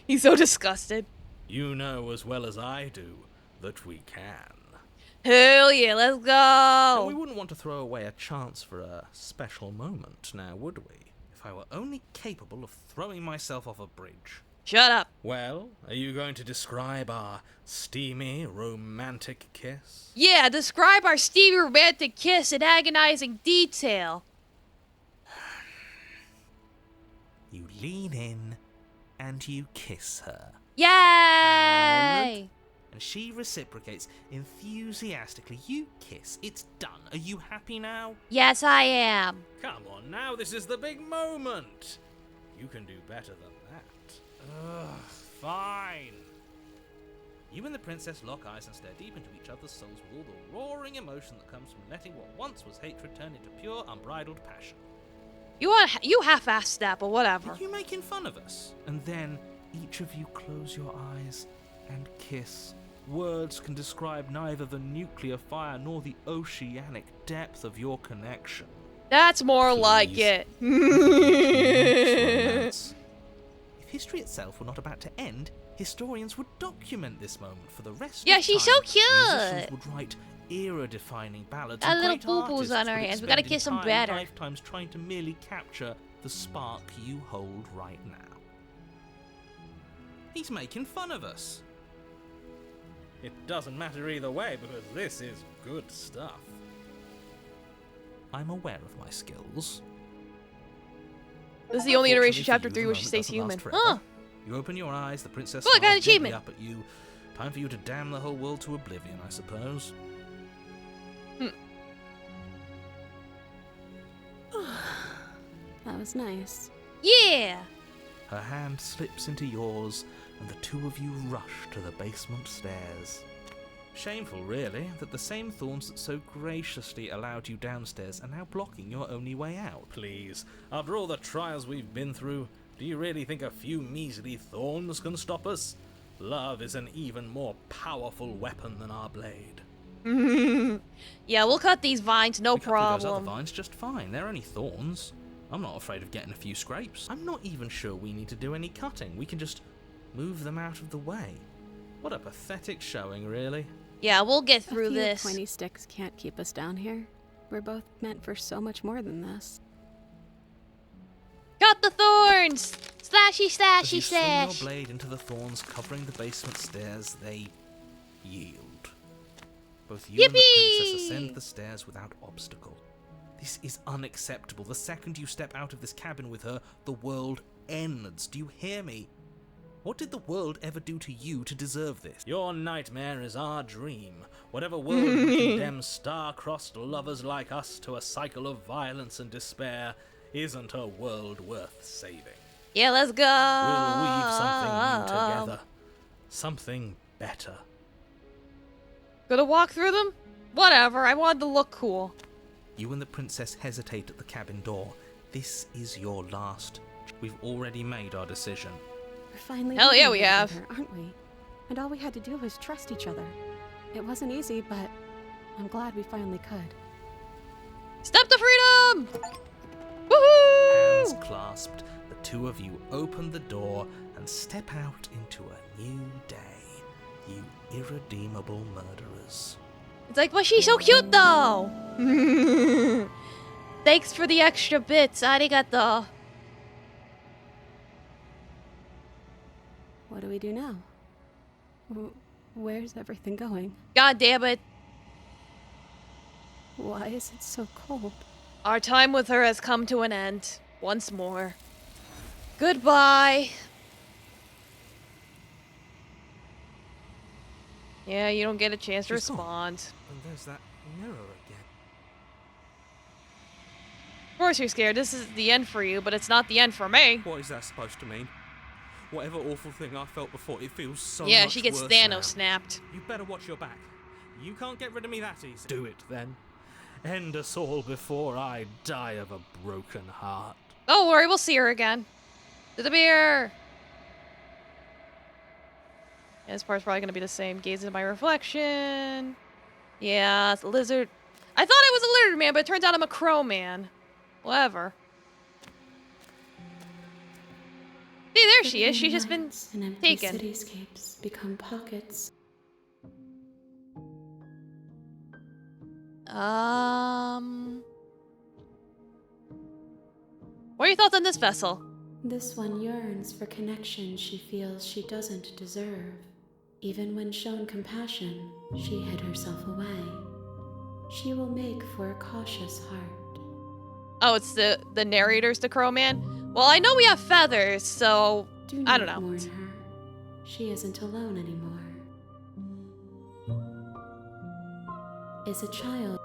He's so disgusted. You know as well as I do that we can. Hell yeah, let's And we go. wouldn't want to throw away a chance for a special moment, now would we? If I were only capable of throwing myself off a bridge. Shut up. Well, are you going to describe our steamy, romantic kiss? Yeah, describe our steamy romantic kiss in agonizing detail. You lean in and you kiss her. Yay! And she reciprocates enthusiastically. You kiss. It's done. Are you happy now? Yes, I am. Come on now, this is the big moment. You can do better than that. Ugh, fine. You and the princess lock eyes and stare deep into each other's souls with all the roaring emotion that comes from letting what once was hatred turn into pure, unbridled passion. You half-assed that, but whatever. Are you making fun of us? And then each of you close your eyes and kiss. Words can describe neither the nuclear fire nor the oceanic depth of your connection. That's more like Please. it. Romance. If history itself were not about to end, historians would document this moment for the rest Yeah, of she's time. so cute. Musicians would write era-defining ballads. Got and little great boo-boos artists on her would hands. We gotta expend kiss 'em entire better. lifetimes trying to merely capture the spark you hold right now. He's making fun of us. It doesn't matter either way because this is good stuff. I'm aware of my skills. This is the only iteration Unfortunately chapter for 3 you, where the she moment stays doesn't human. last forever. Huh. You open your eyes, the princess Look, I got an smiles gently achievement. up at you. Time for you to damn the whole world to oblivion, I suppose. That was nice. Yeah! Her hand slips into yours, and the two of you rush to the basement stairs. Shameful, really, that the same thorns that so graciously allowed you downstairs are now blocking your only way out. Please, after all the trials we've been through, do you really think a few measly thorns can stop us? Love is an even more powerful weapon than our blade. Yeah, we'll cut these vines, no We cut through those other problem. vines just fine. They're only thorns. I'm not afraid of getting a few scrapes. I'm not even sure we need to do any cutting. We can just move them out of the way. What a pathetic showing, really. Yeah, we'll get A through few this. pointy sticks can't keep us down here. We're both meant for so much more than this. Cut the thorns! Slashy, As slashy, you swing your slash! blade into the thorns covering the basement stairs, they yield. Both you and the princess Yippee! ascend the stairs without obstacle. This is unacceptable. The second you step out of this cabin with her, the world ends. Do you hear me? What did the world ever do to you to deserve this? Your nightmare is our dream. Whatever world would condemn star-crossed lovers like us to a cycle of violence and despair isn't a world worth saving. Yeah, let's go! We'll weave something new together. Something better. Gonna walk through them? Whatever, I wanted to look cool. You and the princess hesitate at the cabin door. This is your last. We've already made our decision. We're finally Hell yeah, living we have. together, aren't we? And all we had to do was trust each other. It wasn't easy, but I'm glad we finally could. Step to freedom! Woohoo! Hands clasped, the two of you open the door and step out into a new day. You irredeemable murderers. It's like, but she's so cute though! Thanks for the extra bits, arigato. What do we do now? Where's everything going? God damn it. Why is it so cold? Our time with her has come to an end. Once more. Goodbye. Yeah, you don't get a chance to She's gone. respond. And there's that mirror again. Of course you're scared. This is the end for you, but it's not the end for me. What is that supposed to mean? Whatever awful thing I felt before, it feels so Yeah, much she gets worse Thanos now. snapped. You better watch your back. You can't get rid of me that easy. Do it then. End us all before I die of a broken heart. Don't worry, we'll see her again. To the beer! Yeah, this part's probably gonna be the same. Gaze into my reflection. Yeah, it's a lizard. I thought I was a lizard man, but it turns out I'm a crow man. Whatever. See, there she is. She's just been Nights and empty taken. cityscapes become pockets. What are your thoughts on this vessel? This one yearns for connection she feels she doesn't deserve. Even when shown compassion, she hid herself away. She will make for a cautious heart. Oh, it's the narrator's the crow man? Well, I know we have feathers, so Do I not don't know. mourn her. She isn't alone anymore. Is a child.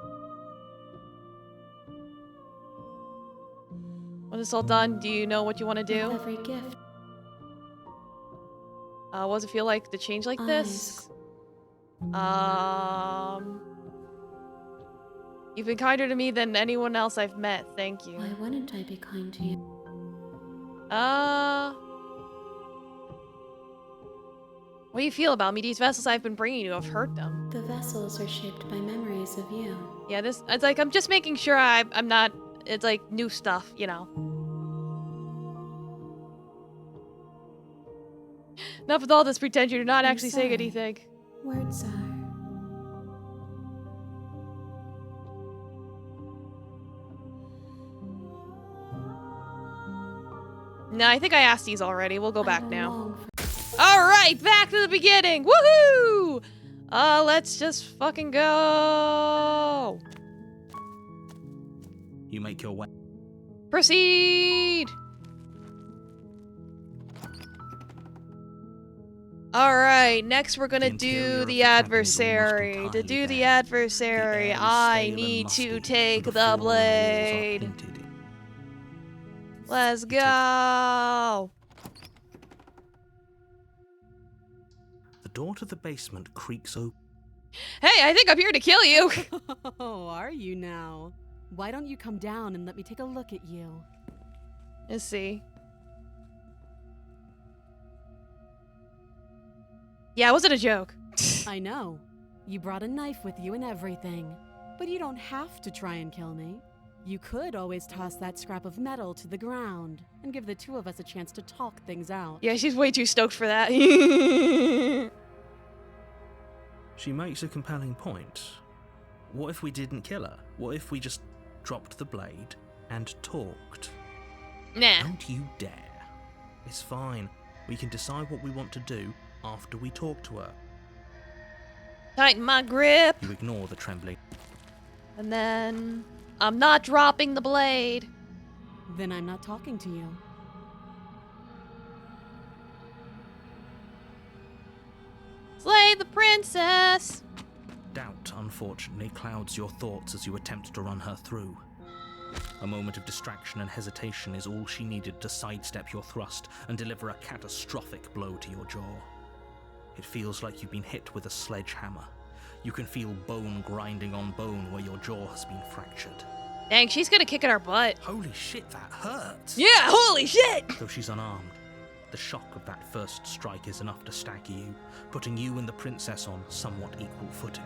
When it's all done, do you know what you want to do? With every gift. What does it feel like to change like this? You've been kinder to me than anyone else I've met. Thank you. Why wouldn't I be kind to you? What do you feel about me? These vessels I've been bringing you, I've hurt them. The vessels are shaped by memories of you. Yeah, it's like, I'm just making sure I'm not, it's like new stuff, you know. Enough with all this pretension, you're not I'm actually saying sorry. anything. Words are. No, I think I asked these already. We'll go I back will now. long for Alright, back to the beginning! Woohoo! Let's just fucking go! You make your way. Proceed! Alright, next we're gonna The interior do of the the cabin is adversary. almost To do entirely the bare. adversary, The air is I stale and need musty, to and take the the floor and walls are blade. painted. Let's You take- go! The door to the basement creaks open. Hey, I think I'm here to kill you! Oh, are you now? Why don't you come down and let me take a look at you? Let's see. Yeah, it wasn't a joke. I know. You brought a knife with you and everything. But you don't have to try and kill me. You could always toss that scrap of metal to the ground and give the two of us a chance to talk things out. Yeah, she's way too stoked for that. She makes a compelling point. What if we didn't kill her? What if we just dropped the blade and talked? Nah. Don't you dare. It's fine. We can decide what we want to do after we talk to her. Tighten my grip. You ignore the trembling. And then... I'm not dropping the blade. Then I'm not talking to you. Slay the princess! Doubt, unfortunately, clouds your thoughts as you attempt to run her through. A moment of distraction and hesitation is all she needed to sidestep your thrust and deliver a catastrophic blow to your jaw. It feels like you've been hit with a sledgehammer. You can feel bone grinding on bone where your jaw has been fractured. Dang, she's gonna kick in our butt. Holy shit, that hurts! Yeah, holy shit! Though she's unarmed, the shock of that first strike is enough to stagger you, putting you and the princess on somewhat equal footing.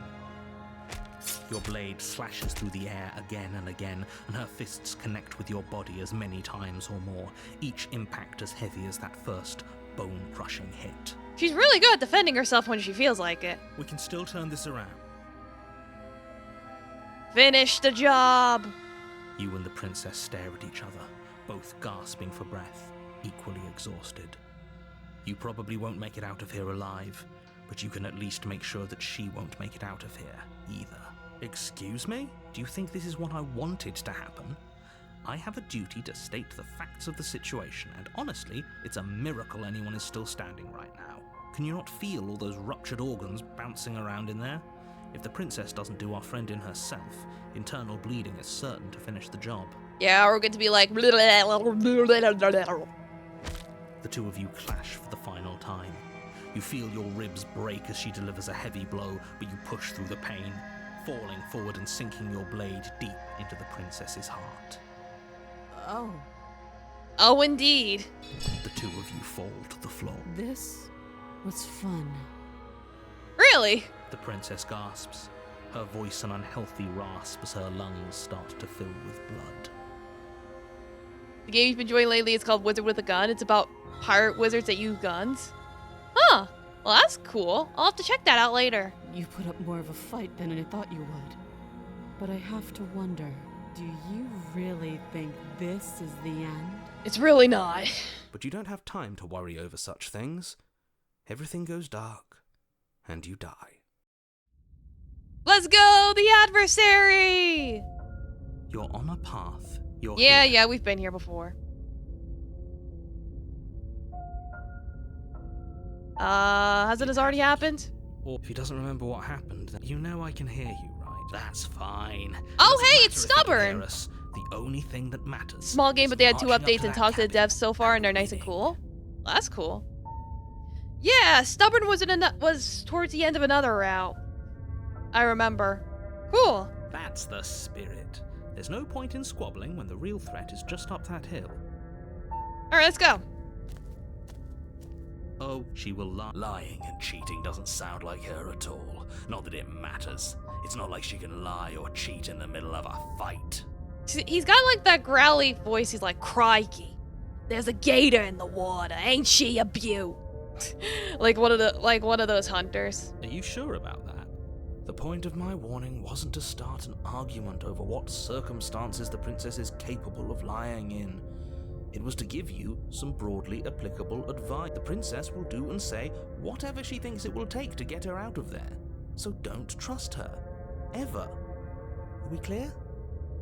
Your blade slashes through the air again and again, and her fists connect with your body as many times or more, each impact as heavy as that first bone-crushing hit. She's really good at defending herself when she feels like it. We can still turn this around. Finish the job! You and the princess stare at each other, both gasping for breath, equally exhausted. You probably won't make it out of here alive, but you can at least make sure that she won't make it out of here either. Excuse me? Do you think this is what I wanted to happen? I have a duty to state the facts of the situation, and honestly, it's a miracle anyone is still standing right now. Can you not feel all those ruptured organs bouncing around in there? If the princess doesn't do our friend in herself, internal bleeding is certain to finish the job. Yeah, we're going to be like... The two of you clash for the final time. You feel your ribs break as she delivers a heavy blow, but you push through the pain, falling forward and sinking your blade deep into the princess's heart. Oh, Oh, indeed. The two of you fall to the floor. this was fun. Really? The princess gasps, her voice an unhealthy rasp as her lungs start to fill with blood. The game you've been enjoying lately is called Wizard with a Gun. It's about pirate wizards that use guns. Huh. Well, that's cool. I'll have to check that out later. You put up more of a fight than I thought you would. But I have to wonder, do you really think this is the end? It's really not. But you don't have time to worry over such things. Everything goes dark, and you die. Let's go, the adversary! You're on a path. You're Yeah, here. yeah, we've been here before. Hasn't this already happened? Or if he doesn't remember what happened, then you know I can hear you, right? That's fine. Oh, Doesn't hey, matter it's if you can Stubborn! hear us. The only thing that matters. Small game, is but they had 2 marching up updates and that talked to the cabin devs so far, and they're nice and winning. cool. Well, that's cool. Yeah, Stubborn was was towards the end of another route. I remember. Cool. That's the spirit. There's no point in squabbling when the real threat is just up that hill. Alright, let's go. Oh, she will lie. Lying and cheating doesn't sound like her at all. Not that it matters. It's not like she can lie or cheat in the middle of a fight. He's got like that growly voice. He's like, crikey, there's a gator in the water. Ain't she a beaut? like one of those hunters. Are you sure about that? The point of my warning wasn't to start an argument over what circumstances the princess is capable of lying in. It was to give you some broadly applicable advice. The princess will do and say whatever she thinks it will take to get her out of there. So don't trust her. Ever. Are we clear?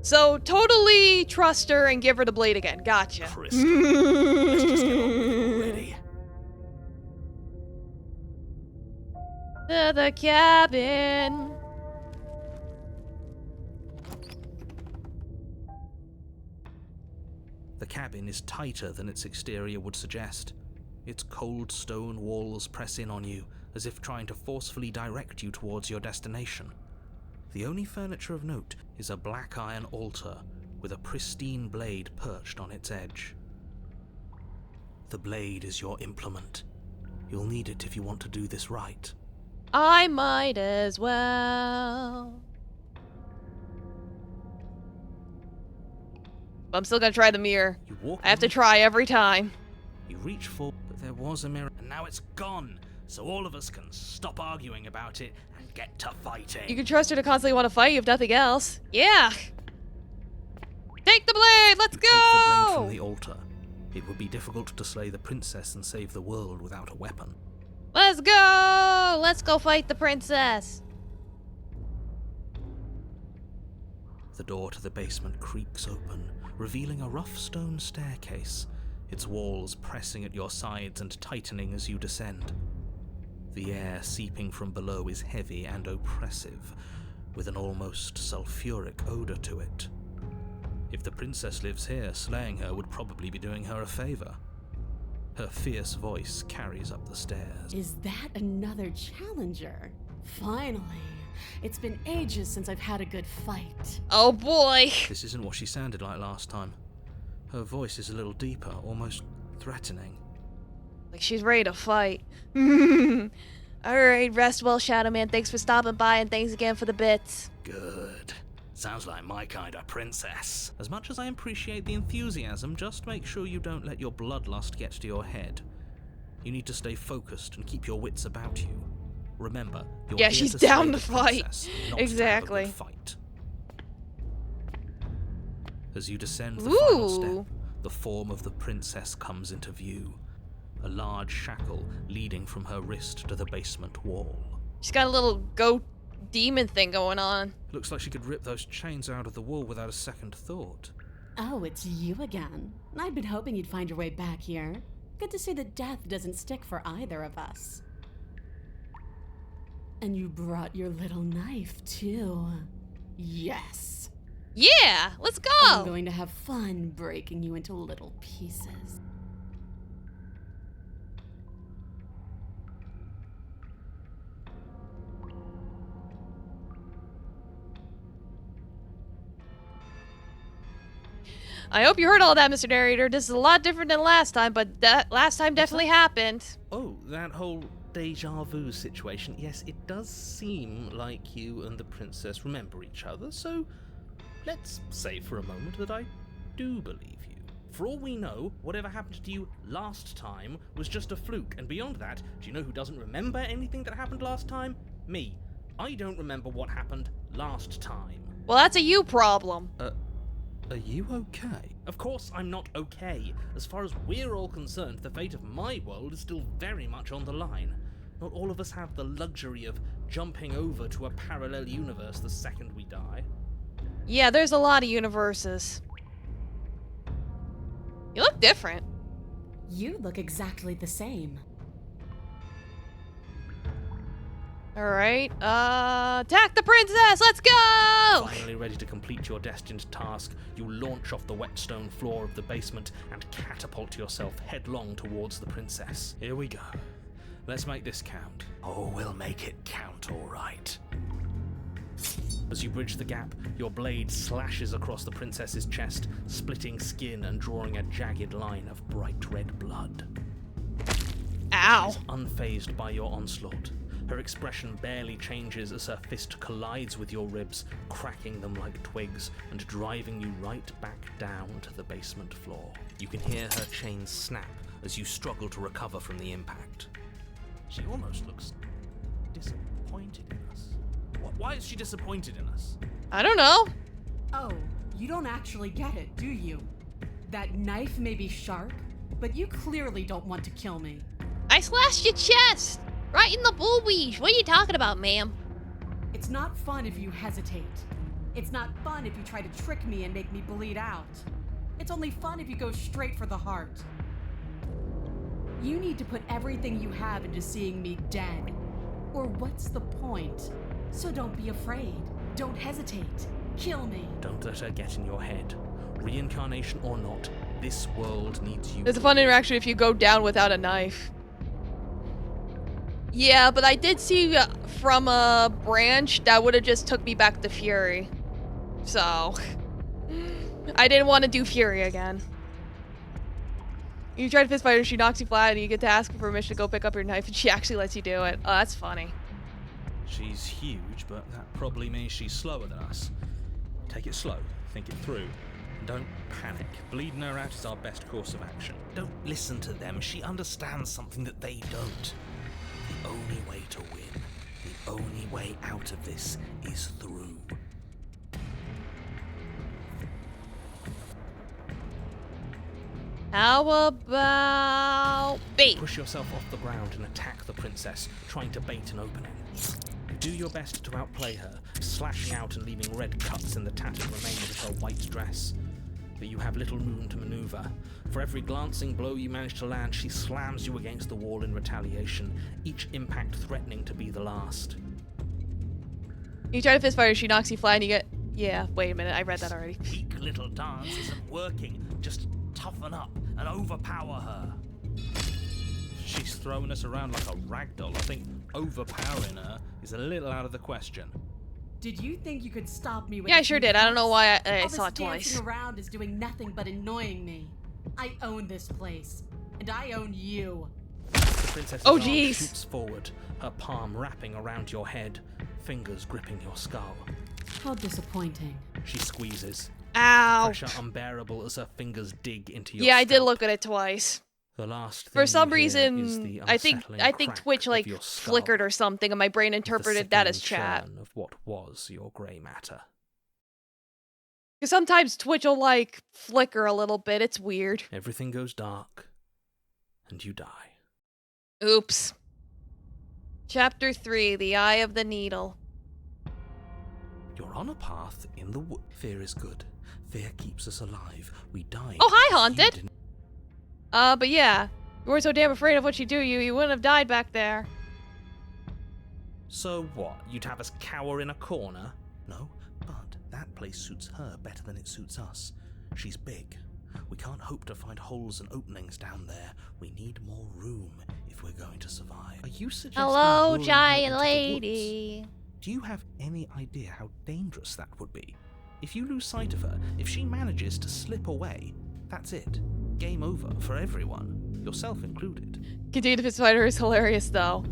So totally trust her and give her the blade again. Gotcha. Crystal, let's just get on with it already. To the cabin. The cabin is tighter than its exterior would suggest. Its cold stone walls press in on you, as if trying to forcefully direct you towards your destination. The only furniture of note is a black iron altar with a pristine blade perched on its edge. The blade is your implement. You'll need it if you want to do this right. I might as well. But I'm still gonna try the mirror. You walk I have to on, try every time. you reach for, but there was a mirror, and now it's gone. So all of us can stop arguing about it and get to fighting. You can trust her to constantly want to fight you if nothing else. Yeah. Take the blade. Let's You take the blade go. from the altar. It would be difficult to slay the princess and save the world without a weapon. Let's go. Let's go fight the princess. The door to the basement creaks open, revealing a rough stone staircase, its walls pressing at your sides and tightening as you descend. The air seeping from below is heavy and oppressive, with an almost sulfuric odor to it. If the princess lives here, slaying her would probably be doing her a favor. Her fierce voice carries up the stairs. Is that another challenger? Finally. It's been ages since I've had a good fight. Oh boy. This isn't what she sounded like last time. Her voice is a little deeper, almost threatening. Like she's ready to fight. Alright, rest well, Shadow Man. Thanks for stopping by and thanks again for the bits. Good. Sounds like my kind of princess. As much as I appreciate the enthusiasm, just make sure you don't let your bloodlust get to your head. You need to stay focused and keep your wits about you. Remember, you're Yeah, here she's to slay down the to fight. princess, not Exactly. to have a good fight. As you descend the final step, the form of the princess comes into view. A large shackle leading from her wrist to the basement wall. She's got a little goat demon thing going on. Looks like she could rip those chains out of the wall without a second thought. Oh, it's you again. I'd been hoping you'd find your way back here. Good to see that death doesn't stick for either of us. And you brought your little knife, too. Yes. Yeah, let's I'm go. going to have fun breaking you into little pieces. I hope you heard all that, Mr. Narrator. This is a lot different than last time, but that last time definitely happened. Oh, that whole deja vu situation. Yes, it does seem like you and the princess remember each other, so let's say for a moment that I do believe you. For all we know, whatever happened to you last time was just a fluke, and beyond that, do you know who doesn't remember anything that happened last time? Me. I don't remember what happened last time. Well, that's a you problem. Are you okay? Of course I'm not okay. As far as we're all concerned, the fate of my world is still very much on the line. Not all of us have the luxury of jumping over to a parallel universe the second we die. Yeah, there's a lot of universes. You look different. You look exactly the same. Alright, attack the princess! Let's go! Finally ready to complete your destined task, you launch off the wet stone floor of the basement and catapult yourself headlong towards the princess. Here we go. Let's make this count. Oh, we'll make it count, all right. As you bridge the gap, your blade slashes across the princess's chest, splitting skin and drawing a jagged line of bright red blood. Ow. She's unfazed by your onslaught. Her expression barely changes as her fist collides with your ribs, cracking them like twigs and driving you right back down to the basement floor. You can hear her chains snap as you struggle to recover from the impact. She almost looks disappointed in us. Why is she disappointed in us? I don't know. Oh, you don't actually get it, do you? That knife may be sharp, but you clearly don't want to kill me. I slashed your chest! Right in the boobies! What are you talking about, ma'am? It's not fun if you hesitate. It's not fun if you try to trick me and make me bleed out. It's only fun if you go straight for the heart. You need to put everything you have into seeing me dead. Or what's the point? So don't be afraid. Don't hesitate. Kill me. Don't let her get in your head. Reincarnation or not, this world needs you. There's a fun interaction if you go down without a knife. Yeah, but I did see from a branch that would have just took me back to Fury. So, I didn't want to do Fury again. You try to fist fight her, she knocks you flat, and you get to ask for permission to go pick up your knife, and she actually lets you do it. Oh, that's funny. She's huge, but that probably means she's slower than us. Take it slow, think it through. Don't panic. Bleeding her out is our best course of action. Don't listen to them. She understands something that they don't. The only way to win, the only way out of this is through. How about bait? Push yourself off the ground and attack the princess, trying to bait an opening. Do your best to outplay her, slashing out and leaving red cuts in the tattered remains of her white dress. But you have little room to maneuver. For every glancing blow you manage to land, she slams you against the wall in retaliation, each impact threatening to be the last. You try to fist fight her, she knocks you flat, and you get... Yeah, wait a minute, I read that already. Weak little dance isn't working. Just toughen up and overpower her. She's throwing us around like a ragdoll. I think overpowering her is a little out of the question. Did you think you could stop me with Yeah, I sure did. I don't know why I All saw this it twice. dancing around is doing nothing but annoying me. I own this place, and I own you. The princess's Oh, arm jeez. shoots forward, her palm wrapping around your head, fingers gripping your skull. How disappointing. She squeezes, Ow. pressure unbearable as her fingers dig into your Yeah, I did scalp. look at it twice. The last For thing some you hear is reason, the I think unsettling Twitch crack like of your skull, flickered or something, and my brain the interpreted that as sickening chat. churn of what was your grey matter. Because sometimes Twitch will like flicker a little bit. It's weird. Everything goes dark, and you die. Oops. Chapter 3: The Eye of the Needle. You're on a path in the wood. Fear is good. Fear keeps us alive. We died. Oh, hi, because you Haunted. didn't- But yeah, you weren't so damn afraid of what she'd do to you, you wouldn't have died back there. So what? You'd have us cower in a corner? No, but that place suits her better than it suits us. She's big. We can't hope to find holes and openings down there. We need more room if we're going to survive. Are you suggesting Hello, luring her giant into the woods? lady. Do you have any idea how dangerous that would be? If you lose sight of her, if she manages to slip away, that's it. Game over for everyone, yourself included. Continue to fist fight her is hilarious, though.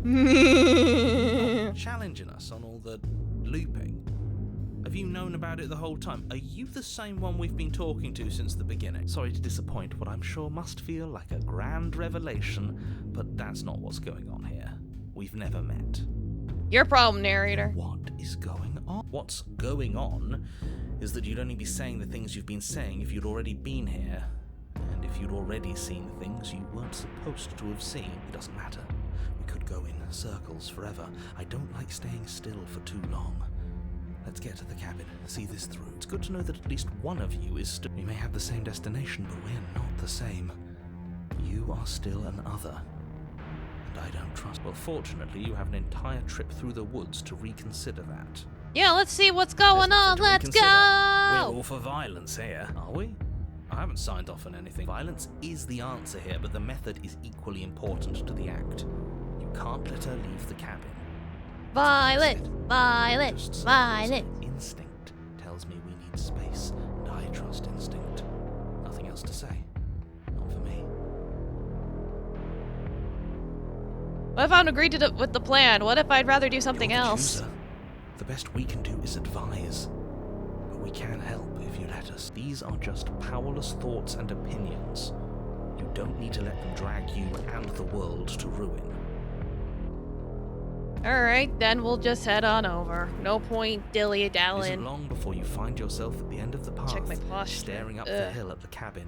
Challenging us on all the looping. Have you known about it the whole time? Are you the same one we've been talking to since the beginning? Sorry to disappoint what I'm sure must feel like a grand revelation, but that's not what's going on here. We've never met. Your problem, narrator. What is going on? What's going on is that you'd only be saying the things you've been saying if you'd already been here. And if you'd already seen things you weren't supposed to have seen, it doesn't matter. We could go in circles forever. I don't like staying still for too long. Let's get to the cabin, see this through. It's good to know that at least one of you is still... We may have the same destination, but we're not the same. You are still an other. And I don't trust... Well, fortunately, you have an entire trip through the woods to reconsider that. Yeah, let's see what's going There's on. nothing to Let's reconsider. We're go. all for violence here, are we? I haven't signed off on anything. Violence is the answer here, but the method is equally important to the act. You can't let her leave the cabin. Violet, Just Violet, silence. Violet. Instinct tells me we need space, and I trust instinct. Nothing else to say. Not for me. What if I don't agree with the plan? What if I'd rather do something You're the else? chooser. The best we can do is advise. But we can help if you let us. These are just powerless thoughts and opinions. You don't need to let them drag you and the world to ruin. Alright, then we'll just head on over. No point It isn't dilly-dallying. long before you find yourself at the end of the path, Check my posture. staring up the hill at the cabin.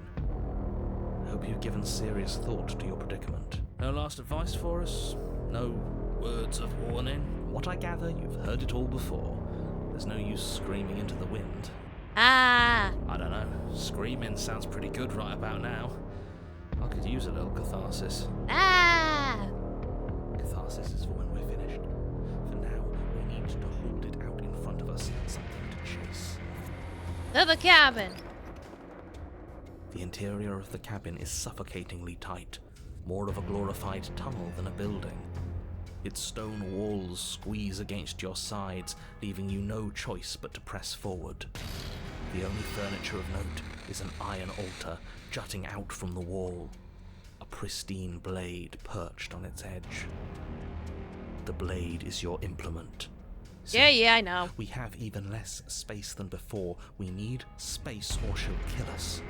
I hope you've given serious thought to your predicament. No last advice for us? No words of warning? What I gather, you've heard it all before. There's no use screaming into the wind. Ah! I don't know. Screaming sounds pretty good right about now. I could use a little catharsis. Ah! Catharsis is for when we're finished. us something to chase. To the cabin. The interior of the cabin is suffocatingly tight, more of a glorified tunnel than a building. Its stone walls squeeze against your sides, leaving you no choice but to press forward. The only furniture of note is an iron altar jutting out from the wall, a pristine blade perched on its edge. The blade is your implement. Yeah, I know. We have even less space than before. We need space or she'll kill us.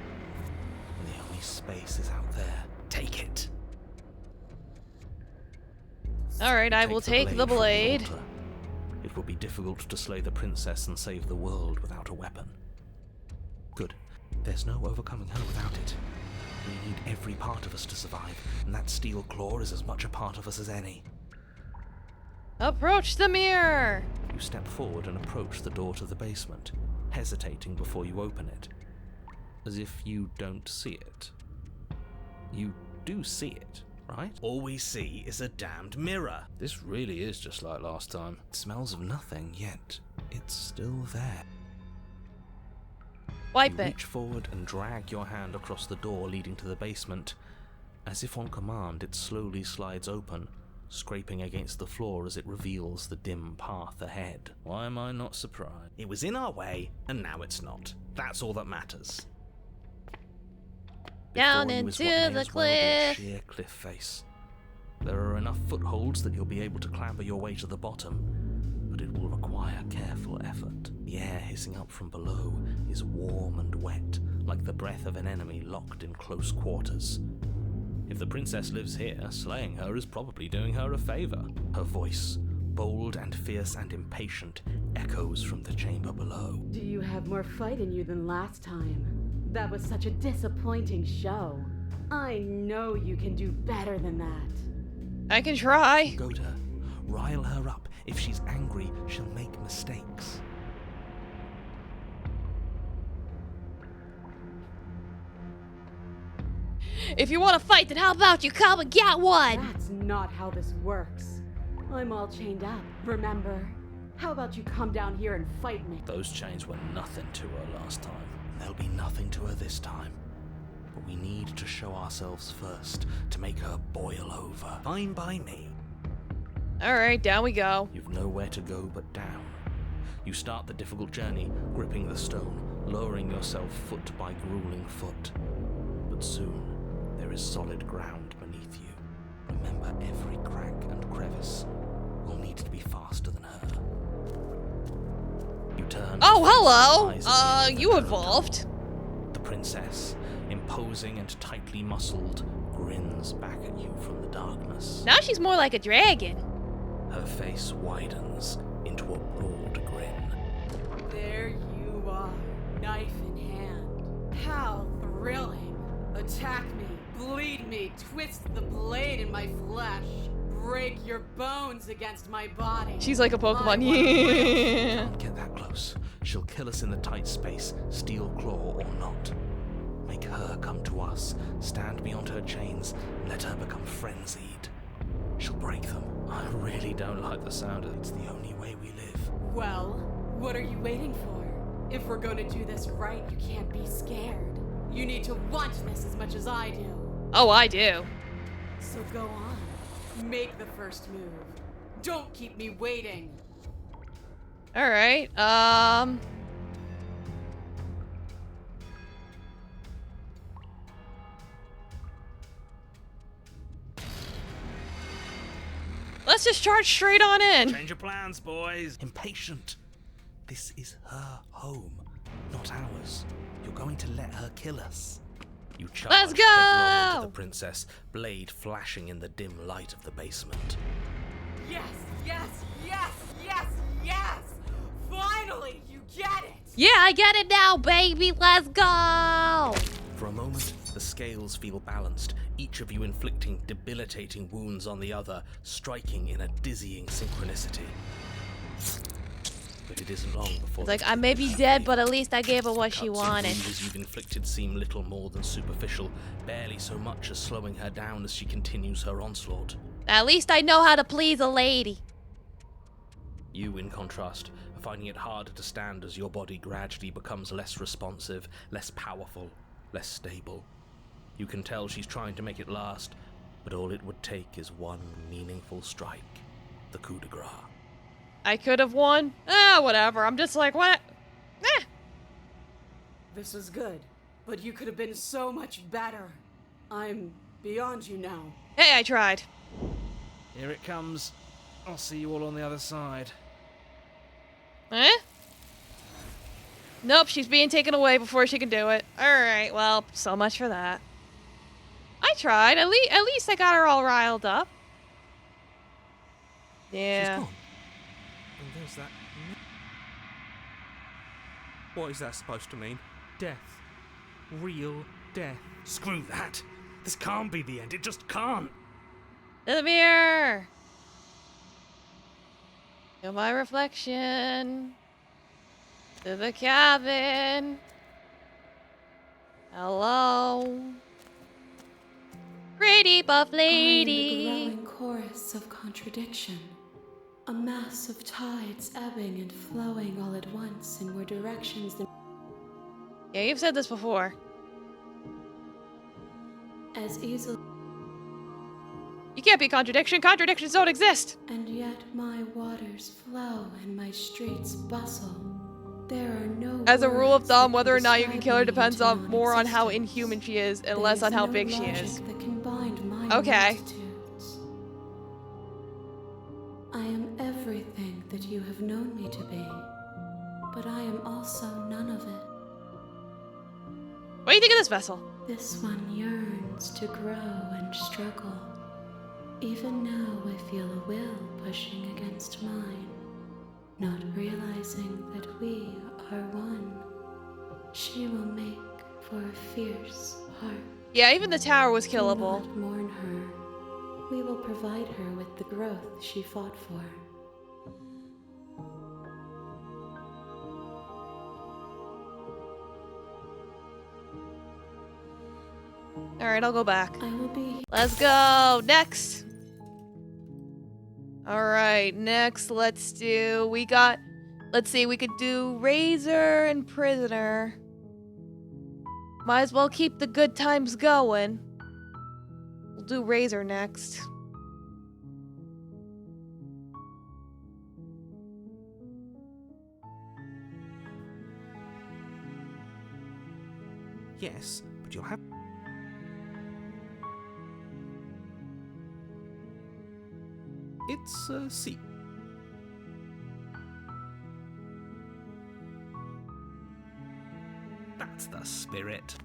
And the only space is out there. Take it. Alright, I will take the blade. from the altar. It will be difficult to slay the princess and save the world without a weapon. Good. There's no overcoming her without it. We need every part of us to survive, and that steel claw is as much a part of us as any. Approach the mirror! You step forward and approach the door to the basement, hesitating before you open it, as if you don't see it. You do see it, right? All we see is a damned mirror. This really is just like last time. It smells of nothing, yet it's still there. Wipe You it. reach forward and drag your hand across the door leading to the basement. As if on command, it slowly slides open, scraping against the floor as it reveals the dim path ahead. Why am I not surprised? It was in our way, and now it's not. That's all that matters. Down Before you is into what may the as well be a cliff. sheer cliff face. There are enough footholds that you'll be able to clamber your way to the bottom, but it will require careful effort. The air hissing up from below is warm and wet, like the breath of an enemy locked in close quarters. If the princess lives here, slaying her is probably doing her a favor. Her voice, bold and fierce and impatient, echoes from the chamber below. Do you have more fight in you than last time? That was such a disappointing show. I know you can do better than that. I can try. Goad her, rile her up. If she's angry, she'll make mistakes. If you want to fight, then how about you come and get one? That's not how this works. I'm all chained up, remember? How about you come down here and fight me? Those chains were nothing to her last time. There'll be nothing to her this time. But we need to show ourselves first to make her boil over. Fine by me. Alright, down we go. You've nowhere to go but down. You start the difficult journey, gripping the stone, lowering yourself foot by grueling foot. But soon, there is solid ground beneath you. Remember, every crack and crevice will need to be faster than her. You turn. Oh, and face the eyes hello! again of the You narrow evolved. tunnel. The princess, imposing and tightly muscled, grins back at you from the darkness. Now she's more like a dragon. Her face widens into a broad grin. There you are, knife in hand. How thrilling. Attack me, bleed me, twist the blade in my flesh. Break your bones against my body. She's like a Pokemon. I Yeah. Don't get that close. She'll kill us in the tight space, steel claw or not. Make her come to us, stand beyond her chains, and let her become frenzied. She'll break them. I really don't like the sound of it. It's the only way we live. Well, what are you waiting for? If we're going to do this right, you can't be scared. You need to want this as much as I do. Oh, I do. So go on. Make the first move. Don't keep me waiting. Alright, let's just charge straight on in. Change your plans, boys. Impatient. This is her home, not ours. You're going to let her kill us. You charge Let's go! headlong into the princess, blade flashing in the dim light of the basement. Yes, yes, yes, yes, yes! Finally, you get it! Yeah, I get it now, baby. Let's go. For a moment, the scales feel balanced, each of you inflicting debilitating wounds on the other, striking in a dizzying synchronicity. But it isn't long before It's like, I may be dead, but at least I gave her what she cuts and wanted. bruises you've inflicted seem little more than superficial, barely so much as slowing her down as she continues her onslaught. At least I know how to please a lady. You, in contrast, finding it harder to stand as your body gradually becomes less responsive, less powerful, less stable. You can tell she's trying to make it last, but all it would take is one meaningful strike. The coup de grace. I could have won. Whatever. I'm just like, what? This is good, but you could have been so much better. I'm beyond you now. Hey, I tried. Here it comes. I'll see you all on the other side. Eh? Nope, she's being taken away before she can do it. Alright, well, so much for that. I tried. At least I got her all riled up. Yeah. She's gone. And there's that. What is that supposed to mean? Death. Real death. Screw that! This can't be the end, it just can't! To the mirror! To my reflection. To the cabin. Hello. Pretty buff lady. I'm the growing chorus of contradiction. A mass of tides ebbing and flowing all at once in more directions than Yeah, you've said this before. as easily. You can't be a contradiction. Contradictions don't exist. And yet my waters flow and my streets bustle. There are no As a rule of words thumb, that whether or not you can describe kill her me depends into on more on how non-existence. inhuman she is and There less on how no big she logic is. that can bind my Okay. multitudes. I am everything that you have known me to be, but I am also none of it. What do you think of this vessel? This one yearns to grow and struggle. Even now I feel a will pushing against mine, not realizing that we are one. She will make for a fierce heart. Yeah, even the tower was Do killable. not mourn her. We will provide her with the growth she fought for. Alright, I'll go back. I will be Let's go. Next. Alright, next let's see, we could do Razor and Prisoner. Might as well keep the good times going. We'll do Razor next. Yes, but you'll have. It's a secret. That's the spirit.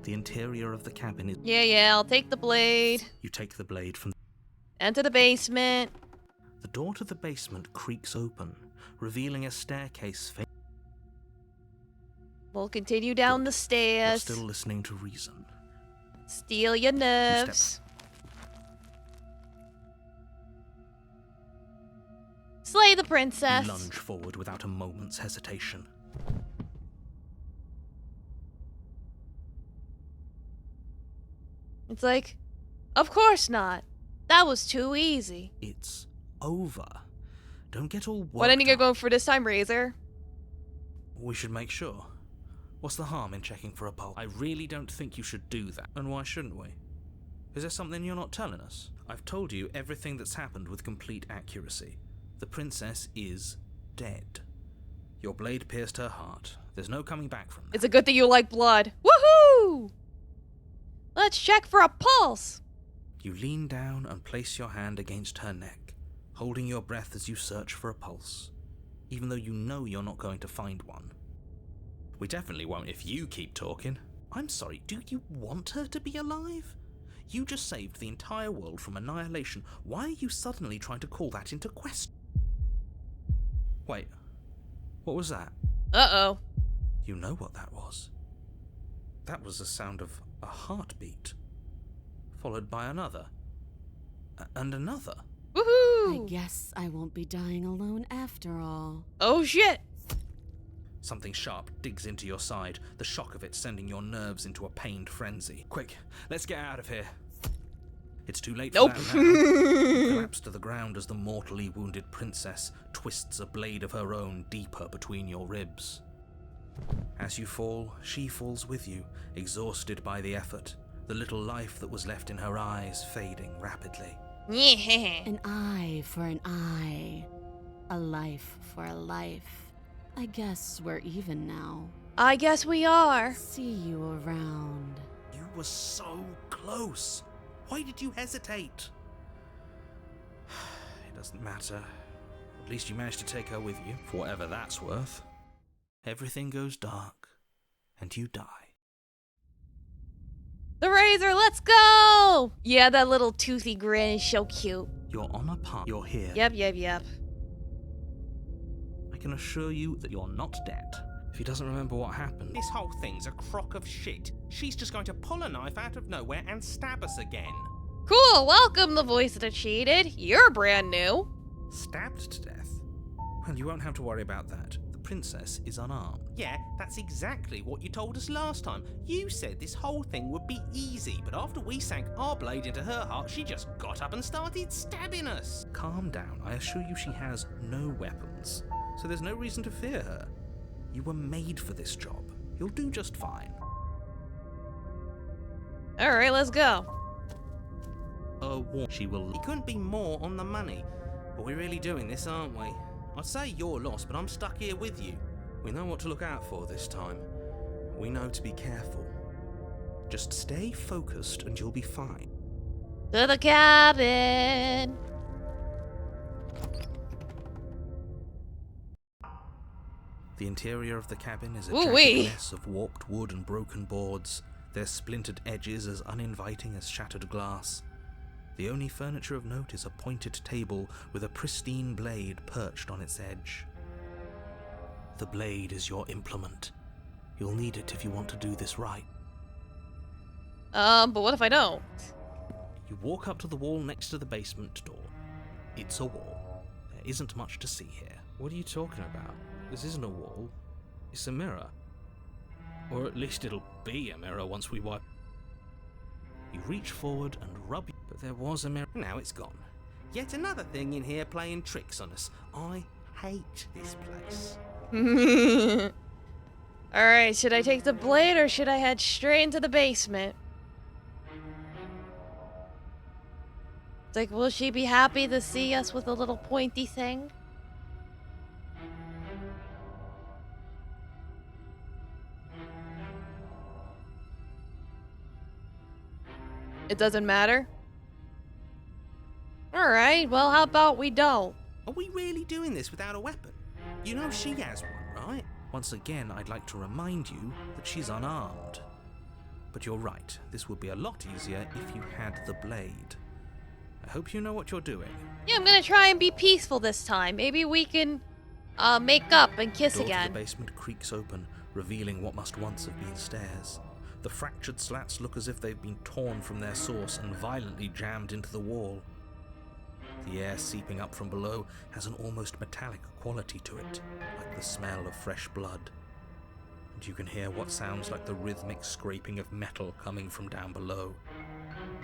The interior of the cabin is. Yeah, I'll take the blade. You take the blade from. Enter the basement. The door to the basement creaks open, revealing a staircase. We'll continue down the You're stairs. still listening to reason. Steal your nerves. Slay the princess. You lunge forward without a moment's hesitation. It's like, of course not. That was too easy. It's over. Don't get all worked What ending are you up. going for this time, Razor? We should make sure. What's the harm in checking for a pulse? I really don't think you should do that. And why shouldn't we? Is there something you're not telling us? I've told you everything that's happened with complete accuracy. The princess is dead. Your blade pierced her heart. There's no coming back from that. It's a good thing you like blood. Woohoo! Let's check for a pulse. You lean down and place your hand against her neck, holding your breath as you search for a pulse, even though you know you're not going to find one. We definitely won't if you keep talking. I'm sorry, do you want her to be alive? You just saved the entire world from annihilation. Why are you suddenly trying to call that into question? Wait, what was that? Uh-oh. You know what that was. That was the sound of a heartbeat, followed by another, and another. I Woohoo! guess I won't be dying alone after all. Oh shit! Something sharp digs into your side, the shock of it sending your nerves into a pained frenzy. Quick, let's get out of here. It's too late Nope. for that now. You collapse to the ground as the mortally wounded princess twists a blade of her own deeper between your ribs. As you fall, she falls with you, exhausted by the effort, the little life that was left in her eyes fading rapidly. Yeah. An eye for an eye. A life for a life. I guess we're even now. I guess we are. See you around. You were so close. Why did you hesitate? It doesn't matter. At least you managed to take her with you, for whatever that's worth. Everything goes dark, and you die. The razor, let's go! Yeah, that little toothy grin is so cute. You're on a path. You're here. Yep. I can assure you that you're not dead. If he doesn't remember what happened, This whole thing's a crock of shit. She's just going to pull a knife out of nowhere and stab us again. Cool, welcome the voice that cheated. You're brand new. stabbed to death. Well, you won't have to worry about that. The princess is unarmed. Yeah, that's exactly what you told us last time. You said this whole thing would be easy, but after we sank our blade into her heart, she just got up and started stabbing us. Calm down. I assure you she has no weapons, so there's no reason to fear her. You were made for this job. You'll do just fine. Alright, let's go. She will. He couldn't be more on the money. But we're really doing this, aren't we? I'd say you're lost, but I'm stuck here with you. We know what to look out for this time. We know to be careful. Just stay focused and you'll be fine. To the cabin. The interior of the cabin is a Ooh-wee. jagged mess of warped wood and broken boards, their splintered edges as uninviting as shattered glass. The only furniture of note is a pointed table with a pristine blade perched on its edge. The blade is your implement. You'll need it if you want to do this right. But what if I don't? You walk up to the wall next to the basement door. It's a wall. There isn't much to see here. What are you talking about? This isn't a wall. It's a mirror. Or at least it'll be a mirror once we wipe. You reach forward and rub. But there was a mirror. Now it's gone. Yet another thing in here playing tricks on us. I hate this place. Alright, should I take the blade or should I head straight into the basement? It's like, will she be happy to see us with a little pointy thing? It doesn't matter? Alright, well, how about we don't? Are we really doing this without a weapon? You know she has one, right? Once again, I'd like to remind you that she's unarmed. But you're right, this would be a lot easier if you had the blade. I hope you know what you're doing. Yeah, I'm gonna try and be peaceful this time. Maybe we can, make up and kiss The door to again. the basement creaks open, revealing what must once have been stairs. The fractured slats look as if they've been torn from their source and violently jammed into the wall. The air seeping up from below has an almost metallic quality to it, like the smell of fresh blood. And you can hear what sounds like the rhythmic scraping of metal coming from down below.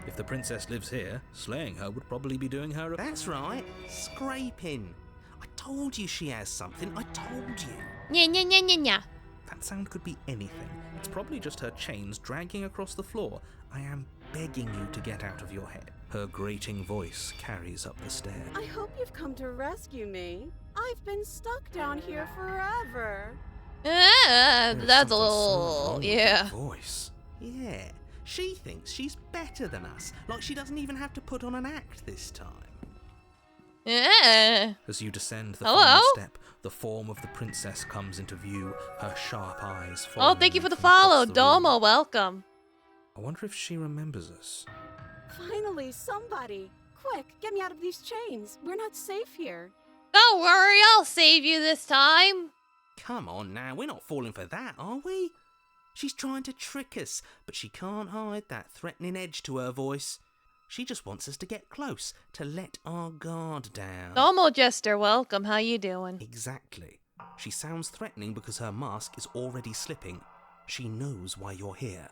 If the princess lives here, slaying her would probably be doing her a... That's right. Scraping. I told you she has something. I told you. Nya. That sound could be anything. It's probably just her chains dragging across the floor. I am begging you to get out of your head. Her grating voice carries up the stairs. I hope you've come to rescue me. I've been stuck down here forever. There's That's a something so little... wrong with yeah. that voice. Yeah. She thinks she's better than us. Like she doesn't even have to put on an act this time. As you descend the Hello? final step, the form of the princess comes into view, her sharp eyes Oh, following thank you for the from across follow. the room. Domo, welcome. I wonder if she remembers us. Finally, somebody. Quick, get me out of these chains. We're not safe here. Don't worry, I'll save you this time. Come on now, we're not falling for that, are we? She's trying to trick us, but she can't hide that threatening edge to her voice. She just wants us to get close, to let our guard down. Domo Jester, welcome. How you doing? Exactly. She sounds threatening because her mask is already slipping. She knows why you're here.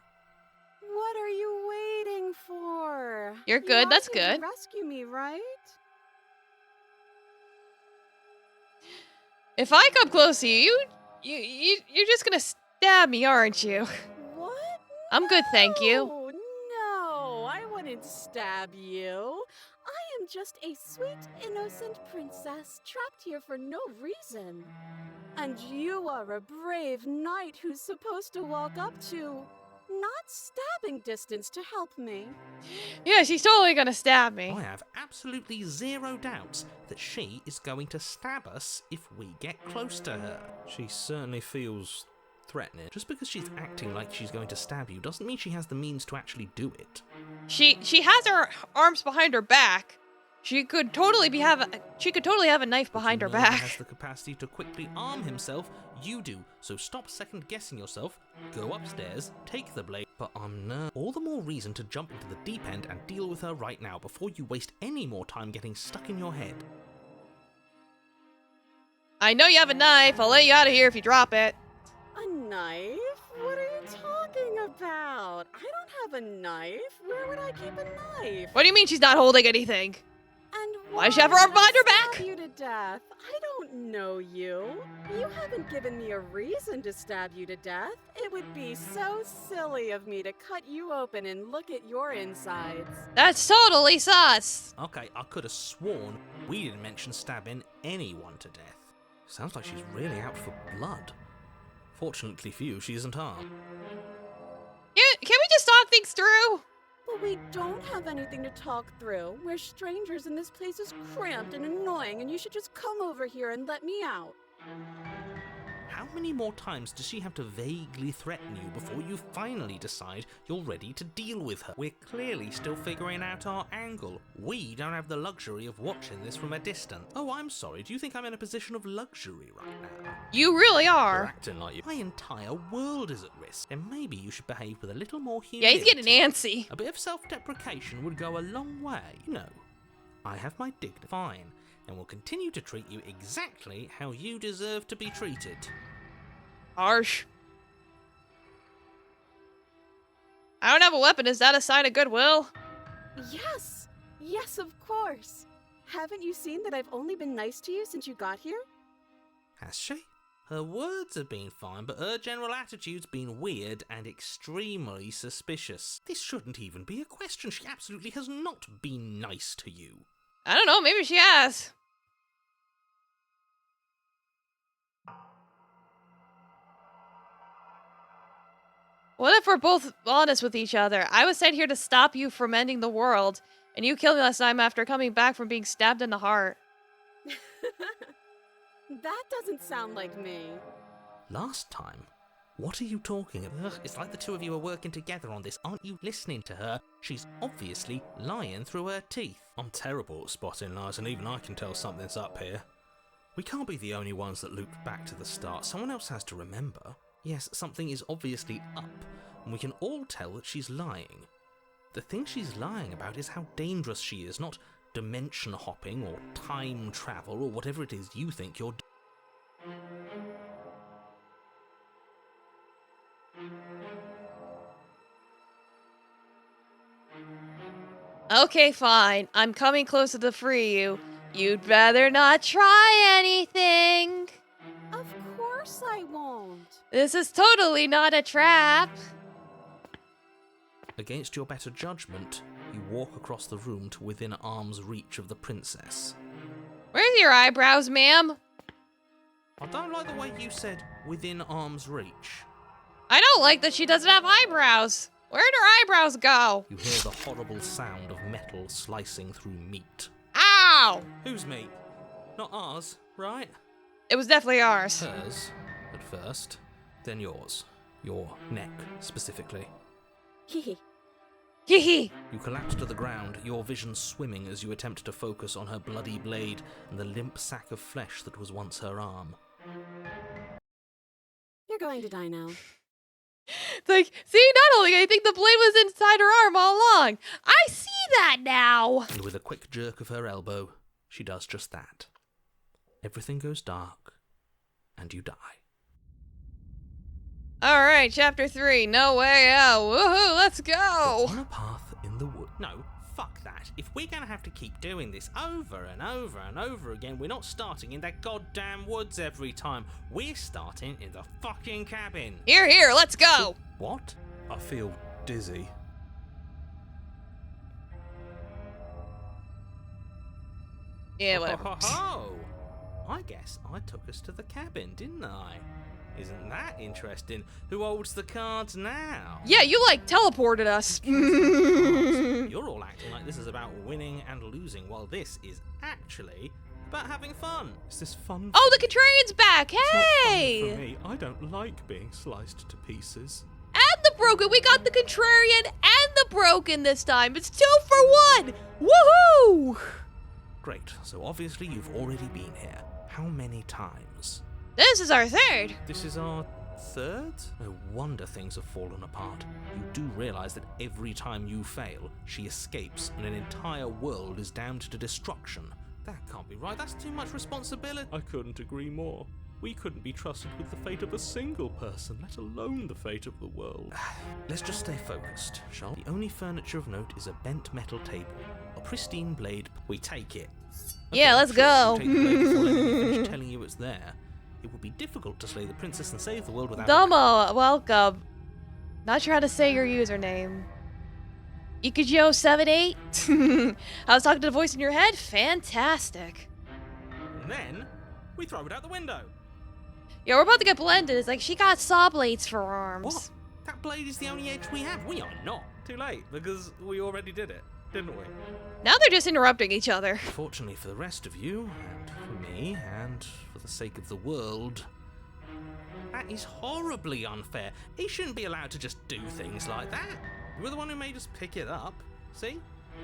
What are you waiting for? You're good. That's You are here good. to rescue me, right? If I come close to you, you're just gonna stab me, aren't you? What? I'm good, thank you. No, I wouldn't stab you. I am just a sweet, innocent princess trapped here for no reason. And you are a brave knight who's supposed to walk up to, not stabbing distance to help me. Yeah, she's totally gonna stab me. I have absolutely zero doubts that she is going to stab us if we get close to her. She certainly feels threatening. Just because she's acting like she's going to stab you doesn't mean she has the means to actually do it. She has her arms behind her back. She could totally have a knife behind her If you know he back. has the capacity to quickly arm himself, you do. So stop second guessing yourself, go upstairs, take the blade. But I'm nervous. All the more reason to jump into the deep end and deal with her right now before you waste any more time getting stuck in your head. I know you have a knife. I'll let you out of here if you drop it. A knife? What are you talking about? I don't have a knife. Where would I keep a knife? What do you mean she's not holding anything? And Why does she have her arm would I behind her back? stab you to death? I don't know you. You haven't given me a reason to stab you to death. It would be so silly of me to cut you open and look at your insides. That's totally sus. Okay, I could have sworn we didn't mention stabbing anyone to death. Sounds like she's really out for blood. Fortunately for you, she isn't armed. Can we just talk things through? But we don't have anything to talk through. We're strangers and this place is cramped and annoying and you should just come over here and let me out. How many more times does she have to vaguely threaten you before you finally decide you're ready to deal with her? We're clearly still figuring out our angle. We don't have the luxury of watching this from a distance. Oh, I'm sorry, do you think I'm in a position of luxury right now? You really You're are. acting like you. My entire world is at risk, and maybe you should behave with a little more Yeah, humility. he's getting antsy. A bit of self-deprecation would go a long way. You know, I have my dignity. Fine, and will continue to treat you exactly how you deserve to be treated. Harsh. I don't have a weapon. Is that a sign of goodwill? Yes! Yes, of course. Haven't you seen that I've only been nice to you since you got here? Has she? Her words have been fine, but her general attitude's been weird and extremely suspicious. This shouldn't even be a question. She absolutely has not been nice to you. I don't know. Maybe she has. What if we're both honest with each other? I was sent here to stop you from ending the world, and you killed me last time after coming back from being stabbed in the heart. That doesn't sound like me. Last time? What are you talking about? Ugh, it's like the two of you are working together on this. Aren't you listening to her? She's obviously lying through her teeth. I'm terrible at spotting lies, and even I can tell something's up here. We can't be the only ones that looped back to the start. Someone else has to remember. Yes, something is obviously up, and we can all tell that she's lying. The thing she's lying about is how dangerous she is, not dimension hopping or time travel or whatever it is you think you're doing. Okay, fine. I'm coming closer to free you. You'd rather not try anything. Of course I won't. This is totally not a trap. Against your better judgment, you walk across the room to within arm's reach of the princess. Where's your eyebrows, ma'am? I don't like the way you said within arm's reach. I don't like that she doesn't have eyebrows. Where'd her eyebrows go? You hear the horrible sound of metal slicing through meat. Ow! Whose meat? Not ours, right? It was definitely ours. Hers, at first, then yours. Your neck, specifically. Hee Hee hee. You collapse to the ground, your vision swimming as you attempt to focus on her bloody blade and the limp sack of flesh that was once her arm. You're going to die now. It's like, see, not only I think the blade was inside her arm all along. I see that now. And with a quick jerk of her elbow, she does just that. Everything goes dark, and you die. Alright, chapter 3. No way out. Woohoo, let's go. On a path in the wood. No, fuck Right, if we're gonna have to keep doing this over and over and over again, we're not starting in that goddamn woods every time. We're starting in the fucking cabin. Here, let's go. What? I feel dizzy. Yeah, whatever. Oh, I guess I took us to the cabin, didn't I? Isn't that interesting? Who holds the cards now? Yeah, you like teleported us. You're all acting like this is about winning and losing, while this is actually about having fun. Is this fun? Oh, the contrarian's back. It's not fun Hey! for me. I don't like being sliced to pieces. And the broken. We got the contrarian and the broken this time. It's 2 for 1. Woohoo! Great, so obviously you've already been here. How many times? This is our 3rd. This is our 3rd? No wonder things have fallen apart. You do realise that every time you fail, she escapes and an entire world is damned to destruction. That can't be right, that's too much responsibility. I couldn't agree more. We couldn't be trusted with the fate of a single person, let alone the fate of the world. Let's just stay focused, shall we? The only furniture of note is a bent metal table. A pristine blade. We take it. Yeah, let's go. You take the blade before letting me finish telling you it's there. It would be difficult to slay the princess and save the world without... Domo, welcome. Not sure how to say your username. Ikujo78? I was talking to the voice in your head? Fantastic. And then, we throw it out the window. Yeah, we're about to get blended. It's like she got saw blades for arms. What? That blade is the only edge we have. We are not. Too late, because we already did it, didn't we? Now they're just interrupting each other. Fortunately for the rest of you, and for me, and for the sake of the world, that is horribly unfair. He shouldn't be allowed to just do things like that. You were the one who made us pick it up. See?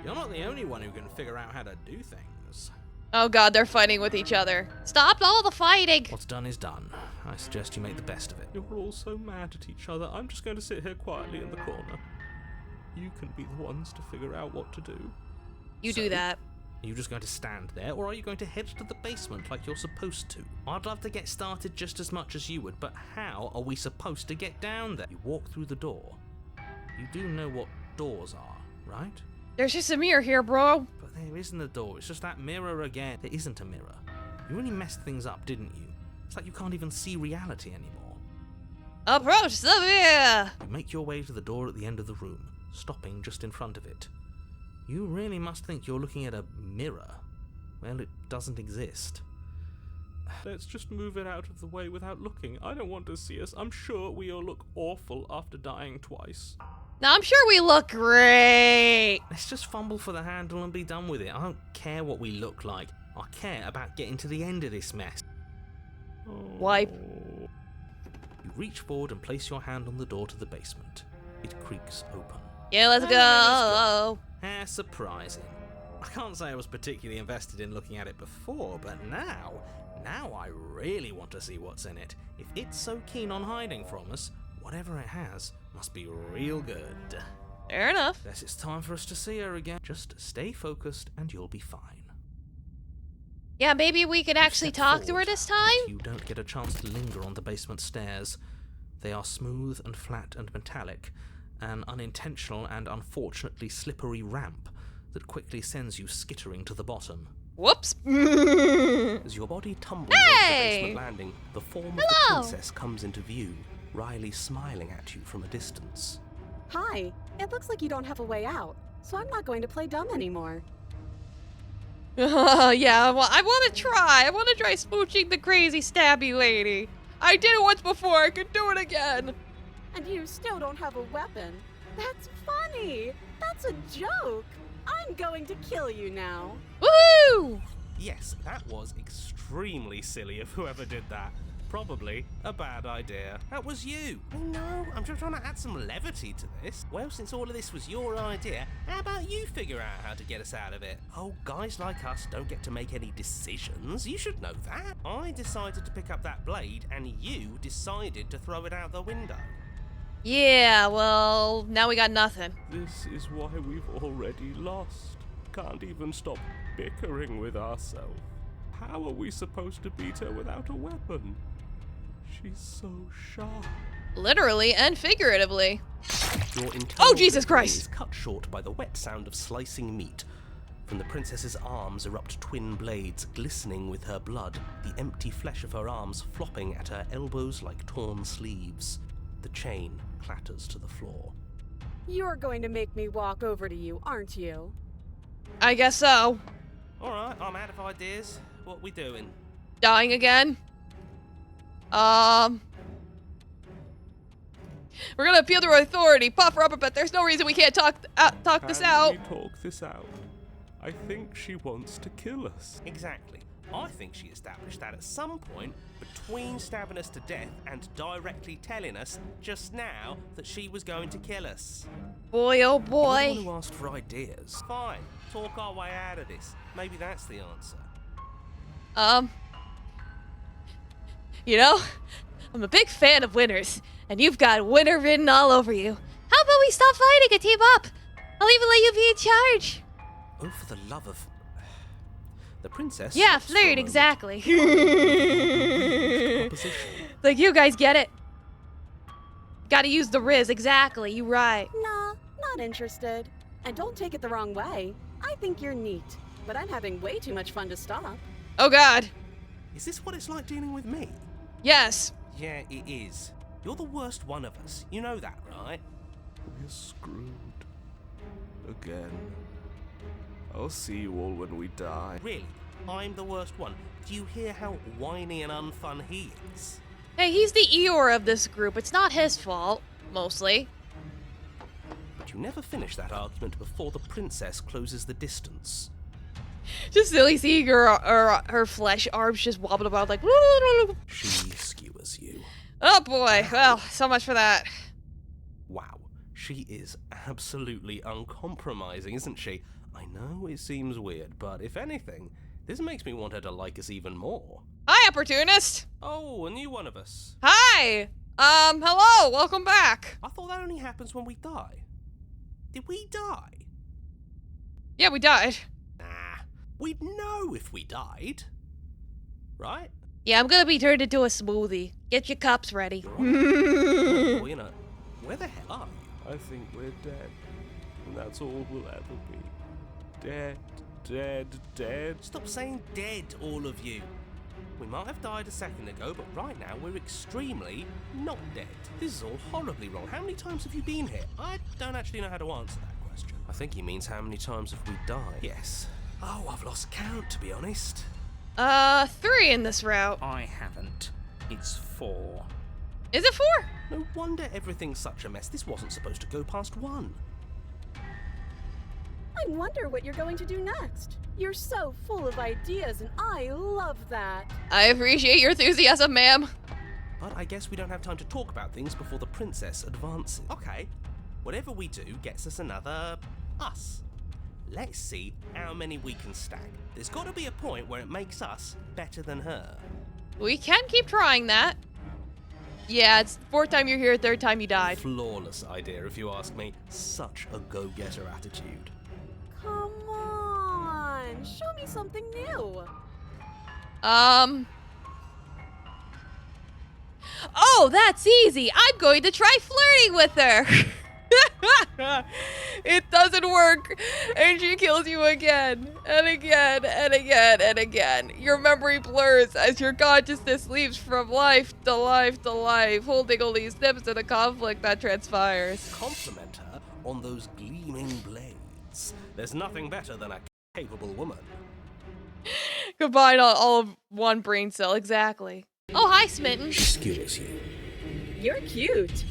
You're not the only one who can figure out how to do things. Oh god, they're fighting with each other. Stop all the fighting! What's done is done. I suggest you make the best of it. You're all so mad at each other. I'm just going to sit here quietly in the corner. You can be the ones to figure out what to do. You So? do that. Are you just going to stand there, or are you going to head to the basement like you're supposed to? I'd love to get started just as much as you would, but how are we supposed to get down there? You walk through the door. You do know what doors are, right? There's just a mirror here, bro. But there isn't a door, it's just that mirror again. There isn't a mirror. You really messed things up, didn't you? It's like you can't even see reality anymore. Approach the mirror! You make your way to the door at the end of the room, stopping just in front of it. You really must think you're looking at a mirror. Well, it doesn't exist. Let's just move it out of the way without looking. I don't want to see us. I'm sure we all look awful after dying twice. Now, I'm sure we look great. Let's just fumble for the handle and be done with it. I don't care what we look like. I care about getting to the end of this mess. Wipe. You reach forward and place your hand on the door to the basement. It creaks open. Yeah, let's go. Surprising. I can't say I was particularly invested in looking at it before, but now I really want to see what's in it. If it's so keen on hiding from us, whatever it has must be real good. Fair enough. Guess it's time for us to see her again. Just stay focused and you'll be fine. Yeah, maybe we could actually Step talk to her forward, this but time? You don't get a chance to linger on the basement stairs. They are smooth and flat and metallic, an unintentional and unfortunately slippery ramp that quickly sends you skittering to the bottom. Whoops. As your body tumbles off the Hey! basement landing, the form of Hello! the princess comes into view, Riley smiling at you from a distance. Hi. It looks like you don't have a way out, so I'm not going to play dumb anymore. Yeah, well, I want to try. I want to try smooching the crazy stabby lady. I did it once before. I could do it again. And you still don't have a weapon. That's funny. That's a joke. I'm going to kill you now. Woohoo! Yes, that was extremely silly of whoever did that. Probably a bad idea. That was you! I know, I'm just trying to add some levity to this. Well, since all of this was your idea, how about you figure out how to get us out of it? Oh, guys like us don't get to make any decisions. You should know that. I decided to pick up that blade, and you decided to throw it out the window. Yeah, well, now we got nothing. This is why we've already lost. Can't even stop bickering with ourselves. How are we supposed to beat her without a weapon? She's so sharp. Literally and figuratively. Your internal Oh, Jesus rhythm Christ! is cut short by the wet sound of slicing meat. From the princess's arms erupt twin blades, glistening with her blood, the empty flesh of her arms flopping at her elbows like torn sleeves. The chain clatters to the floor. You're going to make me walk over to you, aren't you? I guess so. Alright, I'm out of ideas. What we doing? Dying again? We're gonna appeal to her authority. Puff her up a bit. There's no reason we can't talk this out. Can we talk this out? I think she wants to kill us. Exactly. I think she established that at some point between stabbing us to death and directly telling us just now that she was going to kill us. Boy, oh You're the one boy. who asked for ideas. Fine. Talk our way out of this. Maybe that's the answer. You know, I'm a big fan of winners, and you've got winner written all over you. How about we stop fighting and team up? I'll even let you be in charge. Oh, for the love of... The princess... Yeah, stops for a flirt, moment. exactly. Opposition. Like, you guys get it? Gotta use the Riz, exactly, you right. Nah, not interested. And don't take it the wrong way. I think you're neat, but I'm having way too much fun to stop. Oh god. Is this what it's like dealing with me? Yes. Yeah, it is. You're the worst one of us. You know that, right? We're screwed. Again. I'll see you all when we die. Really? I'm the worst one. Do you hear how whiny and unfun he is? Hey, he's the Eeyore of this group. It's not his fault, mostly. But you never finish that argument before the princess closes the distance. Just silly seeing her flesh arms just wobble about like. She skewers you. Oh boy. Well, so much for that. Wow, she is absolutely uncompromising, isn't she? I know it seems weird, but if anything, this makes me want her to like us even more. Hi, opportunist. Oh, a new one of us. Hi. Hello. Welcome back. I thought that only happens when we die. Did we die? Yeah, we died. Nah, we'd know if we died. Right? Yeah, I'm gonna be turned into a smoothie. Get your cups ready. Well, you know, where the hell are you? I think we're dead. And that's all we'll ever be. Dead, dead, dead. Stop saying dead, all of you. We might have died a second ago, but right now we're extremely not dead. This is all horribly wrong. How many times have you been here? I don't actually know how to answer that question. I think he means how many times have we died? Yes. Oh, I've lost count, to be honest. 3 in this route. I haven't. It's 4. Is it 4? No wonder everything's such a mess. This wasn't supposed to go past 1. I wonder what you're going to do next. You're so full of ideas, and I love that. I appreciate your enthusiasm, ma'am. But I guess we don't have time to talk about things before the princess advances. Okay, whatever we do gets us another us. Let's see how many we can stack. There's got to be a point where it makes us better than her. We can keep trying that. Yeah, it's 4th time you're here, 3rd time you died. Flawless idea, if you ask me. Such a go-getter attitude. Come on, show me something new. Oh, that's easy. I'm going to try flirting with her. It doesn't work, and she kills you again, and again, and again, and again. Your memory blurs as your consciousness leaps from life to life to life, holding only snips of the conflict that transpires. Compliment her on those gleaming blades. There's nothing better than a capable woman. Combine all of one brain cell, exactly. Oh, hi, Smitten. She skewers you. You're cute.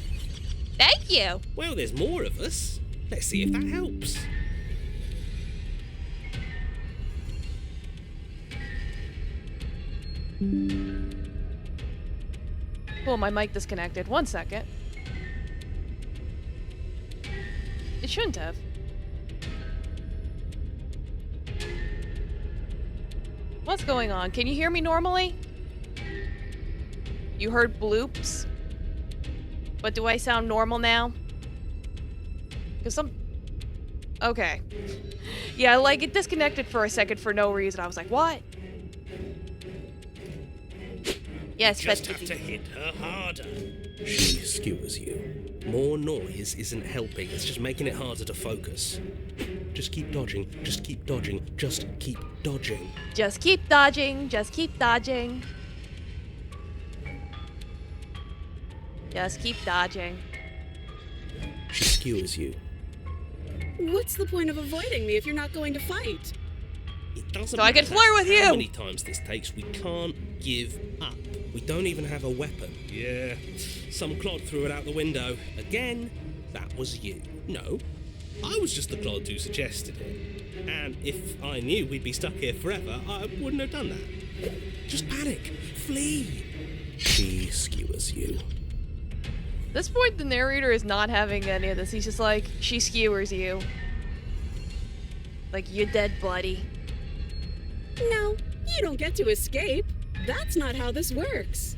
Thank you. Well, there's more of us. Let's see if that helps. Oh, my mic disconnected. 1 second. It shouldn't have. What's going on? Can you hear me normally? You heard bloops? But do I sound normal now? Because Okay. Yeah, like, it disconnected for a second for no reason. I was like, what? Yes, Just but have to hit her harder. She skewers you. More noise isn't helping, it's just making it harder to focus. Just keep dodging. Just keep dodging. Just keep dodging. Just keep dodging. Just keep dodging. Just keep dodging. She skewers you. What's the point of avoiding me if you're not going to fight? It doesn't So I can matter flirt with you. How many times this takes, we can't give up. We don't even have a weapon. Yeah, some clod threw it out the window. Again, that was you. No, I was just the clod who suggested it. And if I knew we'd be stuck here forever, I wouldn't have done that. Just panic. Flee. She skewers you. At this point, the narrator is not having any of this. He's just like, she skewers you. Like, you're dead, buddy. No, you don't get to escape. That's not how this works.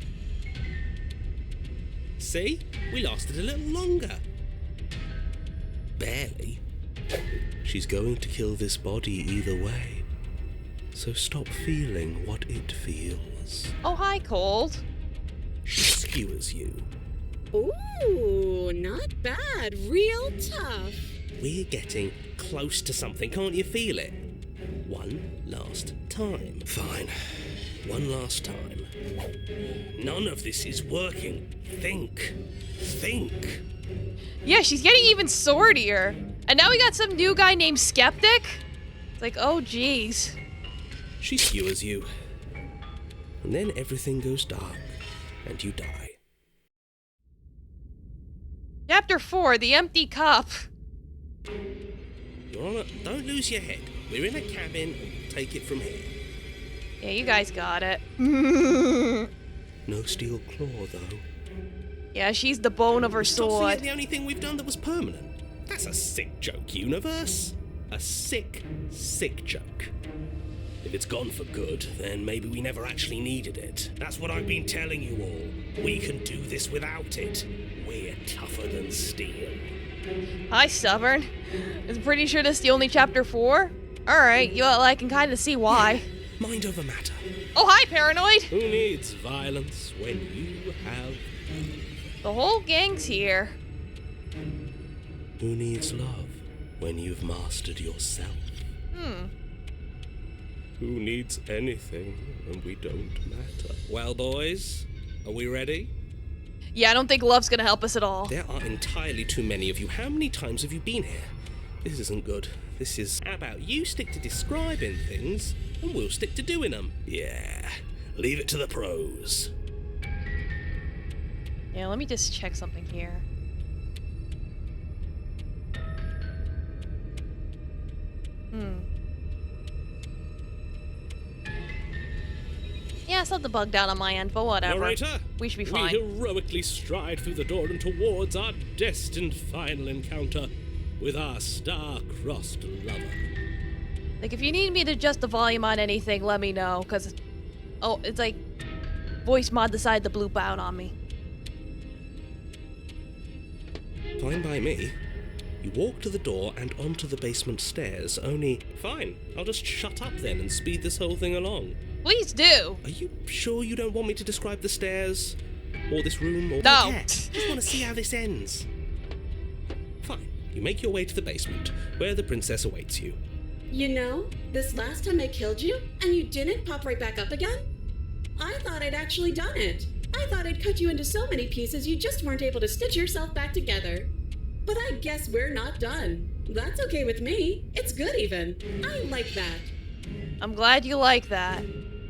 See? We lasted a little longer. Barely. She's going to kill this body either way. So stop feeling what it feels. Oh, hi, Cold. She skewers you. Ooh, not bad. Real tough. We're getting close to something, can't you feel it? One last time. Fine. One last time. None of this is working. Think. Think. Yeah, she's getting even swordier. And now we got some new guy named Skeptic? It's like, oh, jeez. She skewers you. And then everything goes dark, and you die. Chapter 4, The Empty Cup. Your Honor, don't lose your head. We're in a cabin, and we'll take it from here. Yeah, you guys got it. No steel claw, though. Yeah, she's the bone of her Stop seeing sword. the only thing we've done that was permanent. That's a sick joke, universe. A sick, sick joke. If it's gone for good, then maybe we never actually needed it. That's what I've been telling you all. We can do this without it. We're tougher than steel. Hi, Stubborn. I'm pretty sure this is the only chapter 4. Alright, well, I can kind of see why. Mind over matter. Oh, hi, Paranoid! Who needs violence when you have... The whole gang's here. Who needs love when you've mastered yourself? Who needs anything when we don't matter? Well, boys, are we ready? Yeah, I don't think love's gonna help us at all. There are entirely too many of you. How many times have you been here? This isn't good. This is... How about you stick to describing things, and we'll stick to doing them? Yeah, leave it to the pros. Yeah, let me just check something here. Yeah, it's not the bug down on my end, but whatever. Narrator, We should be we fine. heroically stride through the door and towards our destined final encounter with our star-crossed lover. Like, if you need me to adjust the volume on anything, let me know, because... Oh, it's like... Voice mod decided to bloop out on me. Fine by me. You walk to the door and onto the basement stairs, only... Fine, I'll just shut up then and speed this whole thing along. Please do! Are you sure you don't want me to describe the stairs? Or this room? Or No. Yeah, just want to see how this ends. Fine. You make your way to the basement, where the princess awaits you. You know, this last time I killed you, and you didn't pop right back up again? I thought I'd actually done it. I thought I'd cut you into so many pieces you just weren't able to stitch yourself back together. But I guess we're not done. That's okay with me. It's good even. I like that. I'm glad you like that.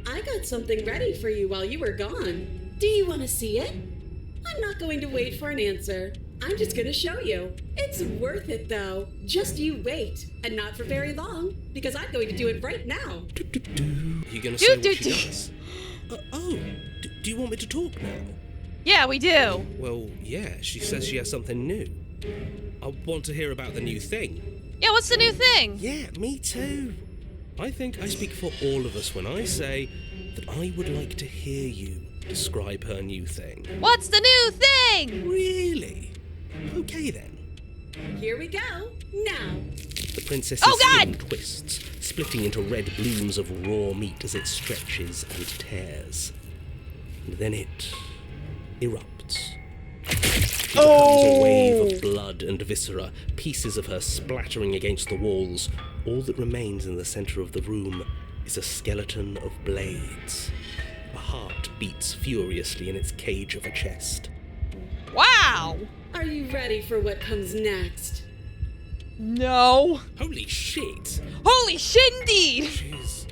I got something ready for you while you were gone. Do you want to see it? I'm not going to wait for an answer. I'm just going to show you. It's worth it, though. Just you wait. And not for very long, because I'm going to do it right now. You gonna say what she does? Do you want me to talk now? Yeah, we do. Well, yeah, she says she has something new. I want to hear about the new thing. Yeah, what's the new thing? Yeah, me too. I think I speak for all of us when I say that I would like to hear you describe her new thing. What's the new thing? Really? Okay then. Here we go. Now. The princess's Oh, God! skin twists, splitting into red blooms of raw meat as it stretches and tears. And then it erupts. It becomes a wave of blood blood and viscera, pieces of her splattering against the walls. All that remains in the center of the room is a skeleton of blades. A heart beats furiously in its cage of a chest. Wow! Are you ready for what comes next? No. Holy shit! Holy shit indeed! She's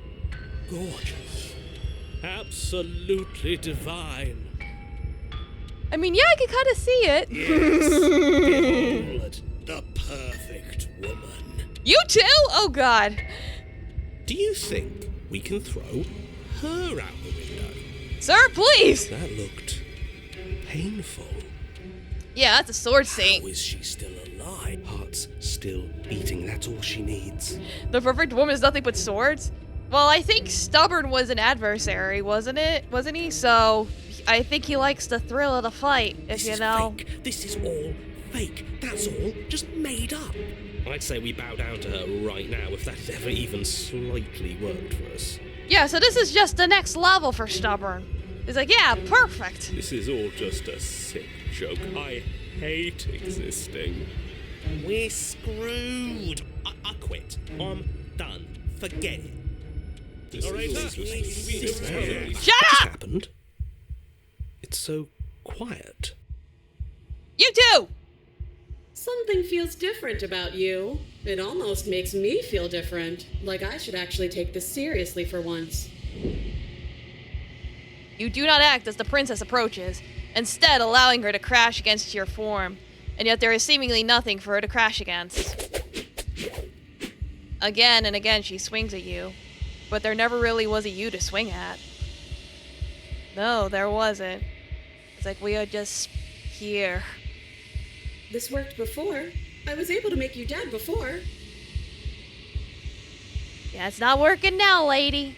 gorgeous. Absolutely divine. I mean, yeah, I can kind of see it. Yes, behold, the perfect woman. You too? Oh god. Do you think we can throw her out the window? Sir, please! That looked painful. Yeah, that's a sword How saint. is she still alive? Heart's still beating, that's all she needs. The perfect woman is nothing but swords? Well, I think Stubborn was an adversary, wasn't it? Wasn't he? So, I think he likes the thrill of the fight, if This you is know. fake. This is all fake. That's all just made up. I'd say we bow down to her right now if that had ever even slightly worked for us. Yeah, so this is just the next level for Stubborn. He's like, yeah, perfect. This is all just a sick joke. I hate existing. We're screwed. I quit. I'm done. Forget it. Shut What up! happened? It's so quiet. You too! Something feels different about you. It almost makes me feel different. Like I should actually take this seriously for once. You do not act as the princess approaches, instead allowing her to crash against your form, and yet there is seemingly nothing for her to crash against. Again and again she swings at you, but there never really was a you to swing at. No, there wasn't. It's like we are just here. This worked before. I was able to make you dead before. Yeah, it's not working now, lady.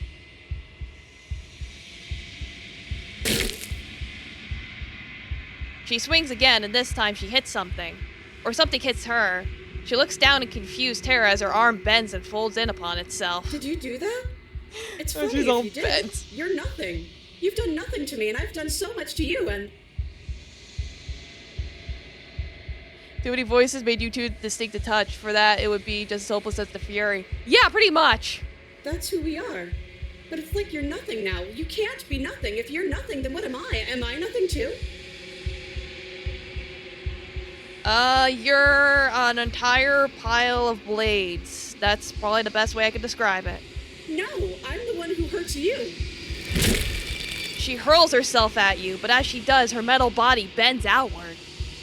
She swings again, and this time she hits something. Or something hits her. She looks down in confused terror as her arm bends and folds in upon itself. Did you do that? It's Oh, funny she's if all you did. bent. You're nothing. You've done nothing to me, and I've done so much to you, and... Too many voices made you too distinct to touch. For that, it would be just as hopeless as the fury. Yeah, pretty much. That's who we are. But it's like you're nothing now. You can't be nothing. If you're nothing, then what am I? Am I nothing too? You're an entire pile of blades. That's probably the best way I could describe it. No, I'm the one who hurts you. She hurls herself at you, but as she does, her metal body bends outward.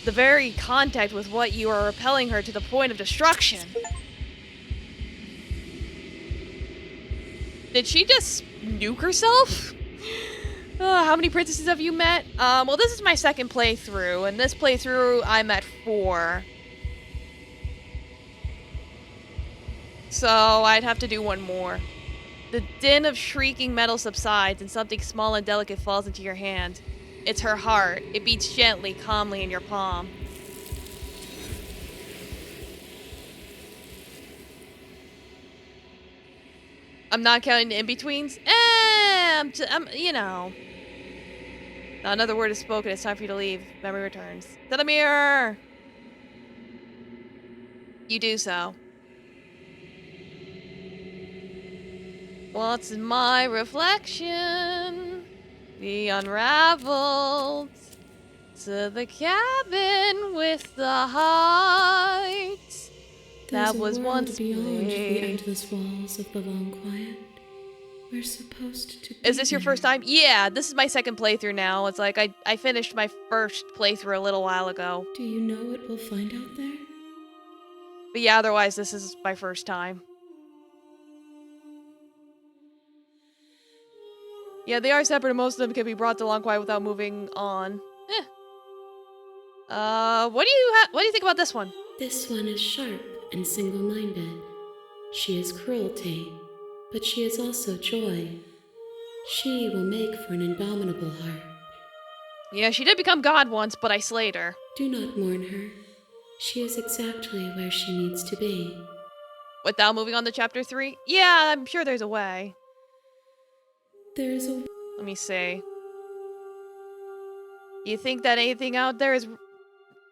The very contact with what you are repelling her to the point of destruction. Did she just nuke herself? How many princesses have you met? Well, this is my second playthrough, and this playthrough I'm at 4. So I'd have to do one more. The din of shrieking metal subsides, and something small and delicate falls into your hand. It's her heart. It beats gently, calmly in your palm. I'm not counting the in-betweens. You know. Not another word is spoken. It's time for you to leave. Memory returns. To the mirror! You do so. What's in my reflection? Be unraveled to the cabin with the heart that was once beyond the played. endless walls of the long quiet. We're supposed to be Is this your there. first time? Yeah, this is my second playthrough now. It's like I finished my first playthrough a little while ago. Do you know what we'll find out there? But yeah, otherwise this is my first time. Yeah, they are separate and most of them can be brought to Long Quiet without moving on. What do you think about this one? This one is sharp and single-minded. She is cruelty, but she is also joy. She will make for an indomitable heart. Yeah, she did become God once, but I slayed her. Do not mourn her. She is exactly where she needs to be. Without moving on to chapter 3? Yeah, I'm sure there's a way. There is a... Let me see. You think that anything out there is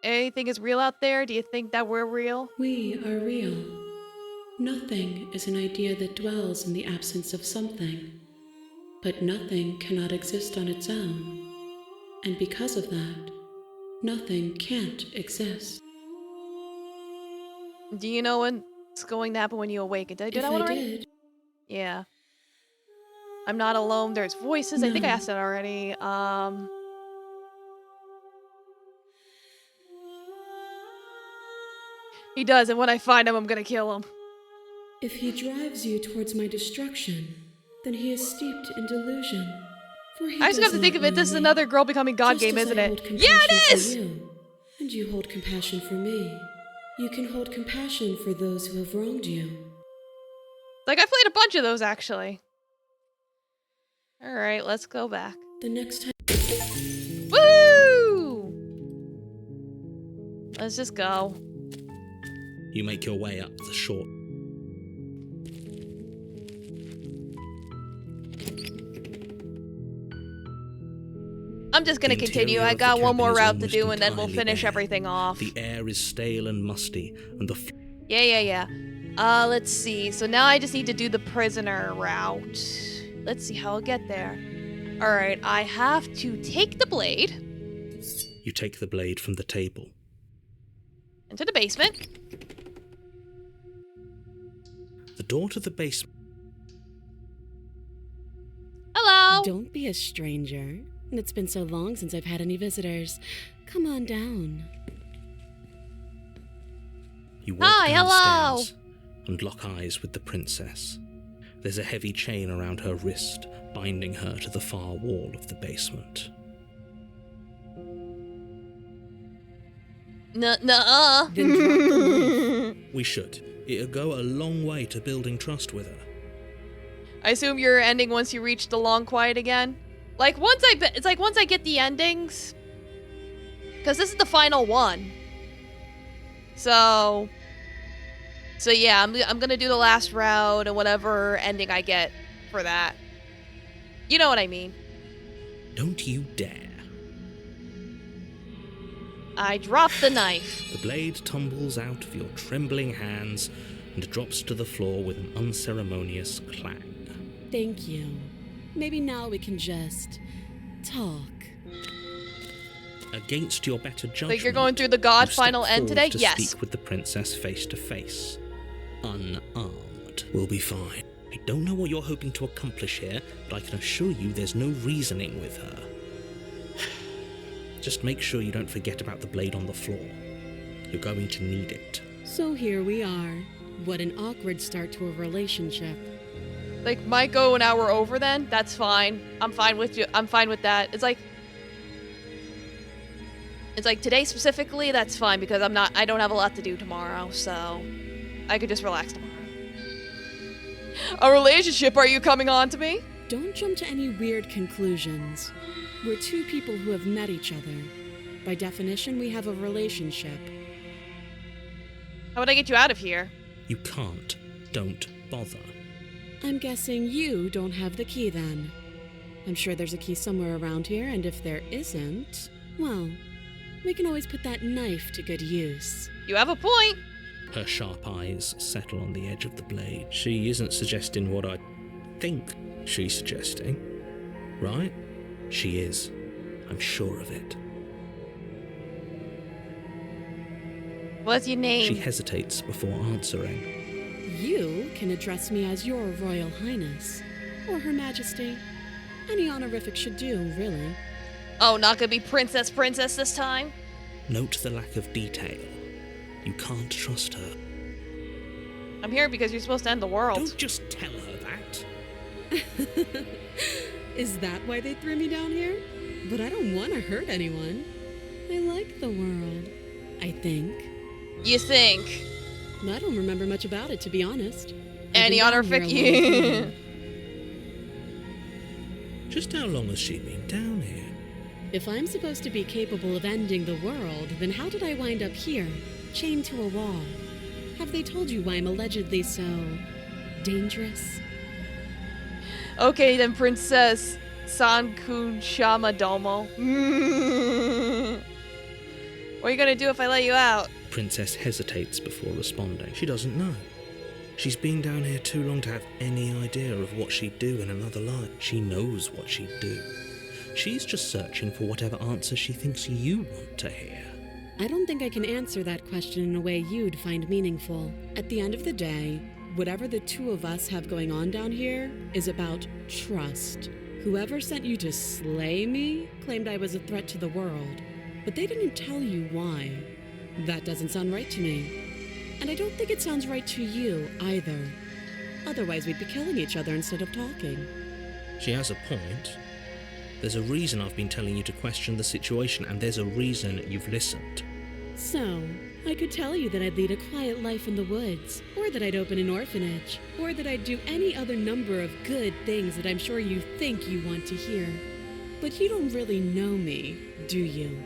anything is real out there? Do you think that we're real? We are real. Nothing is an idea that dwells in the absence of something. But nothing cannot exist on its own. And because of that, nothing can't exist. Do you know what's going to happen when you awaken? Did I do that one already? Yeah. I'm not alone. There's voices. I think I No. asked that already. He does, and when I find him, I'm gonna kill him. If he drives you towards my destruction, then he is steeped in delusion. For he I just have to think of it. This is another girl becoming God game, isn't it? Yeah, it is! And you hold compassion for me. You can hold compassion for those who have wronged you. Like, I played a bunch of those, actually. Alright, let's go back. The next time... Woo! Let's just go. You make your way up the short. I'm just gonna The continue. interior I of got the one more cabin is route to almost do, and then we'll entirely finish bare. everything off. The air is stale and musty, and the Yeah. Let's see. So now I just need to do the prisoner route. Let's see how I'll get there. Alright, I have to take the blade you take the blade from the table. into the basement. The door to the basement. Hello! Don't be a stranger. It's been so long since I've had any visitors. Come on down. You walk Hi, hello. downstairs and lock eyes with the princess. There's a heavy chain around her wrist, binding her to the far wall of the basement. Nuh-uh. Then drop the knife. We should. It'll go a long way to building trust with her. I assume you're ending once you reach the long quiet again? Like, once I get the endings. Because this is the final one. So yeah, I'm gonna do the last route and whatever ending I get for that. You know what I mean. Don't you dare. I drop the knife. The blade tumbles out of your trembling hands and drops to the floor with an unceremonious clang. Thank you. Maybe now we can just talk. Against your better judgment, Like you're going through the God you step final end forward today? to Yes. speak with the princess face to face. Unarmed. We'll be fine. I don't know what you're hoping to accomplish here, but I can assure you there's no reasoning with her. Just make sure you don't forget about the blade on the floor. You're going to need it. So here we are. What an awkward start to a relationship. Like, might go an hour over then? That's fine. I'm fine with you. I'm fine with that. It's like today specifically, that's fine because I don't have a lot to do tomorrow, so I could just relax tomorrow. A relationship, are you coming on to me? Don't jump to any weird conclusions. We're two people who have met each other. By definition, we have a relationship. How would I get you out of here? You can't. Don't bother. I'm guessing you don't have the key then. I'm sure there's a key somewhere around here, and if there isn't, well, we can always put that knife to good use. You have a point. Her sharp eyes settle on the edge of the blade. She isn't suggesting what I think she's suggesting, right? She is. I'm sure of it. What's your name? She hesitates before answering. You can address me as your Royal Highness, or Her Majesty. Any honorific should do, really. Oh, not gonna be princess this time? Note the lack of detail. You can't trust her. I'm here because you're supposed to end the world. Don't just tell her that. Is that why they threw me down here? But I don't want to hurt anyone. I like the world, I think. You think? I don't remember much about it, to be honest. Any honorific? Just how long has she been down here? If I'm supposed to be capable of ending the world, then how did I wind up here, chained to a wall? Have they told you why I'm allegedly so dangerous? Okay, then Princess Sankun Shama Domo. What are you gonna do if I let you out? Princess hesitates before responding. She doesn't know. She's been down here too long to have any idea of what she'd do in another life. She knows what she'd do. She's just searching for whatever answer she thinks you want to hear. I don't think I can answer that question in a way you'd find meaningful. At the end of the day, whatever the two of us have going on down here is about trust. Whoever sent you to slay me claimed I was a threat to the world, but they didn't tell you why. That doesn't sound right to me. And I don't think it sounds right to you either. Otherwise, we'd be killing each other instead of talking. She has a point. There's a reason I've been telling you to question the situation, and there's a reason you've listened. So, I could tell you that I'd lead a quiet life in the woods, or that I'd open an orphanage, or that I'd do any other number of good things that I'm sure you think you want to hear. But you don't really know me, do you?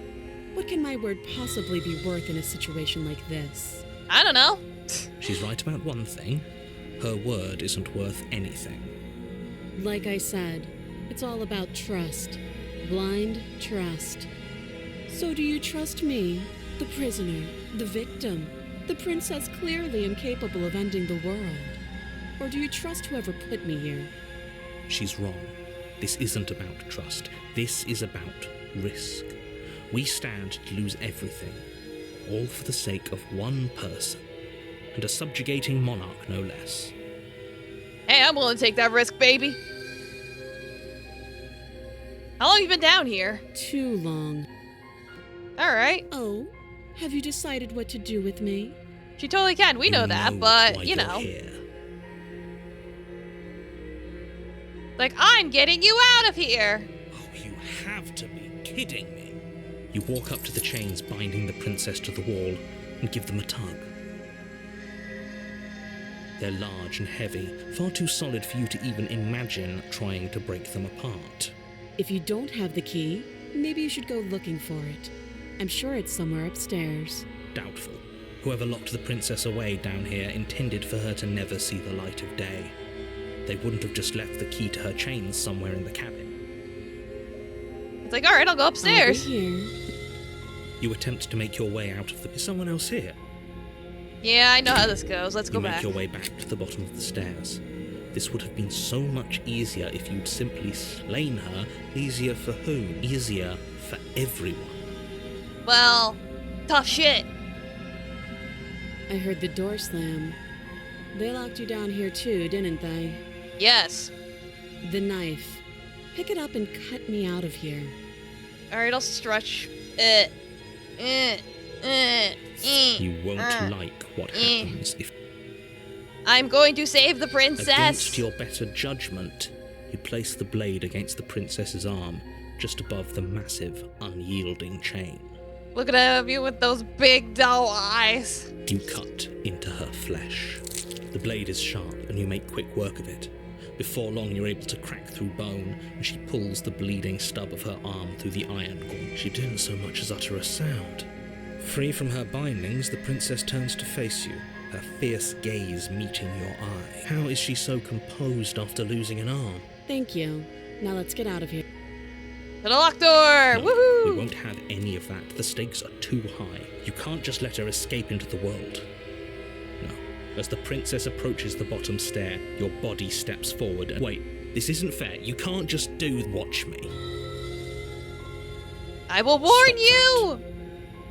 What can my word possibly be worth in a situation like this? I don't know. She's right about one thing. Her word isn't worth anything. Like I said, it's all about trust. Blind trust. So do you trust me, the prisoner, the victim, the princess clearly incapable of ending the world? Or do you trust whoever put me here? She's wrong. This isn't about trust. This is about risk. We stand to lose everything, all for the sake of one person, and a subjugating monarch no less. Hey, I'm willing to take that risk, baby. How long have you been down here? Too long. Alright. Oh, have you decided what to do with me? She totally can. We know that, but, why you you're know. here. Like, I'm getting you out of here. Oh, you have to be kidding me. You walk up to the chains binding the princess to the wall and give them a tug. They're large and heavy, far too solid for you to even imagine trying to break them apart. If you don't have the key, maybe you should go looking for it. I'm sure it's somewhere upstairs. Doubtful. Whoever locked the princess away down here intended for her to never see the light of day. They wouldn't have just left the key to her chains somewhere in the cabin. It's like, alright, I'll go upstairs. I'll be here. You attempt to make your way out of the... Is someone else here? Yeah, I know how this goes. Let's go You make back. your way back to the bottom of the stairs. This would have been so much easier if you'd simply slain her. Easier for whom? Easier for everyone. Well, tough shit. I heard the door slam. They locked you down here too, didn't they? Yes. The knife. Pick it up and cut me out of here. Alright, I'll stretch. You won't like what happens if, I'm going to save the princess. against your better judgment, you place the blade against the princess's arm, just above the massive, unyielding chain. Look at you with those big doll eyes. You cut into her flesh. The blade is sharp, and you make quick work of it. Before long, you're able to crack through bone, and she pulls the bleeding stub of her arm through the iron gauntlet. She didn't so much as utter a sound. Free from her bindings, the princess turns to face you, her fierce gaze meeting your eye. How is she so composed after losing an arm? Thank you. Now let's get out of here. To the locked door! No, Woohoo! we won't have any of that. The stakes are too high. You can't just let her escape into the world. No. As the princess approaches the bottom stair, your body steps forward and... Wait, this isn't fair. You can't just watch me. I will warn Stop you!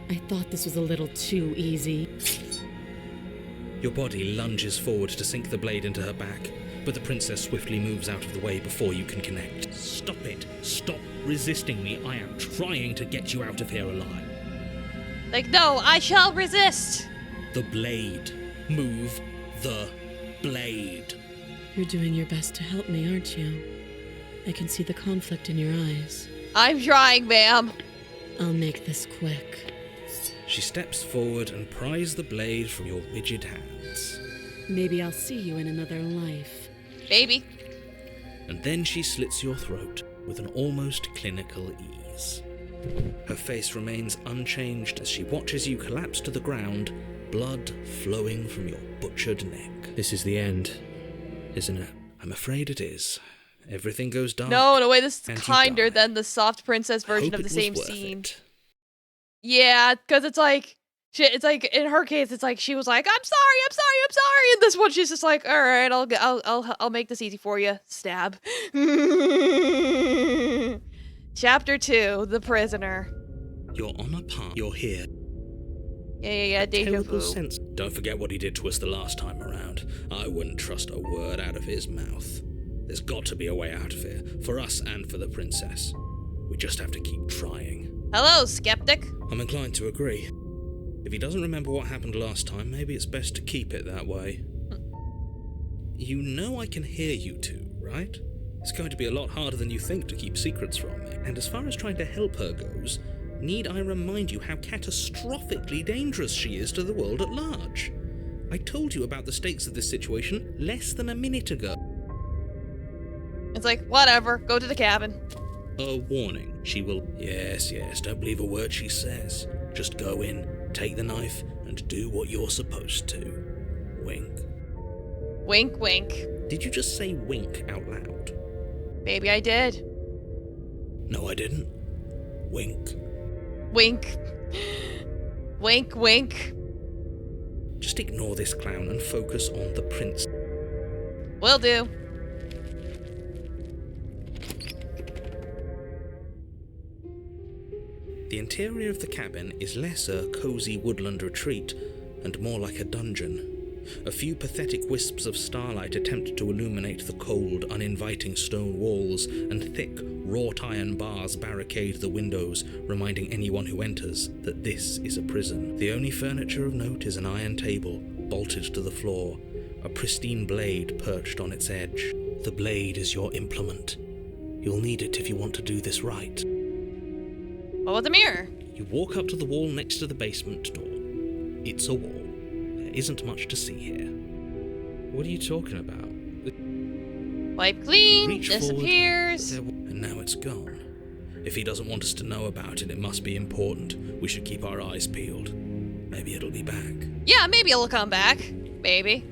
I thought this was a little too easy. Your body lunges forward to sink the blade into her back, but the princess swiftly moves out of the way before you can connect. Stop it. Stop resisting me. I am trying to get you out of here alive. Like, no, I shall resist. The blade. Move the blade. You're doing your best to help me, aren't you? I can see the conflict in your eyes. I'm trying, ma'am. I'll make this quick. She steps forward and pries the blade from your rigid hands. Maybe I'll see you in another life. Baby. And then she slits your throat with an almost clinical ease. Her face remains unchanged as she watches you collapse to the ground, blood flowing from your butchered neck. This is the end, isn't it? I'm afraid it is. Everything goes dark. No, in a way, this is and you kinder die. than the soft princess version Hope of the it was same worth scene. it. Yeah, because it's like, it's like in her case, it's like she was like, "I'm sorry, I'm sorry, I'm sorry," and this one she's just like, "All right, I'll make this easy for you." Stab. Chapter 2: The Prisoner. You're on a path. You're here. Yeah. Deja Terrible vu. sense. Don't forget what he did to us the last time around. I wouldn't trust a word out of his mouth. There's got to be a way out of here, for us and for the princess. We just have to keep trying. Hello, skeptic. I'm inclined to agree. If he doesn't remember what happened last time, maybe it's best to keep it that way. You know I can hear you two, right? It's going to be a lot harder than you think to keep secrets from me. And as far as trying to help her goes, need I remind you how catastrophically dangerous she is to the world at large? I told you about the stakes of this situation less than a minute ago. It's like, whatever, go to the cabin. A warning. She will... Yes, don't believe a word she says. Just go in, take the knife, and do what you're supposed to. Wink. Wink, wink. Did you just say wink out loud? Maybe I did. No, I didn't. Wink. Wink. Wink, wink. Just ignore this clown and focus on the prince. Will do. The interior of the cabin is less a cozy woodland retreat and more like a dungeon. A few pathetic wisps of starlight attempt to illuminate the cold, uninviting stone walls, and thick, wrought iron bars barricade the windows, reminding anyone who enters that this is a prison. The only furniture of note is an iron table, bolted to the floor, a pristine blade perched on its edge. The blade is your implement. You'll need it if you want to do this right. What about the mirror? You walk up to the wall next to the basement door. It's a wall. There isn't much to see here. What are you talking about? Wipe clean, Reach disappears. forward, and now it's gone. If he doesn't want us to know about it, it must be important. We should keep our eyes peeled. Maybe it'll be back. Yeah, maybe it'll come back. Maybe.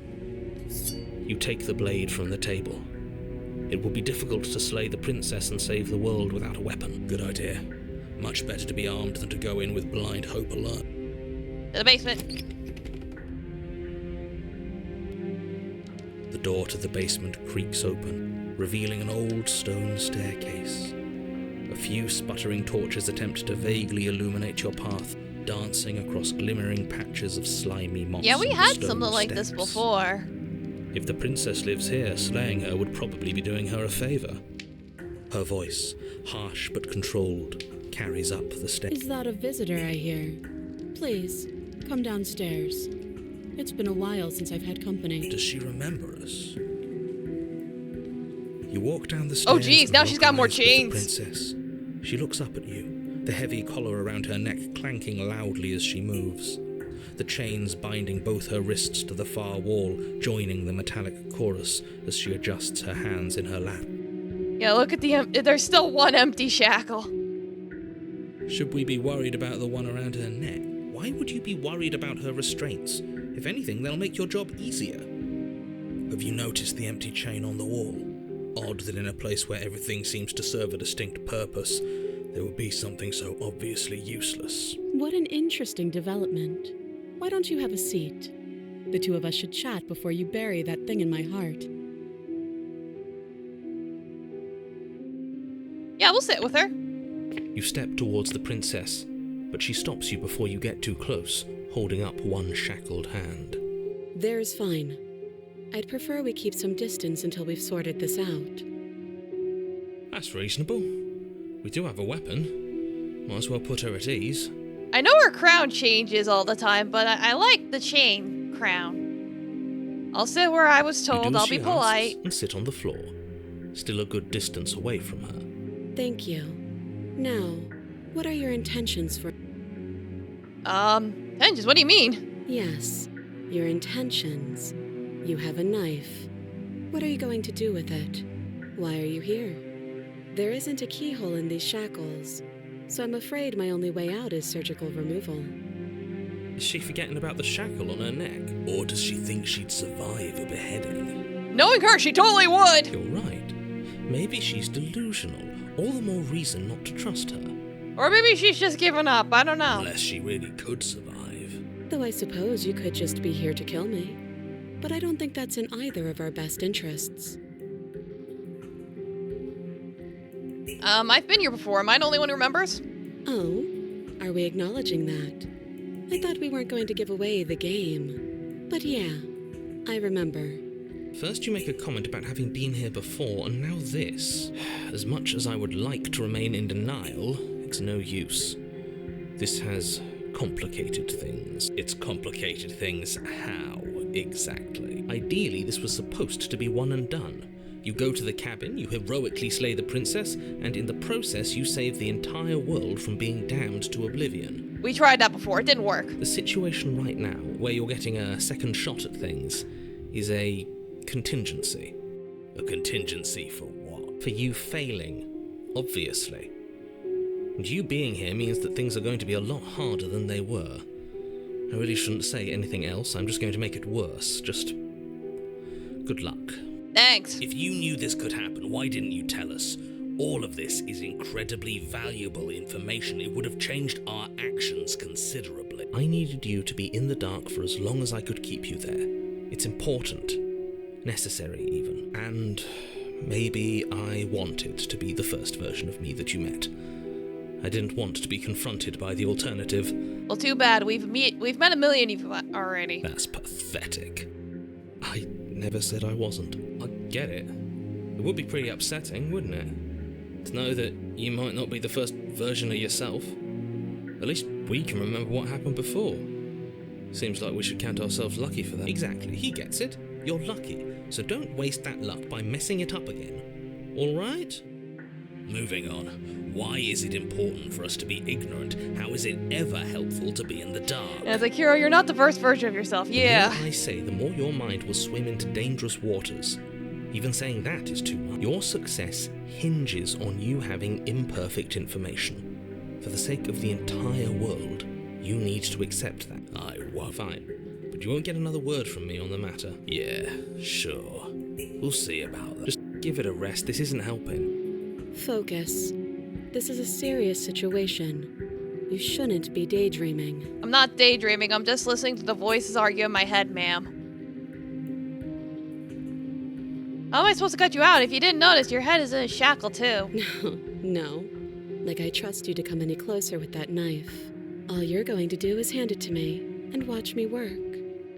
You take the blade from the table. It will be difficult to slay the princess and save the world without a weapon. Good idea. Much better to be armed than to go in with blind hope alone. To the basement. The door to the basement creaks open, revealing an old stone staircase. A few sputtering torches attempt to vaguely illuminate your path, dancing across glimmering patches of slimy moss. Yeah, we and had stone something like this steps. before. If the princess lives here, slaying her would probably be doing her a favor. Her voice, harsh but controlled, carries up the stairs. Is that a visitor I hear? Please, come downstairs. It's been a while since I've had company. Does she remember us? You walk down the stairs. Oh geez, and now lock she's got more eyes with the chains. princess. She looks up at you, the heavy collar around her neck clanking loudly as she moves. The chains binding both her wrists to the far wall, joining the metallic chorus as she adjusts her hands in her lap. Yeah, look at there's still one empty shackle. Should we be worried about the one around her neck? Why would you be worried about her restraints? If anything, they'll make your job easier. Have you noticed the empty chain on the wall? Odd that in a place where everything seems to serve a distinct purpose, there would be something so obviously useless. What an interesting development. Why don't you have a seat? The two of us should chat before you bury that thing in my heart. Yeah, we'll sit with her. You step towards the princess, but she stops you before you get too close, holding up one shackled hand. There's fine. I'd prefer we keep some distance until we've sorted this out. That's reasonable. We do have a weapon. Might as well put her at ease. I know her crown changes all the time, but I like the chain crown. I'll sit where I was You do told. as I'll she be asks polite. and sit on the floor, still a good distance away from her. Thank you. Now, what are your intentions for... Intentions? What do you mean? Yes, your intentions. You have a knife. What are you going to do with it? Why are you here? There isn't a keyhole in these shackles, so I'm afraid my only way out is surgical removal. Is she forgetting about the shackle on her neck? Or does she think she'd survive a beheading? Knowing her, she totally would. You're right. Maybe she's delusional. All the more reason not to trust her. Or maybe she's just given up. I don't know. Unless she really could survive. Though I suppose you could just be here to kill me. But I don't think that's in either of our best interests. I've been here before. Am I the only one who remembers? Oh, are we acknowledging that? I thought we weren't going to give away the game. But yeah, I remember. First you make a comment about having been here before, and now this. As much as I would like to remain in denial, it's no use. This has complicated things. It's complicated things how, exactly? Ideally, this was supposed to be one and done. You go to the cabin, you heroically slay the princess, and in the process you save the entire world from being damned to oblivion. We tried that before. It didn't work. The situation right now, where you're getting a second shot at things, is a contingency. A contingency for what? For you failing, obviously. And you being here means that things are going to be a lot harder than they were. I really shouldn't say anything else, I'm just going to make it worse. Just good luck. Thanks. If you knew this could happen, why didn't you tell us? All of this is incredibly valuable information. It would have changed our actions considerably. I needed you to be in the dark for as long as I could keep you there. It's important. Necessary, even. And maybe I wanted to be the first version of me that you met. I didn't want to be confronted by the alternative. Well, too bad. We've met a million of you already. That's pathetic. I never said I wasn't. I get it. It would be pretty upsetting, wouldn't it? To know that you might not be the first version of yourself. At least we can remember what happened before. Seems like we should count ourselves lucky for that. Exactly, he gets it. You're lucky. So don't waste that luck by messing it up again. Alright? Moving on. Why is it important for us to be ignorant? How is it ever helpful to be in the dark? As a hero, you're not the first version of yourself. Yeah. The more I say, the more your mind will swim into dangerous waters. Even saying that is too much. Your success hinges on you having imperfect information. For the sake of the entire world, you need to accept that. I won't. Fine. But you won't get another word from me on the matter. Yeah, sure. We'll see about that. Just give it a rest. This isn't helping. Focus. This is a serious situation. You shouldn't be daydreaming. I'm not daydreaming. I'm just listening to the voices argue in my head, ma'am. How am I supposed to cut you out? If you didn't notice, your head is in a shackle, too. No. Like I trust you to come any closer with that knife. All you're going to do is hand it to me and watch me work.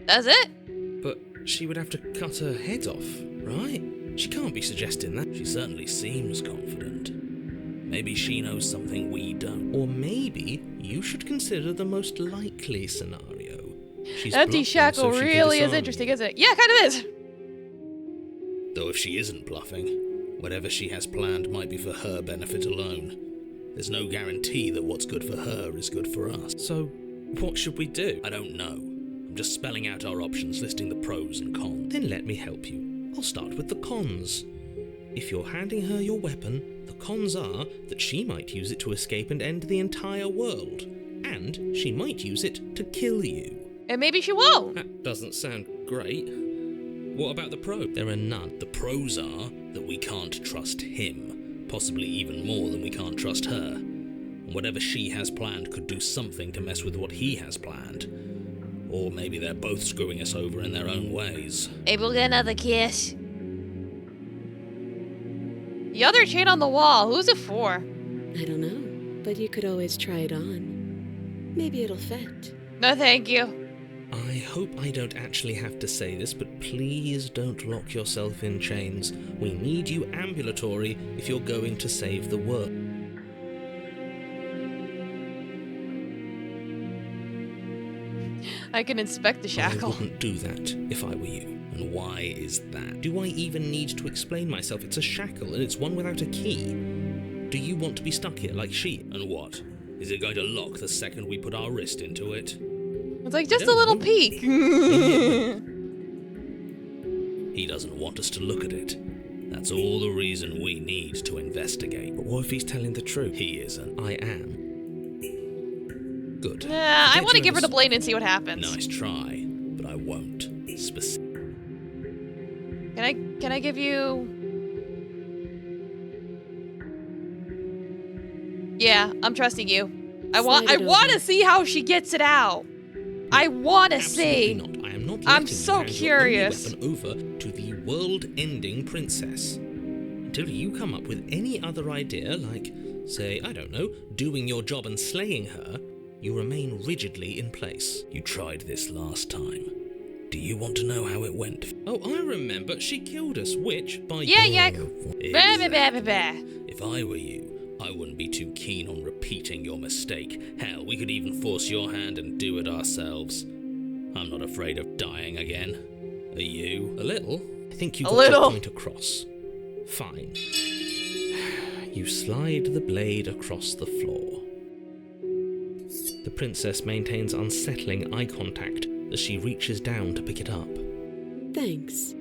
That's it? But she would have to cut her head off, right? She can't be suggesting that. She certainly seems confident. Maybe she knows something we don't. Or maybe you should consider the most likely scenario. She's Empty shackle so really is interesting, isn't it? Yeah, kind of is. Though if she isn't bluffing, whatever she has planned might be for her benefit alone. There's no guarantee that what's good for her is good for us. So, what should we do? I don't know. I'm just spelling out our options, listing the pros and cons. Then let me help you. I'll start with the cons. If you're handing her your weapon, the cons are that she might use it to escape and end the entire world. And she might use it to kill you. And maybe she won't. That doesn't sound great. What about the pros? There are none. The pros are that we can't trust him, possibly even more than we can't trust her. And whatever she has planned could do something to mess with what he has planned. Or maybe they're both screwing us over in their own ways. Maybe we'll get another kiss. The other chain on the wall, who's it for? I don't know, but you could always try it on. Maybe it'll fit. No, thank you. I hope I don't actually have to say this, but please don't lock yourself in chains. We need you ambulatory if you're going to save the world. I can inspect the shackle. I wouldn't do that if I were you. And why is that? Do I even need to explain myself? It's a shackle and it's one without a key. Do you want to be stuck here like she? And what? Is it going to lock the second we put our wrist into it? It's like just a little peek. He doesn't want us to look at it. That's all the reason we need to investigate. But what if he's telling the truth? He isn't. I am. Good. Yeah, I want to give her the blade and see what happens. Nice try, but I won't. Can I give you... Yeah, I'm trusting you. I Slide it want to over. see how she gets it out. I want to Absolutely see. not. I am not I'm letting so you hand curious. your only weapon over to the world-ending princess. Until you come up with any other idea, like, say, I don't know, doing your job and slaying her, you remain rigidly in place. You tried this last time. Do you want to know how it went? Oh, I remember. She killed us, which, by Yeah, yeah. Exactly. If I were you, I wouldn't be too keen on repeating your mistake. Hell, we could even force your hand and do it ourselves. I'm not afraid of dying again. Are you? A little? I think you A got little. your point across. Fine. You slide the blade across the floor. The princess maintains unsettling eye contact as she reaches down to pick it up. Thanks.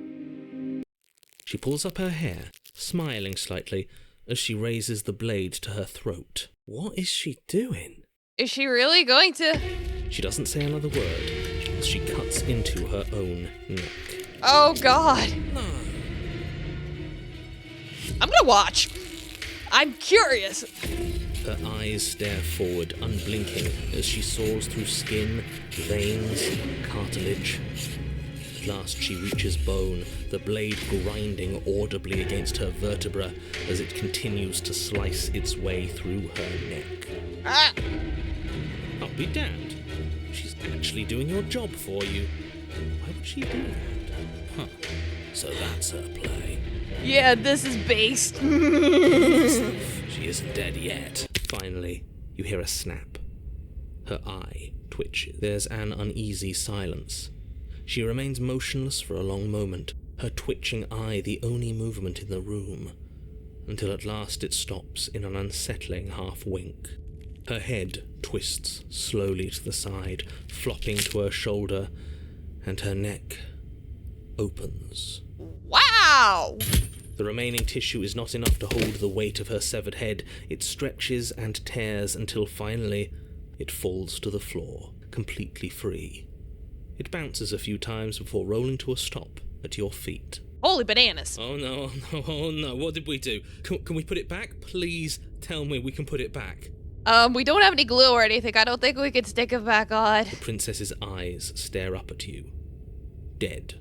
She pulls up her hair, smiling slightly, as she raises the blade to her throat. What is she doing? Is she really going to? She doesn't say another word as she cuts into her own neck. Oh God. No. I'm gonna watch. I'm curious. Her eyes stare forward, unblinking, as she saws through skin, veins, cartilage. At last she reaches bone, the blade grinding audibly against her vertebra as it continues to slice its way through her neck. Ah. I'll be damned. She's actually doing your job for you. Why would she do that? Huh. So that's her play. Yeah, this is based. She isn't dead yet. Finally, you hear a snap. Her eye twitches. There's an uneasy silence. She remains motionless for a long moment, her twitching eye the only movement in the room, until at last it stops in an unsettling half-wink. Her head twists slowly to the side, flopping to her shoulder, and her neck opens. Wow. The remaining tissue is not enough to hold the weight of her severed head. It stretches and tears until finally it falls to the floor, completely free. It bounces a few times before rolling to a stop at your feet. Holy bananas. Oh no, oh no, what did we do? Can we put it back? Please tell me we can put it back. We don't have any glue or anything. I don't think we can stick it back on. The princess's eyes stare up at you. Dead.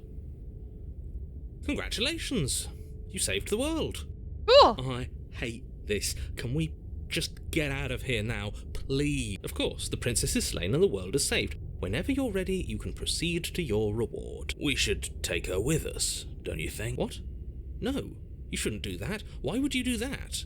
Congratulations! You saved the world. Cool. I hate this. Can we just get out of here now, please? Of course, the princess is slain and the world is saved. Whenever you're ready, you can proceed to your reward. We should take her with us, don't you think? What? No, you shouldn't do that. Why would you do that?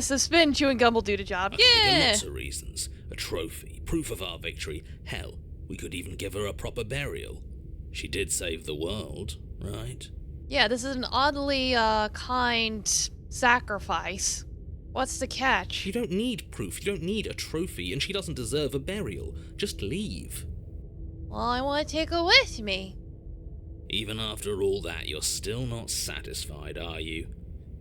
Suspend chewing gum will do the job. I could give her Yeah. lots of reasons. A trophy, proof of our victory. Hell, we could even give her a proper burial. She did save the world, right? Yeah, this is an oddly, kind sacrifice. What's the catch? You don't need proof, you don't need a trophy, and she doesn't deserve a burial. Just leave. Well, I want to take her with me. Even after all that, you're still not satisfied, are you?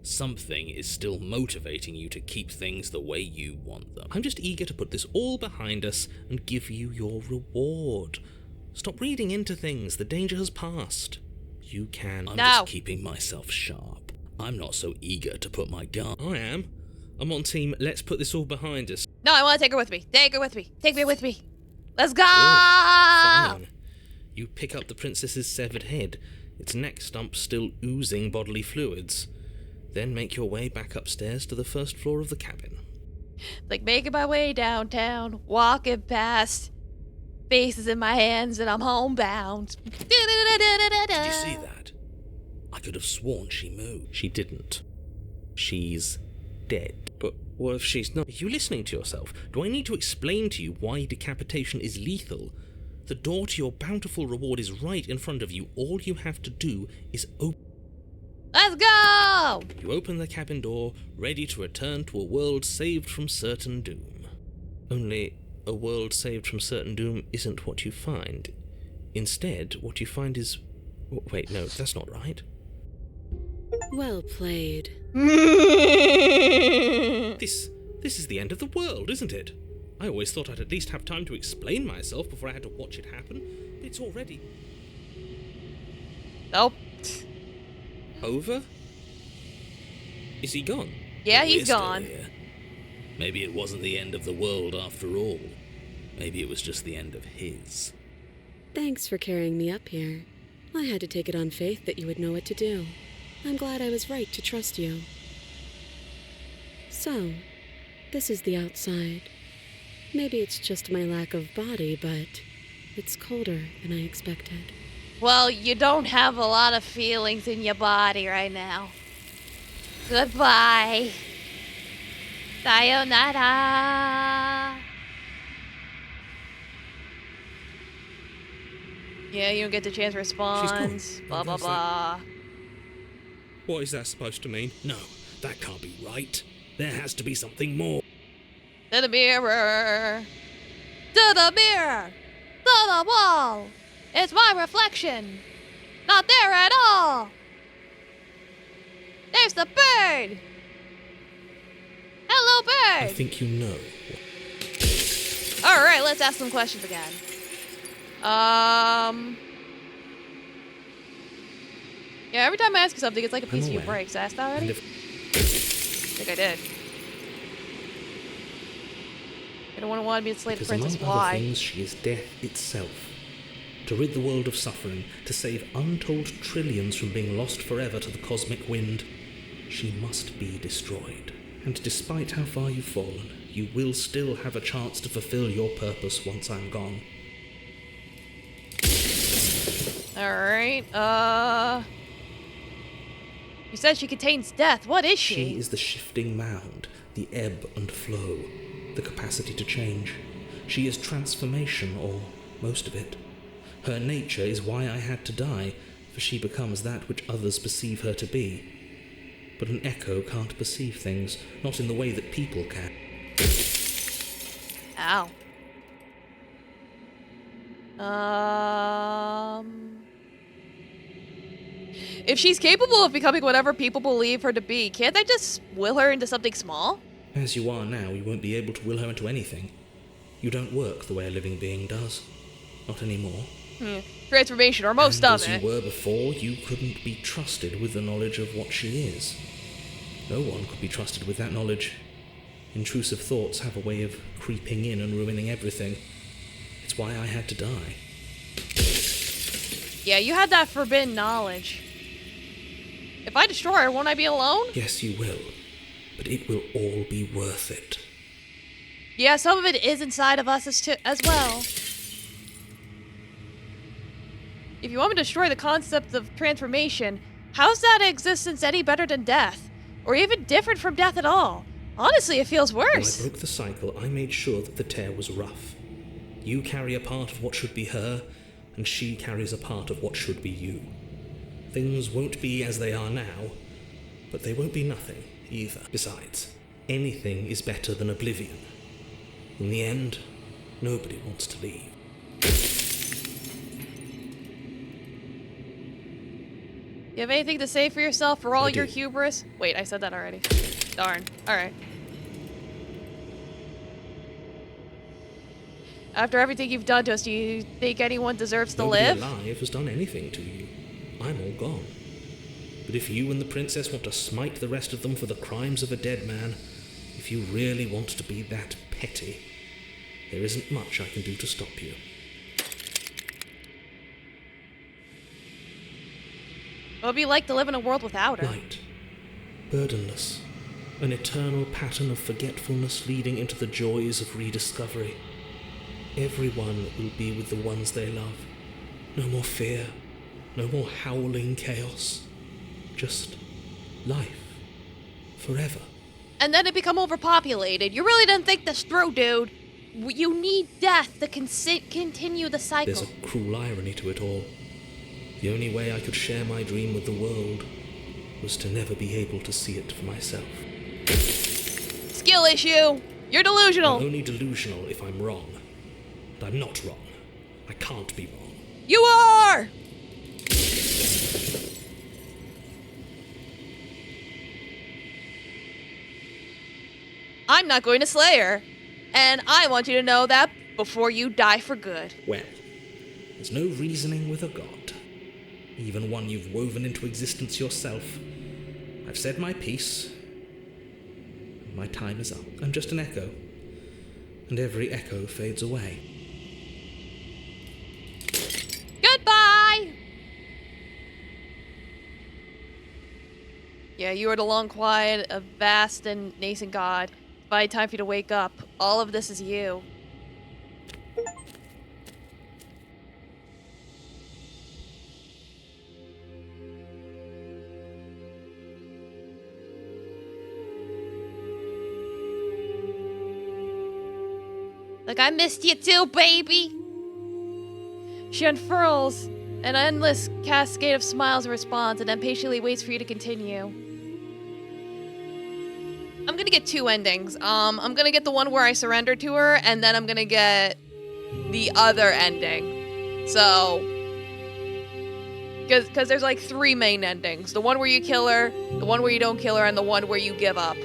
Something is still motivating you to keep things the way you want them. I'm just eager to put this all behind us and give you your reward. Stop reading into things, the danger has passed. You can. I'm just keeping myself sharp. I'm not so eager to put my gun. I am. I'm on team, let's put this all behind us. No, I want to take her with me. Take her with me. Take me with me. Let's go! Fine. You pick up the princess's severed head, its neck stump still oozing bodily fluids. Then make your way back upstairs to the first floor of the cabin. Like making my way downtown, walking past, faces in my hands, and I'm homebound. Did you see that? I could have sworn she moved. She didn't. She's dead. But what if she's not? Are you listening to yourself? Do I need to explain to you why decapitation is lethal? The door to your bountiful reward is right in front of you. All you have to do is open. Let's go! You open the cabin door, ready to return to a world saved from certain doom. Only, a world saved from certain doom isn't what you find. Instead, what you find is... Wait, no, that's not right. Well played. This is the end of the world, isn't it? I always thought I'd at least have time to explain myself before I had to watch it happen. It's already... Nope. Over? Is he gone? Yeah, We're he's still gone. here. Maybe it wasn't the end of the world after all. Maybe it was just the end of his. Thanks for carrying me up here. I had to take it on faith that you would know what to do. I'm glad I was right to trust you. So, this is the outside. Maybe it's just my lack of body, but it's colder than I expected. Well, you don't have a lot of feelings in your body right now. Goodbye. Sayonara. Yeah, you don't get the chance to respond. Blah, blah, blah. What is that supposed to mean? No, that can't be right. There has to be something more. To the mirror. To the mirror. To the wall. It's my reflection. Not there at all. There's the bird. Hello, bird. I think you know. All right, let's ask some questions again. Yeah, every time I ask you something, it's like a piece of you breaks. Asked that already? I think I did. You don't want me to slay the princess. Among Why? other things, she is death itself. To rid the world of suffering, to save untold trillions from being lost forever to the cosmic wind, she must be destroyed. And despite how far you've fallen, you will still have a chance to fulfill your purpose once I'm gone. Alright, you said she contains death. What is she? She is the shifting mound, the ebb and flow, the capacity to change. She is transformation, or most of it. Her nature is why I had to die, for she becomes that which others perceive her to be. But an echo can't perceive things, not in the way that people can. Ow. If she's capable of becoming whatever people believe her to be, can't they just will her into something small? As you are now, you won't be able to will her into anything. You don't work the way a living being does. Not anymore. Transformation, or most of it. As you were before, you couldn't be trusted with the knowledge of what she is. No one could be trusted with that knowledge. Intrusive thoughts have a way of creeping in and ruining everything. It's why I had to die. Yeah, you had that forbidden knowledge. If I destroy her, won't I be alone? Yes, you will. But it will all be worth it. Yeah, some of it is inside of us as well. If you want me to destroy the concept of transformation, how's that existence any better than death? Or even different from death at all? Honestly, it feels worse. When I broke the cycle, I made sure that the tear was rough. You carry a part of what should be her, and she carries a part of what should be you. Things won't be as they are now, but they won't be nothing either. Besides, anything is better than oblivion. In the end, nobody wants to leave. You have anything to say for yourself for all I your do. hubris? Wait, I said that already. Darn. Alright. After everything you've done to us, do you think anyone deserves to Nobody live? alive has done anything to you. I'm all gone. But if you and the princess want to smite the rest of them for the crimes of a dead man, if you really want to be that petty, there isn't much I can do to stop you. What would it be like to live in a world without her? Light, burdenless, an eternal pattern of forgetfulness leading into the joys of rediscovery. Everyone will be with the ones they love. No more fear, no more howling chaos. Just life. Forever. And then it become overpopulated. You really didn't think this through, dude. You need death to continue the cycle. There's a cruel irony to it all. The only way I could share my dream with the world was to never be able to see it for myself. Skill issue. You're delusional. I'm only delusional if I'm wrong. But I'm not wrong. I can't be wrong. You are! I'm not going to slay her. And I want you to know that before you die for good. Well, there's no reasoning with a god. Even one you've woven into existence yourself. I've said my piece. My time is up. I'm just an echo. And every echo fades away. Goodbye! Yeah, you are the long quiet of vast and nascent God. It's finally time for you to wake up. All of this is you. Like, I missed you too, baby! She unfurls an endless cascade of smiles in response and then patiently waits for you to continue. I'm gonna get two endings. I'm gonna get the one where I surrender to her, and then I'm gonna get the other ending. So, because there's like three main endings. The one where you kill her, the one where you don't kill her, and the one where you give up.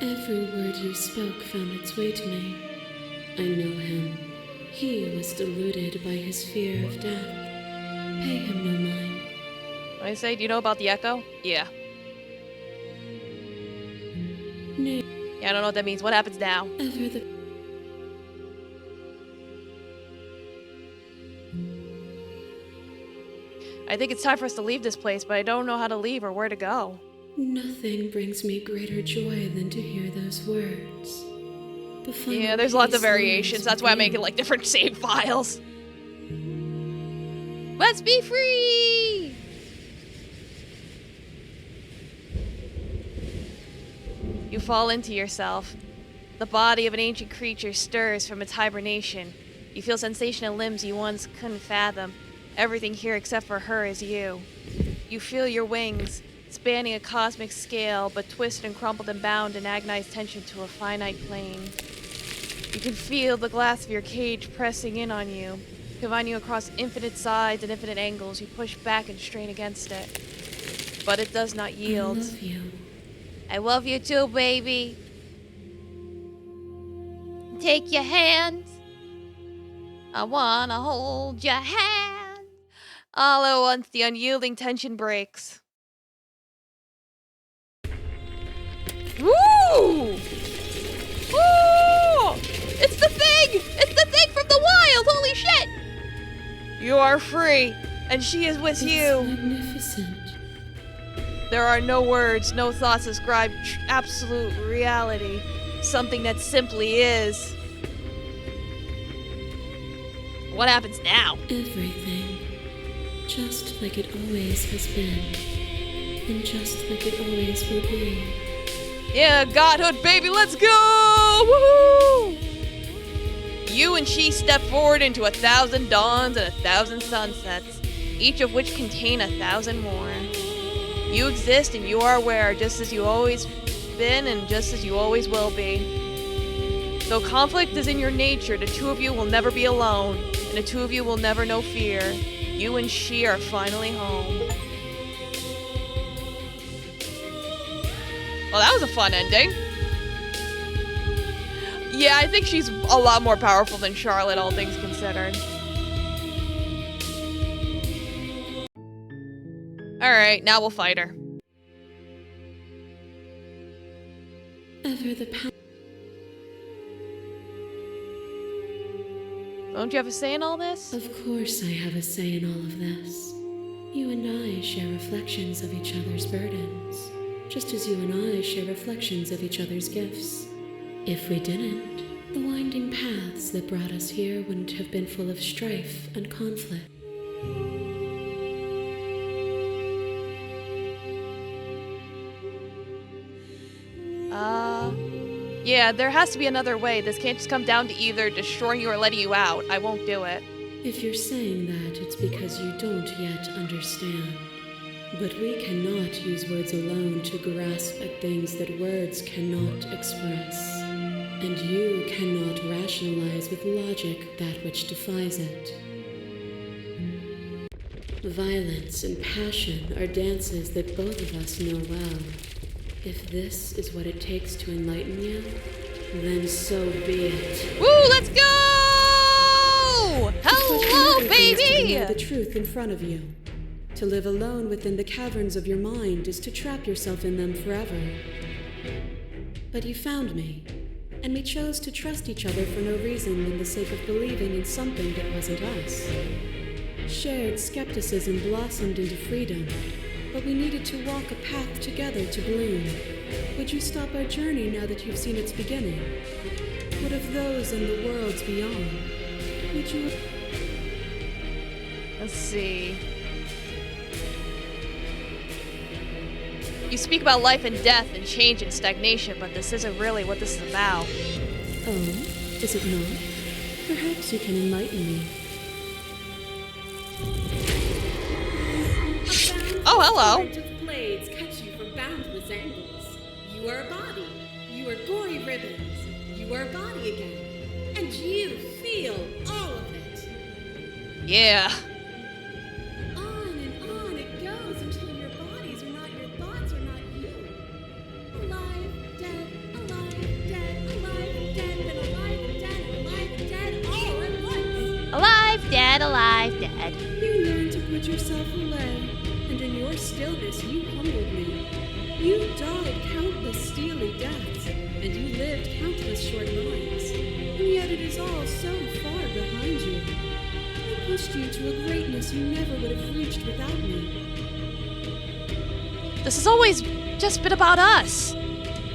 Every word you spoke found its way to me. I know him. He was deluded by his fear of death. Pay him no mind. I say, do you know about the echo? Yeah. Nay, Yeah, I don't know what that means. What happens now? ever the I think it's time for us to leave this place, but I don't know how to leave or where to go. Nothing brings me greater joy than to hear those words. The final Yeah, there's lots of piece lies variations. That's why I'm within. making like different save files. Let's be free! You fall into yourself. The body of an ancient creature stirs from its hibernation. You feel sensation in limbs you once couldn't fathom. Everything here except for her is you. You feel your wings, spanning a cosmic scale, but twisted and crumpled and bound in agonized tension to a finite plane. You can feel the glass of your cage pressing in on you, confining you across infinite sides and infinite angles. You push back and strain against it, but it does not yield. I love you. I love you too, baby. Take your hand. I wanna hold your hand. All at once, the unyielding tension breaks. Woo! Woo! It's the thing! It's the thing from the wild! Holy shit! You are free, and she is with It's you. magnificent. There are no words, no thoughts describe absolute reality. Something that simply is. What happens now? Everything. Just like it always has been. And just like it always will be. Yeah, godhood, baby, let's go! Woohoo! You and she step forward into 1,000 dawns and 1,000 sunsets, each of which contain 1,000 more. You exist and you are aware, just as you always been and just as you always will be. Though conflict is in your nature, the two of you will never be alone, and the two of you will never know fear. You and she are finally home. Well, that was a fun ending. Yeah, I think she's a lot more powerful than Charlotte, all things considered. Alright, now we'll fight her. Ever the power. Don't you have a say in all this? Of course I have a say in all of this. You and I share reflections of each other's burdens, just as you and I share reflections of each other's gifts. If we didn't, the winding paths that brought us here wouldn't have been full of strife and conflict. Yeah, there has to be another way. This can't just come down to either destroying you or letting you out. I won't do it. If you're saying that, it's because you don't yet understand. But we cannot use words alone to grasp at things that words cannot express. And you cannot rationalize with logic that which defies it. Violence and passion are dances that both of us know well. If this is what it takes to enlighten you, then so be it. Woo, let's go! Hello, What matters is to baby! know the truth in front of you. To live alone within the caverns of your mind is to trap yourself in them forever. But you found me, and we chose to trust each other for no reason than the sake of believing in something that wasn't us. Shared skepticism blossomed into freedom, but we needed to walk a path together to bloom. Would you stop our journey now that you've seen its beginning? What of those in the worlds beyond? Would you... Let's see. You speak about life and death and change and stagnation, but this isn't really what this is about. Oh, is it not? Perhaps you can enlighten me. Oh, hello. Current of blades cut you from boundless angles. You are a body. You are gory ribbons. You are a body again. And you feel all of it. Yeah. On and on it goes until your bodies are not your thoughts, are not you. Alive, dead, alive, dead, alive, dead, then alive, dead, alive, dead, all at once. Alive, dead, alive, dead. You learn to put yourself away, and in your stillness you humbled me. You died countless steely deaths, and you lived countless short lives, and yet it is all so far behind you. I pushed you to a greatness you never would have reached without me. This has always just been about us.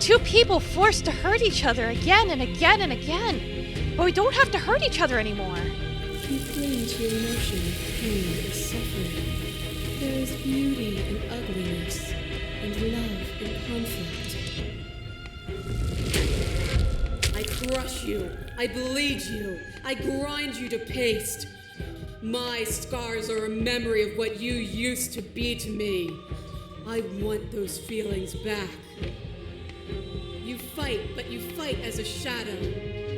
Two people forced to hurt each other again and again and again. But we don't have to hurt each other anymore. You cling to your notion of pain and suffering. There is beauty in ugliness, and love in conflict. I crush you, I bleed you, I grind you to paste. My scars are a memory of what you used to be to me. I want those feelings back. You fight, but you fight as a shadow.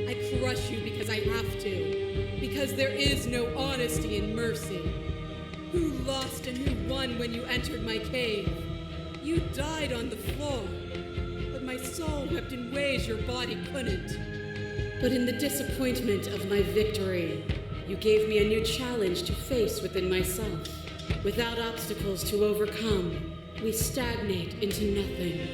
I crush you because I have to. Because there is no honesty in mercy. Who lost and who won when you entered my cave? You died on the floor, but my soul wept in ways your body couldn't. But in the disappointment of my victory, you gave me a new challenge to face within myself. Without obstacles to overcome, we stagnate into nothing.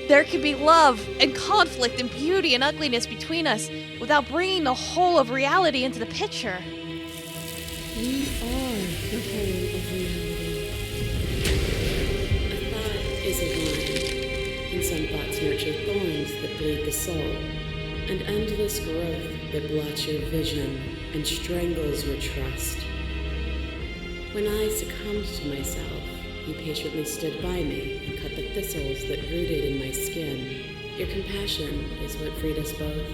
There can be love and conflict and beauty and ugliness between us without bringing the whole of reality into the picture. We are the whole of reality. A thought is a vine, and some thoughts nurture thorns that bleed the soul, and endless growth that blots your vision and strangles your trust. When I succumbed to myself, you patiently stood by me and cut the thistles that rooted in my skin. Your compassion is what freed us both,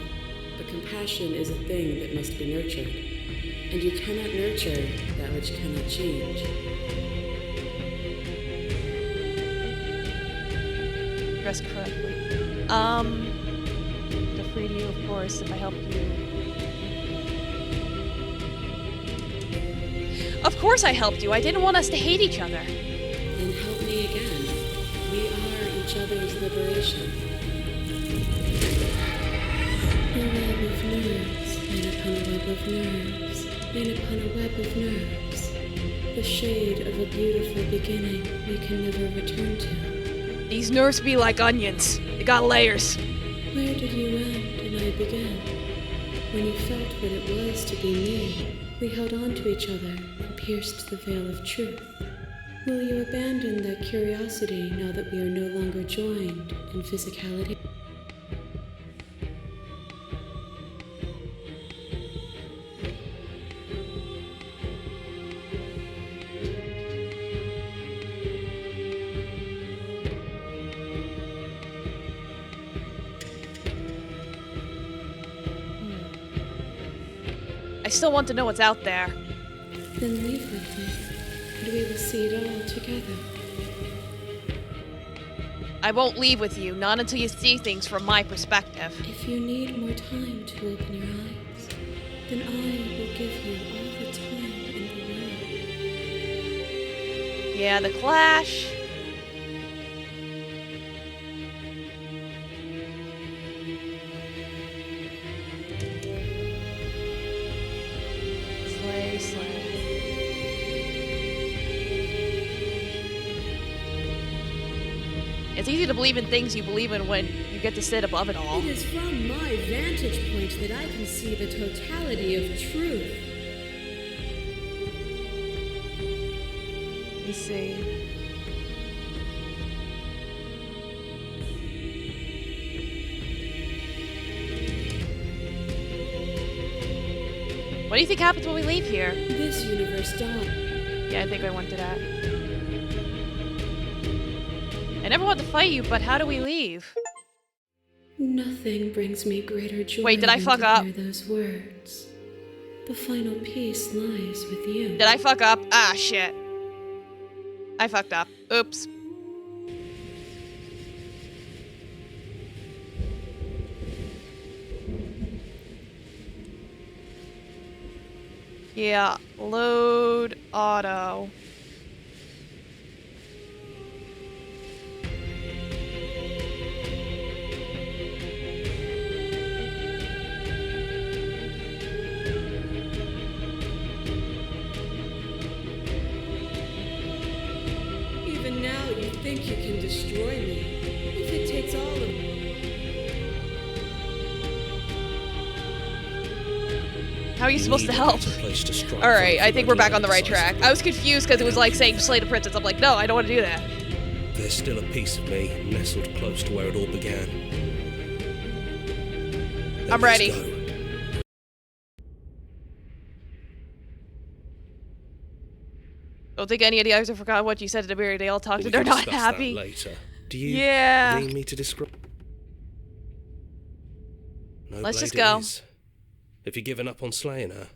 but compassion is a thing that must be nurtured, and you cannot nurture that which cannot change. Dressed correctly. To free you, of course, if I help you. Of course I helped you. I didn't want us to hate each other. Then help me again. We are each other's liberation. A web of nerves, laid upon a web of nerves, laid upon a web of nerves. The shade of a beautiful beginning we can never return to. These nerves be like onions. They got layers. Where did you end and I begin? When you felt what it was to be me, we held on to each other and pierced the veil of truth. Will you abandon that curiosity now that we are no longer joined in physicality? I still want to know what's out there. Then leave with me, and we will see it all together. I won't leave with you, not until you see things from my perspective. If you need more time to open your eyes, then I will give you all the time in the world. Yeah, the Clash. It's easy to believe in things you believe in when you get to sit above it all. It is from my vantage point that I can see the totality of truth. You see. What do you think happens when we leave here? This universe dawn. Yeah, I think I went to that. I never wanted to fight you, but how do we leave? Nothing brings me greater joy. Wait, did I than fuck to up? hear those words. The final piece lies with you. Did I fuck up? Ah, shit. I fucked up. Oops. Yeah, load auto. Even now, you think you can destroy me. If it takes all of How are you supposed to Need a help? better place to strike Alright, from I if think we're we're back going on the right track. I was confused because it was like saying slay the princess. I'm like, no, I don't want to do that. There's still a piece of me nestled close to where it all began. Then I'm let's ready. go. Don't think any of the others have forgotten what you said to Mary. They all talked We and they're can not discuss happy. That later. Do you Yeah. need me to describe? No Let's just blade it go. is. Have you given up on slaying her?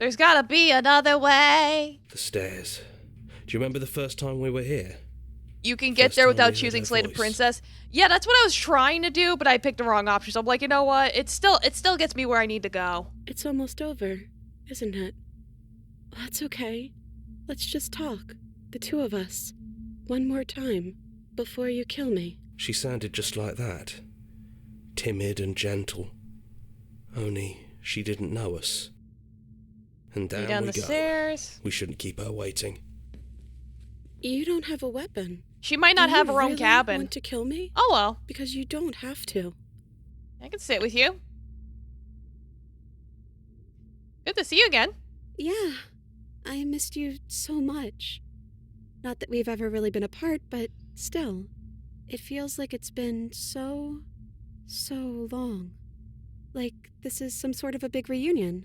There's gotta be another way. The stairs. Do you remember the first time we were here? You can get First there time without we heard choosing her Slay the voice. Princess. Yeah, that's what I was trying to do, but I picked the wrong option. So I'm like, you know what? It still gets me where I need to go. It's almost over, isn't it? That's okay. Let's just talk. The two of us. One more time. Before you kill me. She sounded just like that. Timid and gentle. Only she didn't know us. And Go down, down we the go. stairs. We shouldn't keep her waiting. You don't have a weapon. She might not Do have you her own really cabin. want to kill me? Oh well. Because you don't have to. I can sit with you. Good to see you again. Yeah. I missed you so much. Not that we've ever really been apart, but still. It feels like it's been so long. Like this is some sort of a big reunion.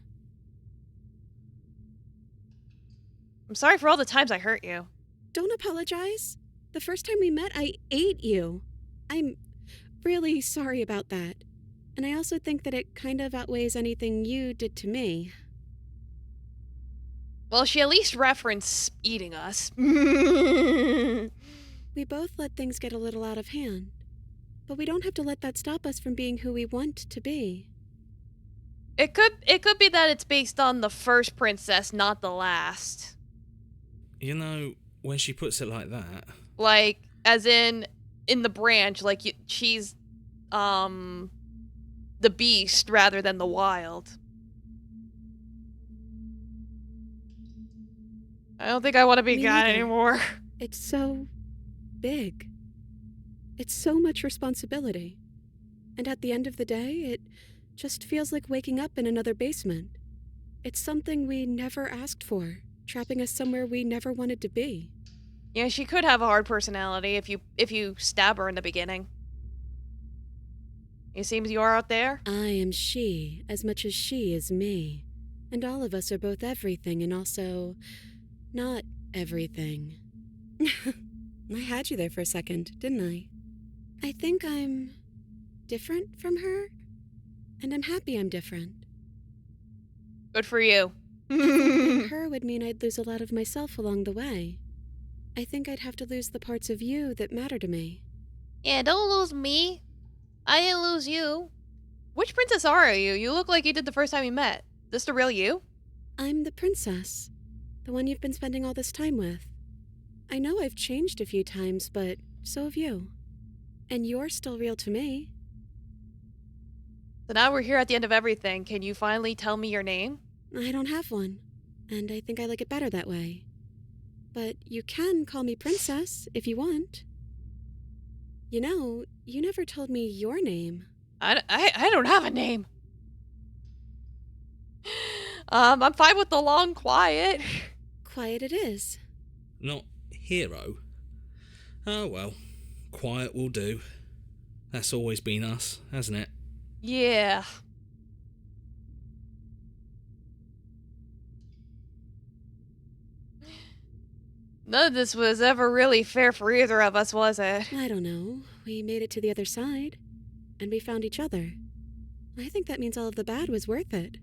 I'm sorry for all the times I hurt you. Don't apologize. The first time we met, I ate you. I'm really sorry about that. And I also think that it kind of outweighs anything you did to me. Well, she at least referenced eating us. We both let things get a little out of hand. But we don't have to let that stop us from being who we want to be. It could be that it's based on the first princess, not the last. You know, when she puts it like that, Like, as in the branch, like she's the beast rather than the wild. I don't think I want to be Me God neither. anymore. It's so big. It's so much responsibility. And at the end of the day, it just feels like waking up in another basement. It's something we never asked for, trapping us somewhere we never wanted to be. Yeah, she could have a hard personality if you stab her in the beginning. It seems you are out there. I am she as much as she is me. And all of us are both everything and also not everything. I had you there for a second, didn't I? I think I'm different from her, and I'm happy I'm different. Good for you. Being her would mean I'd lose a lot of myself along the way. I think I'd have to lose the parts of you that matter to me. Yeah, don't lose me. I didn't lose you. Which princess are you? You look like you did the first time we met. This the real you? I'm the princess, the one you've been spending all this time with. I know I've changed a few times, but so have you. And you're still real to me. So now we're here at the end of everything. Can you finally tell me your name? I don't have one, and I think I like it better that way. But you can call me princess if you want. You know, you never told me your name. I don't have a name. I'm fine with the long quiet. Quiet it is. Not hero. Oh well, quiet will do. That's always been us, hasn't it? Yeah. None of this was ever really fair for either of us, was it? I don't know. We made it to the other side, and we found each other. I think that means all of the bad was worth it.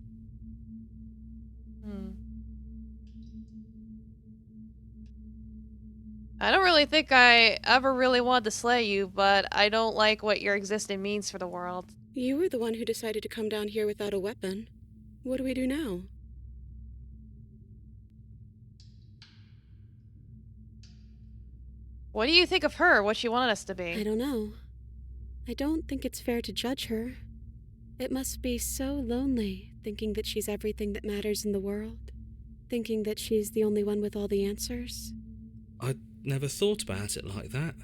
I don't really think I ever really wanted to slay you, but I don't like what your existence means for the world. You were the one who decided to come down here without a weapon. What do we do now? What do you think of her, what she wanted us to be? I don't know. I don't think it's fair to judge her. It must be so lonely, thinking that she's everything that matters in the world. Thinking that she's the only one with all the answers. I never thought about it like that.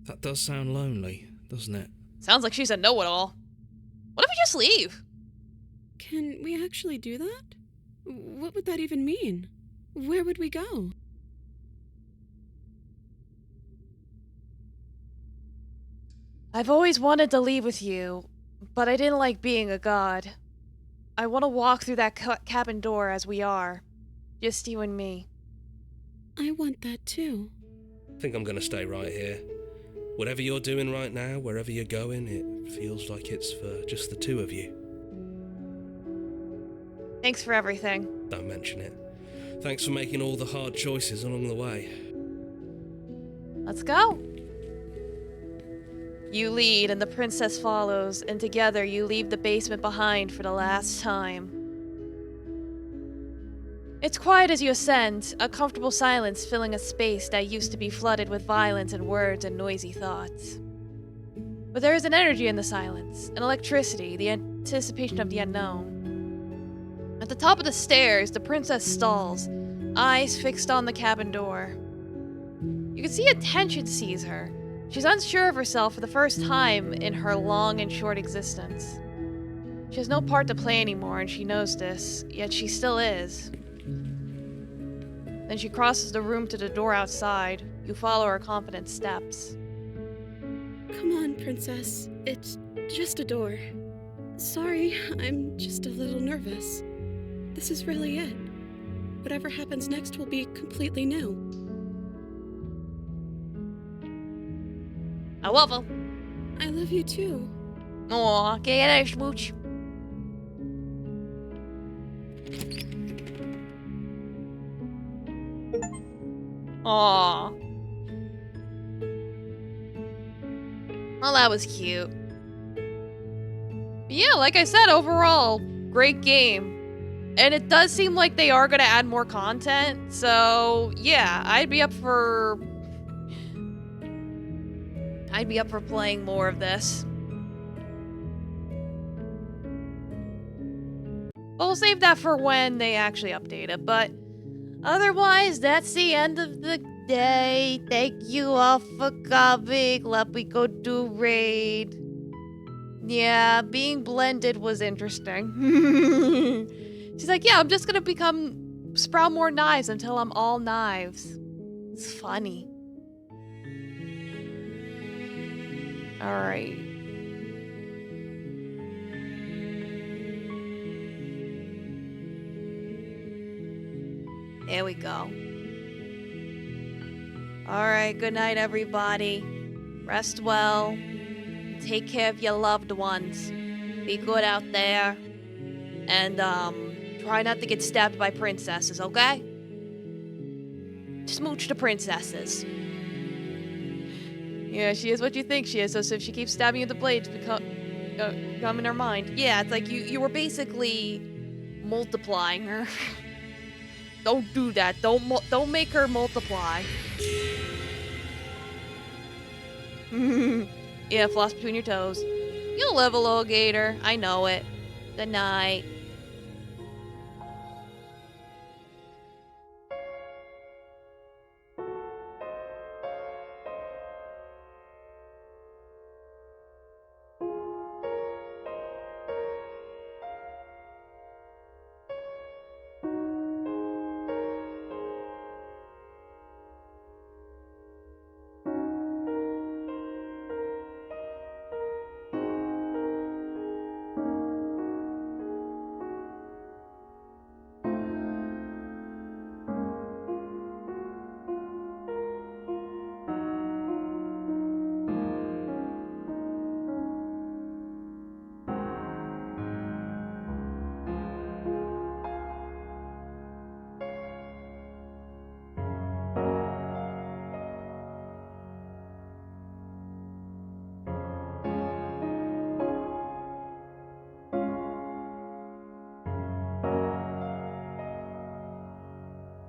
That does sound lonely, doesn't it? Sounds like she's a know-it-all. What if we just leave? Can we actually do that? What would that even mean? Where would we go? I've always wanted to leave with you, but I didn't like being a god. I want to walk through that cabin door as we are. Just you and me. I want that too. I think I'm gonna stay right here. Whatever you're doing right now, wherever you're going, it feels like it's for just the two of you. Thanks for everything. Don't mention it. Thanks for making all the hard choices along the way. Let's go. You lead and the princess follows, and together you leave the basement behind for the last time. It's quiet as you ascend, a comfortable silence filling a space that used to be flooded with violence and words and noisy thoughts. But there is an energy in the silence, an electricity, the anticipation of the unknown. At the top of the stairs, the princess stalls, eyes fixed on the cabin door. You can see a tension seize her. She's unsure of herself for the first time in her long and short existence. She has no part to play anymore, and she knows this, yet she still is. Then she crosses the room to the door outside. You follow her confident steps. Come on, princess. It's just a door. Sorry, I'm just a little nervous. This is really it. Whatever happens next will be completely new. I love her. I love you too. Aw, get a smooch. Aw. Well, that was cute. Yeah, like I said, overall, great game. And it does seem like they are going to add more content. So, yeah, I'd be up for playing more of this. We'll save that for when they actually update it, but otherwise, that's the end of the day. Thank you all for coming. Let me go do raid. Yeah, being blended was interesting. She's like, yeah, I'm just gonna sprout more knives until I'm all knives. It's funny. Alright. There we go. Alright, good night, everybody. Rest well. Take care of your loved ones. Be good out there. And, try not to get stabbed by princesses, okay? Smooch the princesses. Yeah, she is what you think she is, so if she keeps stabbing you with the blades, come in her mind. Yeah, it's like you were basically multiplying her. Don't do that. Don't make her multiply. Yeah, floss between your toes. You'll live, alligator. I know it. Good night.